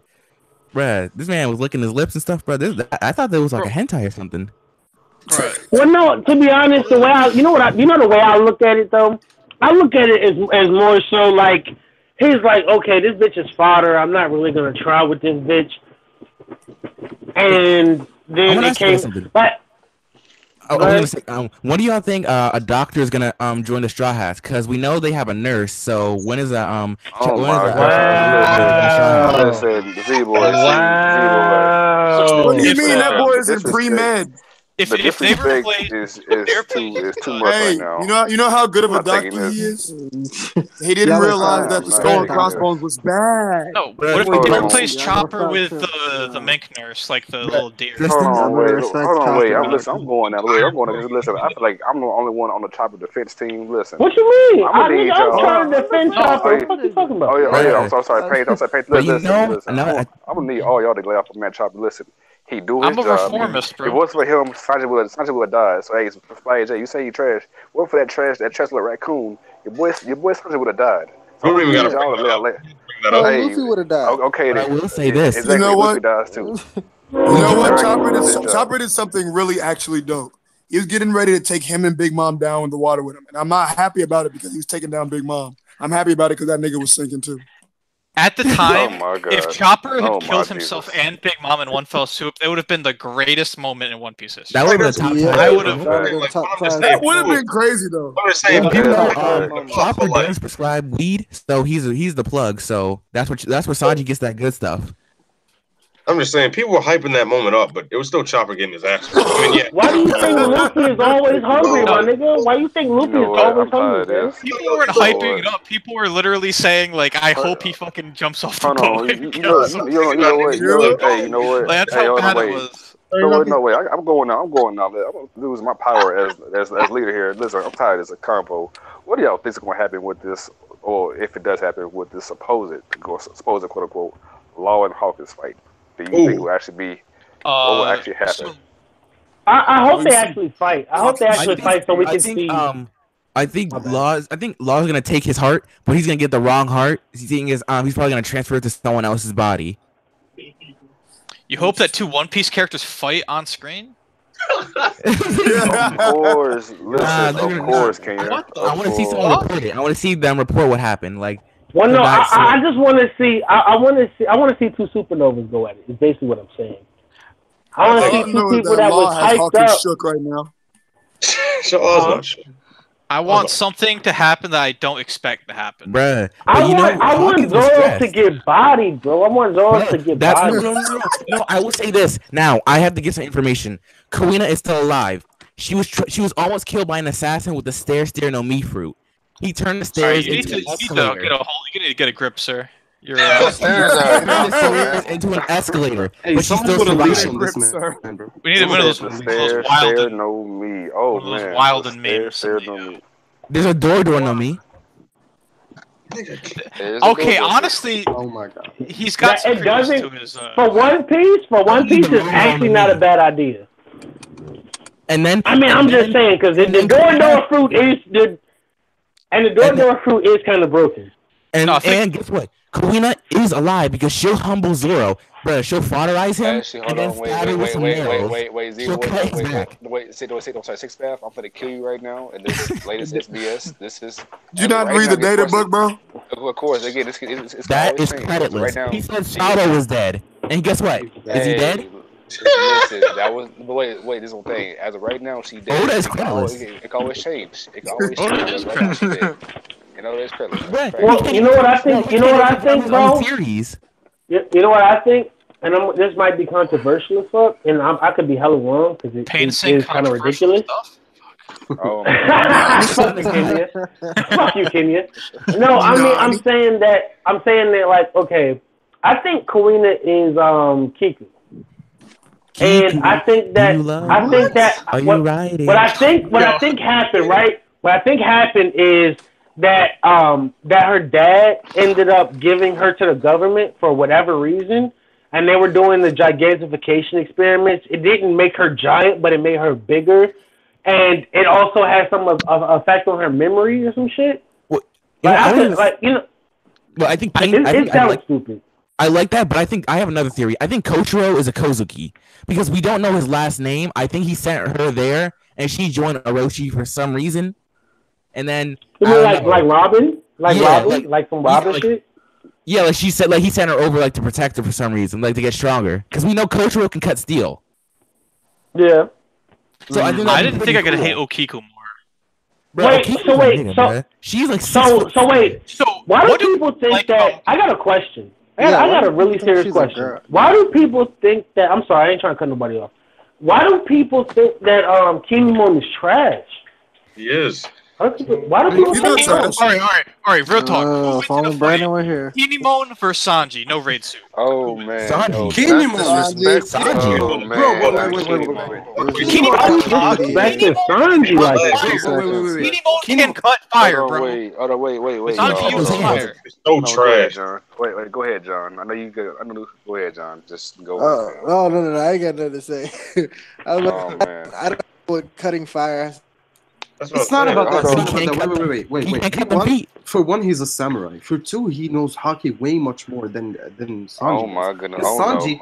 This man was licking his lips and stuff, I thought that was like a hentai or something. Well, no, to be honest, the way the way I look at it though, I look at it as more so like he's like, okay, this bitch is fodder. I'm not really gonna try with this bitch, and then it came. But I was gonna say, when do y'all think a doctor is gonna join the Straw Hats? Because we know they have a nurse. So when is that? Oh my God! Listen, Z-Boy. What do you mean that boy is in pre-med? If they replace is too much right now. You know how good of a doctor he is. He didn't realize that the skull and crossbones was bad. No, what if we can replace Chopper with the mink nurse, like the little deer? Hold on, wait. I'm going that way. Listen, I feel like I'm the only one on the Chopper defense team. Listen. What you mean? I'm trying to defend Chopper. What you talking about? Oh yeah. I'm so sorry, Paige. Listen. I'm gonna need all y'all to lay off of man Chopper. Listen. He do his job. I'm a reformist, bro. If it wasn't for him, Sanji would have died. So hey, Spy J, you say you trash. What for that trash little raccoon? Your boy Sanji would have died. We don't even gotta Luffy would have died. Okay, I will say this. Exactly, you know what? Luffy dies too. You know what? Chopper did something really actually dope. He was getting ready to take him and Big Mom down in the water with him, and I'm not happy about it because he was taking down Big Mom. I'm happy about it because that nigga was sinking too. At the time, if Chopper had killed himself and Big Mom in one fell swoop, it would have been the greatest moment in One Piece history. That would have been the top. I would have. That would have been crazy though. Chopper does prescribe weed, so he's the plug. So that's where Sanji gets that good stuff. I'm just saying, people were hyping that moment up, but it was still Chopper getting his ass. I mean, yeah. Why do you think Luffy is always hungry, my nigga? Why do you think Luffy is always hungry, man? People weren't hyping it up. People were literally saying, like, I hope he fucking jumps off the boat. You know what? Hey, you know what? That's how bad it was. No way. I'm going now. I'm gonna lose my power as leader here. Listen, I'm tired as a combo. What do y'all think is going to happen with this, or if it does happen with this supposed quote unquote Law and Hawkins fight? Do you think it will actually be? What will actually happen? I hope they actually fight. I hope they actually fight so we can see. I think Law's gonna take his heart, but he's gonna get the wrong heart. He's probably gonna transfer it to someone else's body. You hope that two One Piece characters fight on screen? Of course, of course, Kenya. I want to see someone report it. I want to see them report what happened. Like. Well, no, I just want to see. I want to see two supernovas go at it. Is basically what I'm saying. I want to see two people that was hyped up. Shook right now. I want something to happen that I don't expect to happen. Bruh. I want Zoro to get bodied, bro. I want Zoro to get bodied. No, I will say this. Now, I have to get some information. Karina is still alive. She was almost killed by an assassin with the stare no me fruit. He turned the stairs into an escalator. You need to get a grip, sir. You're into an escalator. Hey, but she's still surviving. We need one of those wild and no me. Oh man, wild and me. There's a door no me. Okay, honestly, oh my god, he's got some to his. For One Piece is actually not a bad idea. And then I'm just saying because the door fruit is the. And the door fruit is kind of broken. And No, I think- and guess what? Karina is alive because she'll humble Zoro, bro. She'll fauterize him Actually, and then stab him with some nails. She'll cut his back. I'm sorry, Six Path. I'm gonna kill you right now. And this latest SBS. This is. Did you not read the data book, bro? Of course. Again, it's That is changed. creditless. Right now, He said Shadow was dead, and guess what? Is he dead? Listen, that was wait. This one thing. As of right now, she dead. Oda is It can always change. It can always change. As of right now, she dead. You know that's creditless. Well, you know what I think. You know what I think, bro. Series. You know what I think, and this might be controversial as fuck, and I could be hella wrong because it is kind of ridiculous. Oh, Fuck you, Kenya. Fuck you, Kenya. No, I mean I'm saying that like, okay, I think Karina is Kiku. And I think that Are you riding? what I think happened, right? What I think happened is that that her dad ended up giving her to the government for whatever reason, and they were doing the gigantification experiments. It didn't make her giant, but it made her bigger, and it also had some of effect on her memory or some shit. Well, I think it sounds stupid. I like that, but I think I have another theory. I think Kochiro is a Kozuki because we don't know his last name. I think he sent her there, and she joined Orochi for some reason. And then You mean like Robin, like some Robin shit. Yeah, like she said, like he sent her over like to protect her for some reason, like to get stronger. Because we know Kochiro can cut steel. Yeah. So I didn't think I could hate Okiku more. Wait, she's like so why do people think that? I got a question. I got a really serious question. Why do people think that? I'm sorry, I ain't trying to cut nobody off. Why do people think that Kinemon is trash? He is. Why do people think that? All right, real talk. Follow Brandon, we're here. Kinemon versus Sanji, no raid suit. Oh man, Sanji. Sanji. Oh man, Kinemon Sanji like Kinemon can cut fire, bro. Wait. Sanji uses fire. So trash. John. Wait. Go ahead, John. I know you good. Go ahead, John. Just go. No. I ain't got nothing to say. I don't know what cutting fire. It's not about that. Wait. For one, he's a samurai. For two, he knows haki way much more than Sanji. Oh my goodness. Sanji,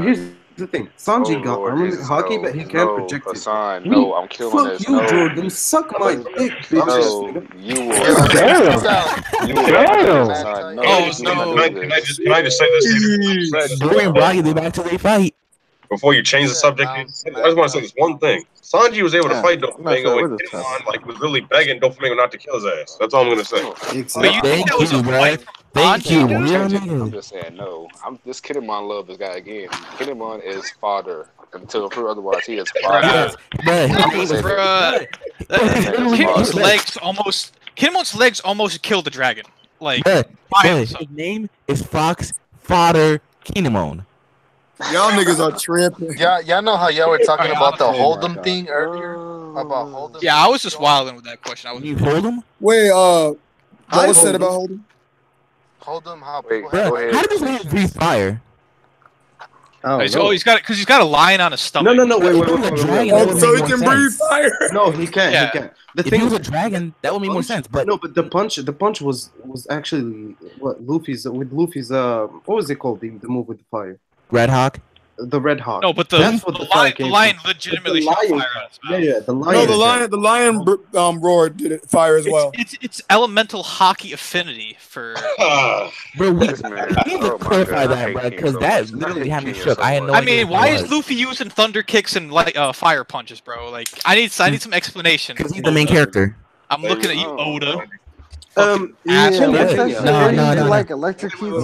here's the thing. Sanji got armament haki, but he can't project it. No, I'm killing this. Fuck you, Jordan. Suck my dick, bitch. You will. Can I just say this? Boy and Bragi, they back to they fight. Before you change the subject, I just want to say this one thing. Sanji was able to fight Doflamingo and Kinemon, was really begging Doflamingo not to kill his ass. That's all I'm gonna say. Thank you, bro. Thank you. I'm just saying no. This Kinemon love this guy again. Kinemon is fodder. Until prove otherwise, he is fodder. Kinemon's legs almost killed the dragon. Like his name is Fox Fodder Kinemon. Y'all niggas are tripping. Y'all know how y'all were talking about the Hold'em thing earlier? About Hold'em? Yeah, I was just wilding with that question. You Hold'em? Wait, what was said about Hold'em? Hold'em, how did this man breathe fire? He's got a lion on his stomach. No, wait. So he can breathe fire? No, he can't. Yeah. He can't. If he was a dragon, that would make more sense. But no, but the punch was actually what Luffy's what was it called? The move with the fire. Red Hawk. The Red Hawk. No, but the lion legitimately shot fire at his mouth. Yeah, the lion. No, the lion roar did it fire as well. It's elemental hockey affinity for. Bro, we need to clarify that, bro, because that literally had me shook. I had no idea. I mean, why is Luffy using thunder kicks and fire punches, bro? Like, I need some explanation. Because he's the main character. I'm looking at you, Oda. Like electrocute.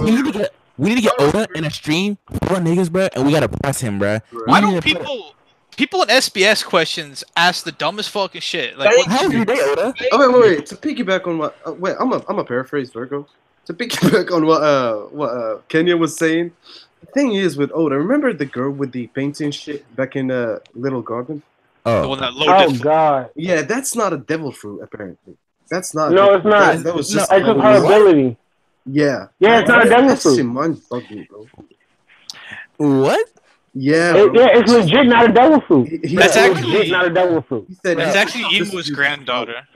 We need to get Oda in a stream for niggas, bro, and we gotta press him, bro. Why don't people in SBS questions ask the dumbest fucking shit? Like, how was your day, Oda? Wait. To piggyback on what? I'm a paraphrase, Virgo. To piggyback on what Kenya was saying. The thing is with Oda, remember the girl with the painting shit back in Little Garden? The one that God. Yeah, that's not a devil fruit, apparently. That's not. No, it's not. That was just it's just her ability. Yeah. Yeah, it's not a devil fruit. That mind bugged me, bro. What? Yeah. It's legit not a devil fruit. That's actually legit not a devil fruit. That's actually Inua's granddaughter.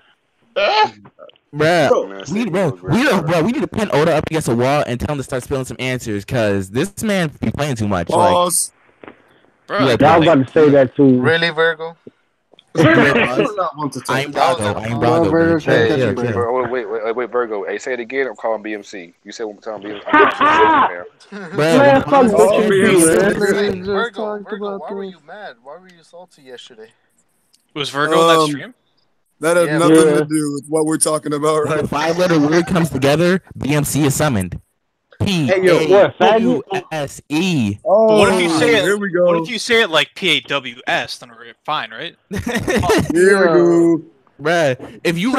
Bruh, we need to pin Oda up against a wall and tell him to start spilling some answers, cause this man be playing too much. Pause. Bro, I was about to say that too. Really, Virgo? I do not want to talk. I'm Brago. Wait, Virgo. Hey, say it again. I'm calling BMC. You said one more time, BMC. Man, fuck BMC, Virgo, why were you mad? Why were you salty yesterday? Was Virgo in that stream? That has nothing to do with what we're talking about, right? When a 5-letter word comes together, BMC is summoned. P-A-W-S-E. But what if you say it? Here we go. What if you say it like PAWS? Then we're fine, right? Here we go. Bruh, if you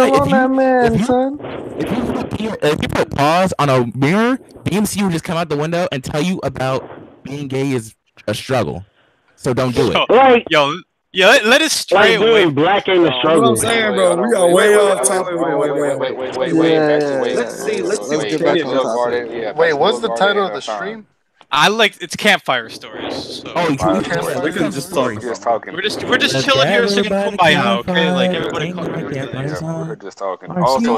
put pause on a mirror, BMC will just come out the window and tell you about being gay is a struggle. So don't do it. Let us stray away. Black ain't a struggle. That's what I'm saying, bro. We are way off topic. Wait. Let's get back on topic. Wait, what's the title of the stream? It's campfire stories. So. We can just talk. We're just chilling here singing Kumbaya, okay? Like everybody. We're just talking. Also,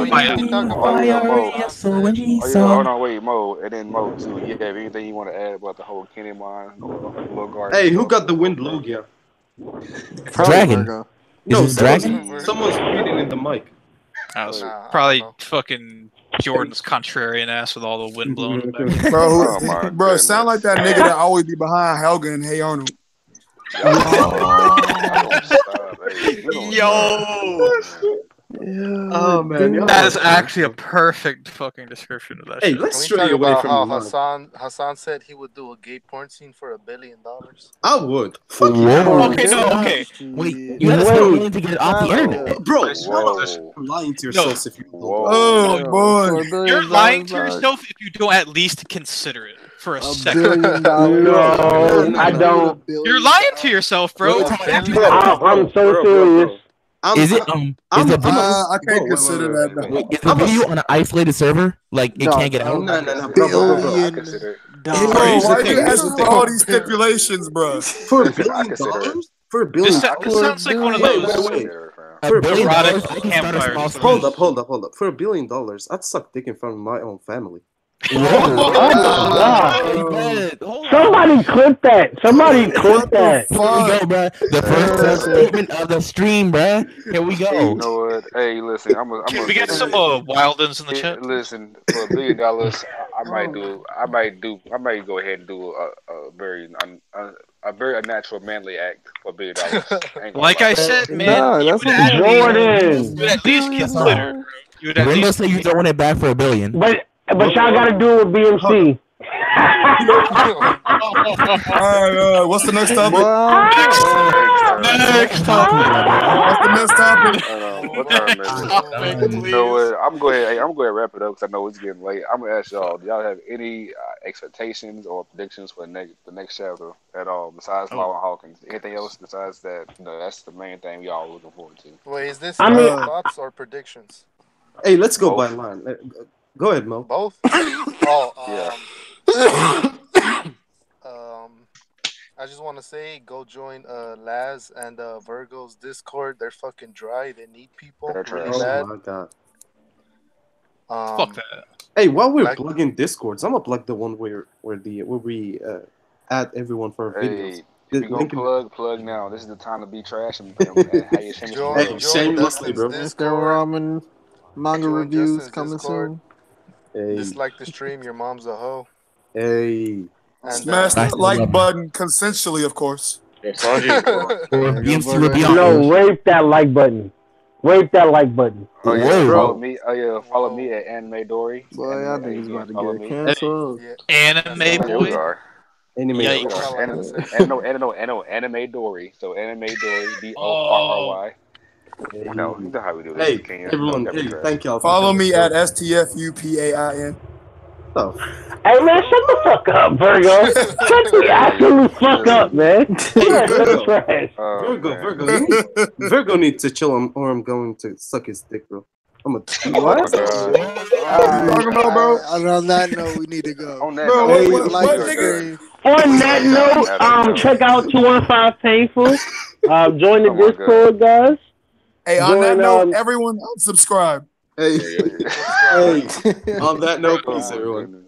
hold on, wait, Mo, and then Mo too. You have anything you want to add about the whole Kenny Mine or Little Garden? Hey, who got the wind Logia? Dragon. No, Dragon? Someone's reading in the mic. That was probably fucking Jordan's contrarian ass with all the wind blowing. Bro, sound like that nigga that always be behind Helga and Hey Arnold. Oh man, that is actually a perfect fucking description of that. Hey, shit. let's Can we stray talk away about from how Hassan said he would do a gay porn scene for $1 billion? I would. Okay, okay. Wait, you gotta start willing to get it off the internet. Bro, you're lying to yourself if you don't. Oh, boy. You're lying to yourself if you don't at least consider it for a second. No, I don't. You're lying to yourself, bro. I'm so serious. Is it I can't consider that. Is the video on an isolated server? Like it can't get out? No, bro, why are you asking for all these stipulations, bro? For $1 billion? For $1 billion? This sounds like one of those. For $1 billion, Erotic campfires. Hold up. For $1 billion, I'd suck dick in front of my own family. Somebody clip that. Somebody clip that. Here we go, bro. The first statement of the stream, bro. Here we go. You know what? Hey, listen, Can we get some Wildens in the chat? Listen, for $1 billion, I might go ahead and do a very unnatural manly act for $1 billion. Like I said, man, you would at least consider. You would at least say you're throwing it back for $1 billion. But y'all gotta do it with BMC. Alright, what's the next topic? Next topic. What's the next topic? You know what? I'm going to wrap it up because I know it's getting late. I'm gonna ask y'all: do y'all have any expectations or predictions for the next chapter at all? Besides Law and Hawkins, anything else besides that? No, that's the main thing we all looking forward to. Wait, is this thoughts or predictions? Hey, let's go by line. Go ahead, Mo. Both? I just want to say, go join Laz and Virgo's Discord. They're fucking dry. They need people really bad. Oh my god. Fuck that. Hey, while we're plugging Discords, I'm gonna plug the one where we add everyone for our videos. If you go plug now. This is the time to be trash and how you shamelessly, bro. Ramen manga reviews coming soon. Hey. Dislike the stream. Your mom's a hoe. Hey. And, smash that like button consensually, of course. No, rape that like button. Rape that like button. Oh yeah, follow me at Anime Dory. Boy, I think he's about to get canceled. Anime boy. Anime Dory. So Anime Dory, DORRY. You know how we do this. Hey, everyone, thank y'all. Follow me at STFUPAIN. Oh. Hey man, shut the fuck up, Virgo. Shut the absolute fuck up, man. Virgo needs to chill or I'm going to suck his dick, bro. I'm a what? Talking about, bro? On that note, we need to go. On that note, check out 215 Painful. Join the Discord, guys. Hey, on that note, everyone unsubscribe. Hey, Yeah, hey. On that note, peace, everyone.